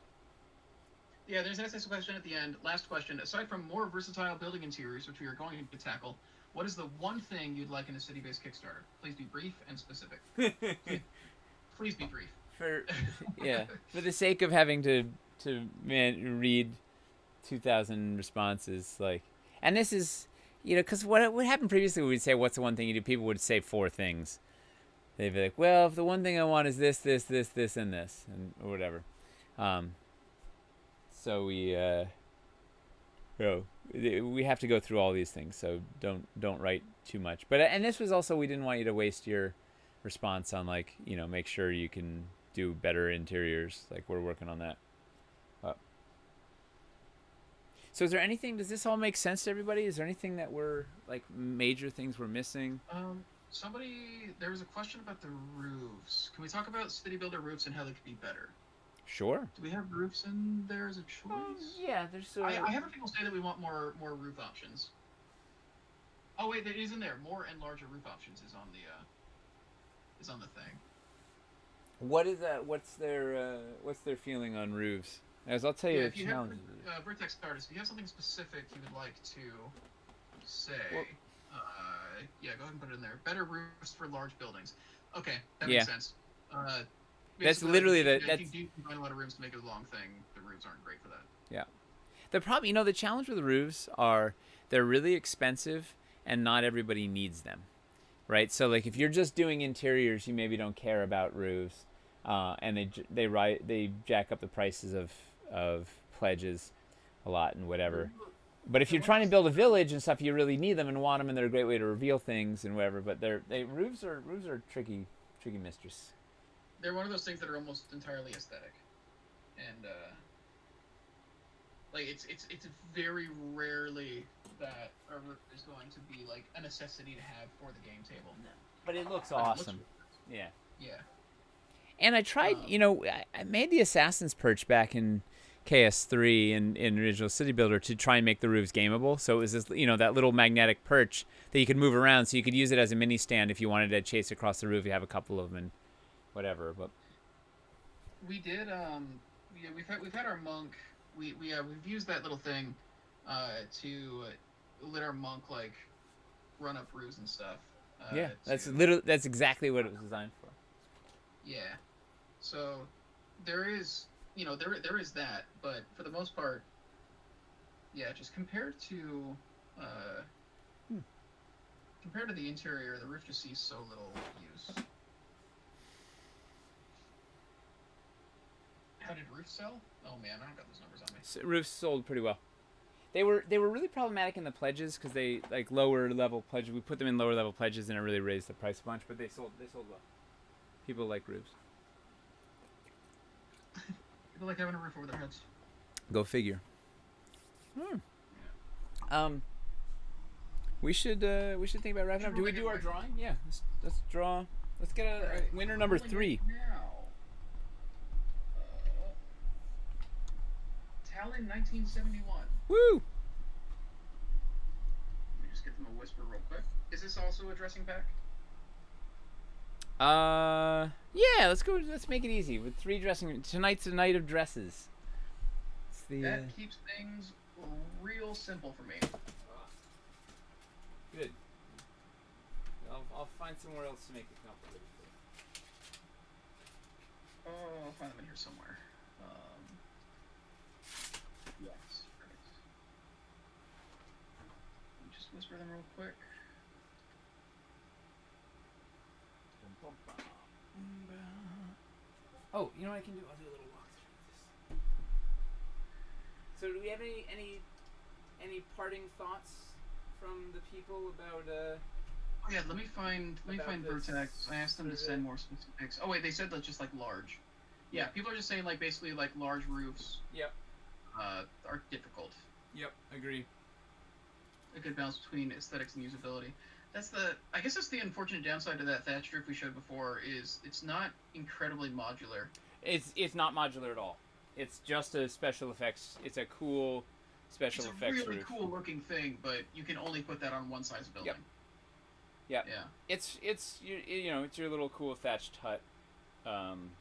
Yeah, there's an essay question at the end. Last question. Aside from more versatile building interiors, which we are going to tackle, what is the one thing you'd like in a city-based Kickstarter? Please be brief and specific. Please be brief. For yeah, for the sake of having to read 2,000 responses, like, and this is because what happened previously, we'd say what's the one thing you do. People would say four things. They'd be like, well, if the one thing I want is this, this, this, this, and this, and or whatever. Um, so we have to go through all these things. So don't write too much. But and this was also, we didn't want you to waste your response on, like, make sure you can do better interiors. Like, we're working on that. So is there anything? Does this all make sense to everybody? Is there anything that we're like major things we're missing? There was a question about the roofs. Can we talk about city builder roofs and how they could be better? Sure. Do we have roofs in there as a choice? Yeah, there's. I have people say that we want more roof options. Oh wait, it is in there. More and larger roof options is on the thing. What is that? What's their feeling on roofs? As I'll tell you, Yeah, if you have challenges. Vertex artists, if you have something specific you would like to say, Well, yeah, go ahead and put it in there. Better roofs for large buildings. Okay, that Yeah. makes sense. That's Basically, literally like, the if that's you do combine a lot of rooms to make it a long thing, the roofs aren't great for that. yeah. The problem, the challenge with the roofs are they're really expensive and not everybody needs them, right? So like if you're just doing interiors, you maybe don't care about roofs, and they jack up the prices of pledges a lot and whatever. But if They're you're one of trying to those build a things that, village and stuff, you really need them and want them, and they're a great way to reveal things and whatever. But roofs are tricky mistress. they're one of those things that are almost entirely aesthetic, and like it's very rarely that a roof is going to be like a necessity to have for the game table. No. But it looks But it looks awesome. really Yeah. yeah. And I tried, Um, I made the Assassin's Perch back in KS3 in original City Builder to try and make the roofs gameable. So it was this, that little magnetic perch that you could move around, so you could use it as a mini stand if you wanted to chase across the roof. You have a couple of them and whatever. But we did yeah, we've had our monk. We've used that little thing to let our monk like run up roofs and stuff. yeah, To that's exactly what it was designed for. Yeah. So there is, there is that, but for the most part, yeah, just uh, compared to the interior, the roof just sees so little use. How did roofs sell? Oh man, I don't got those numbers on me. So roofs sold pretty well. They were really problematic in the pledges because they like lower level pledges. We put them in lower level pledges and it really raised the price a bunch. But they sold well. People like roofs. People like having a roof over their heads. Go figure. Um, we should think about wrapping up. Do we do our drawing? Yeah, let's draw. Let's get a winner number 3. Now, Talon 1971. Woo! Let me just get them a whisper real quick. Is this also a dressing pack? Yeah. Let's go. Let's make it easy with 3 dressing. Tonight's a night of dresses. It's the That keeps things real simple for me. good. I'll find somewhere else to make it complicated. Oh, I'll find them in here somewhere. Yes, perfect. Let me just whisper them real quick. Oh, you know what I can do? I'll do a little walkthrough of this. So, do we have any parting thoughts from the people about Oh yeah, let me find this Vertex. I asked them to survey? send more specifics. Oh wait, they said that just like large. Yeah, Yeah. people are just saying like basically like large roofs Yep. are difficult. Yep. Agree. A good balance between aesthetics and usability. I guess that's the unfortunate downside to that thatch roof we showed before is it's not incredibly modular. It's not modular at all. It's just a special effects. It's a cool It's special a effects really roof. cool looking thing, but you can only put that on one size Yep. building. Yep. Yeah. It's you know it's your little cool thatched hut um,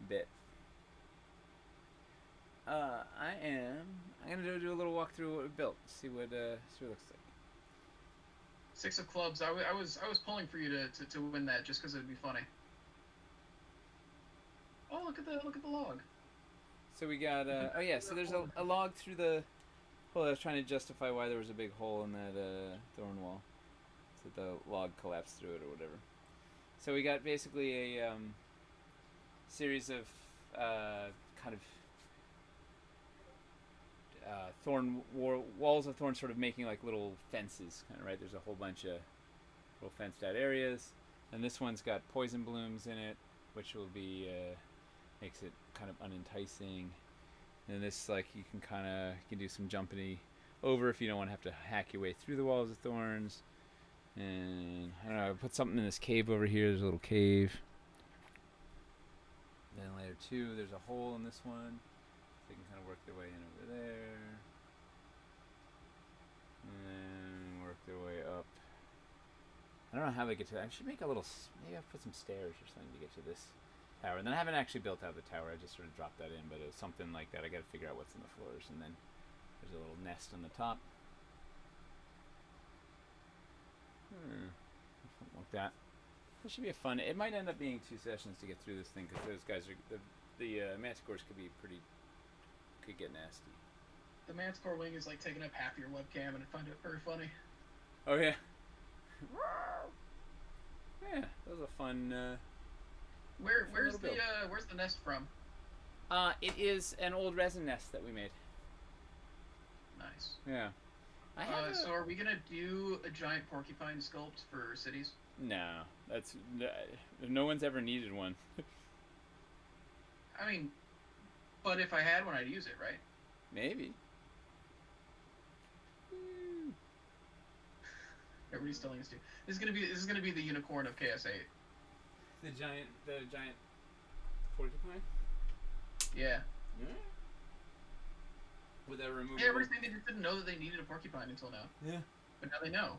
bit. I'm gonna do a little walk through what we built. See what it looks like. Six of clubs. I was pulling for you to win that just because it'd be funny. Oh look at the log. So we got oh yeah. So there's a log through the. Well, I was trying to justify why there was a big hole in that thorn wall, so the log collapsed through it or whatever. So we got basically a series of kind of walls of thorn, sort of making like little fences, kind of right. There's a whole bunch of little fenced out areas, and this one's got poison blooms in it, which will be makes it kind of unenticing. And this like you can do some jumping over if you don't want to have to hack your way through the walls of thorns. And I don't know, I put something in this cave over here. There's a little cave. Then layer 2, there's a hole in this one. So they can kind of work their way in over there. And then work their way up. I don't know how they get to that. I should make a little. Maybe I'll put some stairs or something to get to this tower. And then I haven't actually built out the tower. I just sort of dropped that in. But it was something like that. I got to figure out what's in the floors. And then there's a little nest on the top. Something like that. This should be a fun. It might end up being 2 sessions to get through this thing because those guys are the manticores could get nasty. The Manticore wing is like taking up half your webcam, and I find it very funny. Oh yeah. Yeah, that was a fun. Where's the nest from? It is an old resin nest that we made. Nice. Yeah. So are we gonna do a giant porcupine sculpt for cities? No, that's no one's ever needed one. I mean, but if I had one, I'd use it, right? Maybe. Everybody's telling us to. This is gonna be the unicorn of KS8. The giant porcupine. Yeah. Yeah. With that removable. Yeah, everybody's saying they just didn't know that they needed a porcupine until now. Yeah. But now they know.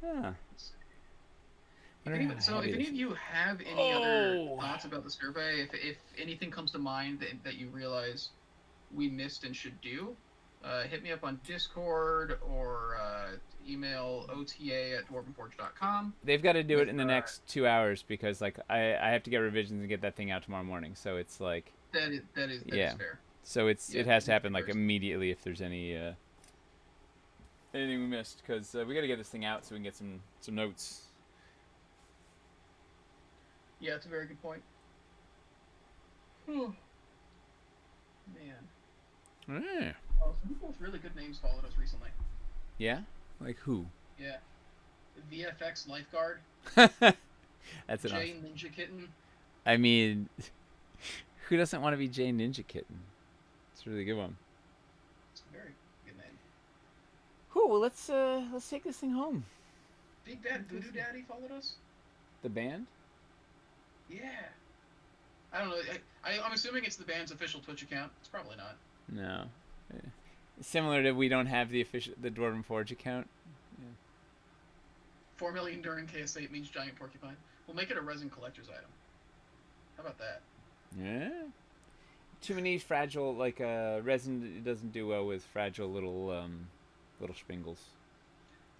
Yeah. So if any of you have any other thoughts about the survey, if anything comes to mind that you realize we missed and should do, hit me up on Discord or email ota@dwarvenforge.com. They've got to do it in the next 2 hours because like I have to get revisions and get that thing out tomorrow morning. So it's like that is fair. So it has to happen like immediately if there's anything we missed because we got to get this thing out so we can get some notes. Yeah, it's a very good point. Oh, man. Yeah. Oh, some people with really good names followed us recently. Yeah? Like who? Yeah. VFX Lifeguard. That's an J awesome. Ninja Kitten. I mean, who doesn't want to be J Ninja Kitten? It's a really good one. It's a very good name. Cool. Well, let's take this thing home. Big Bad Voodoo Daddy followed us. The band? Yeah. I don't know. I'm assuming it's the band's official Twitch account. It's probably not. No. Similar to we don't have the Dwarven Forge account. Yeah. 4 million during KS8 means giant porcupine. We'll make it a resin collector's item. How about that? Yeah. Too many fragile resin doesn't do well with fragile little spingles.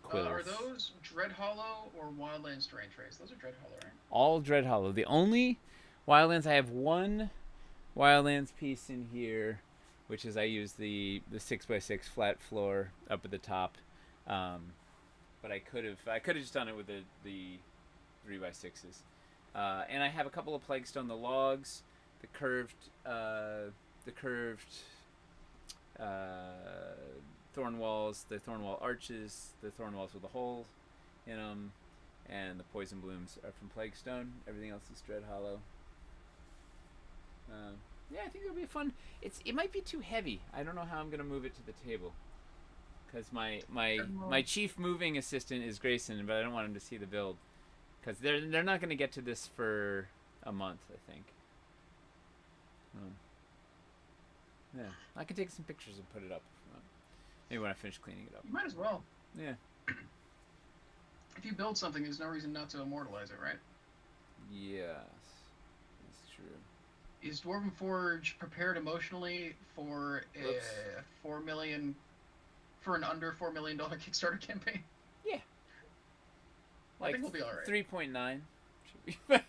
Quills. Are those Dread Hollow or Wildlands terrain trays? Those are Dread Hollow, right? All Dread Hollow. The only Wildlands I have one Wildlands piece in here, which is I use the 6x6 flat floor up at the top, but but I could have just done it with the 3x6s. And I have a couple of Plaguestone, the logs, the curved thorn walls, the thorn wall arches, the thorn walls with a hole in them, and the poison blooms are from Plaguestone. Everything else is Dread Hollow. Yeah, I think it'll be fun. It might be too heavy. I don't know how I'm gonna move it to the table, because my chief moving assistant is Grayson, but I don't want him to see the build, because they're not gonna get to this for a month, I think. Yeah, I can take some pictures and put it up. Maybe when I finish cleaning it up. You might as well. Yeah. If you build something, there's no reason not to immortalize it, right? Yes, that's true. Is Dwarven Forge prepared emotionally for a 4 million, for an under $4 million Kickstarter campaign? Yeah. I think we'll be all right. 3.9 should be fine.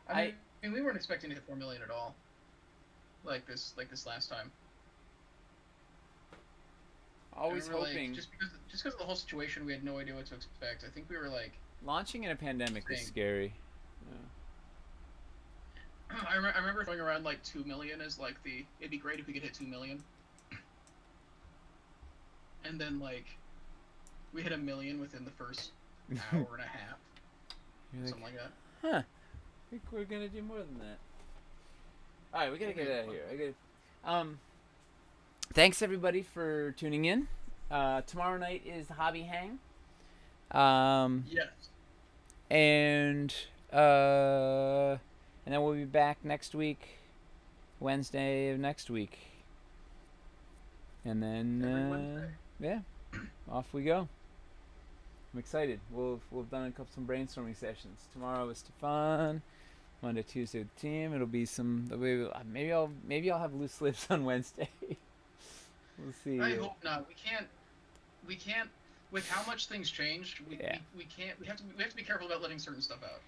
I mean, we weren't expecting to hit 4 million at all. Like this last time. Always hoping. Just because of the whole situation, we had no idea what to expect. I think we were like. Launching in a pandemic was scary. Yeah. I remember going around like 2 million as like it'd be great if we could hit 2 million. And then like, we hit 1 million within the first hour and a half. Something like that. Huh. I think we're gonna do more than that. Alright, we gotta get out of here. Thanks everybody for tuning in. Tomorrow night is the Hobby Hang. Yes. And then we'll be back next week, Wednesday of next week. And then yeah, off we go. I'm excited. We've done some brainstorming sessions. Tomorrow is Stefan. Monday, Tuesday with the team. It'll be maybe I'll have loose lips on Wednesday. We'll see. I hope not. We can't. With how much things changed, we can't. We have to be careful about letting certain stuff out.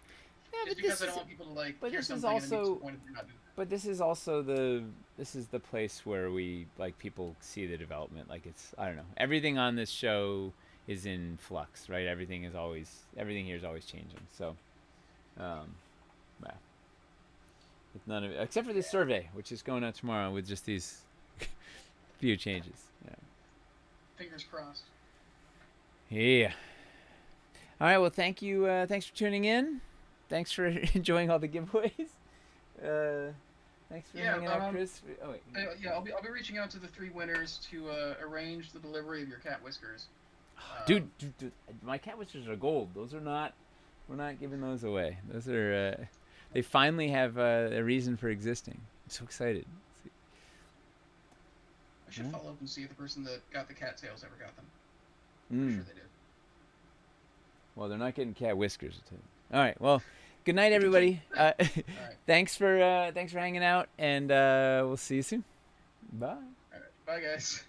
Yeah, just because I don't want people to like hear something and be disappointed we're not doing that. But this is also the place where we like people see the development. Like I don't know. Everything on this show is in flux, right? Everything here is always changing. So, with none of it, except for this survey, which is going out tomorrow with just these few changes. Yeah. Fingers crossed. Yeah. All right. Well, thank you. Thanks for tuning in. Thanks for enjoying all the giveaways. Thanks for hanging out, Chris. Oh wait. Yeah, I'll be reaching out to the 3 winners to arrange the delivery of your cat whiskers. Dude, my cat whiskers are gold. Those are not. We're not giving those away. Those are. They finally have a reason for existing. I'm so excited. I should follow up and see if the person that got the cattails ever got them. I'm sure they did. Well, they're not getting cat whiskers. All right. Well, good night, everybody. All right. Thanks for hanging out, and we'll see you soon. Bye. All right. Bye, guys.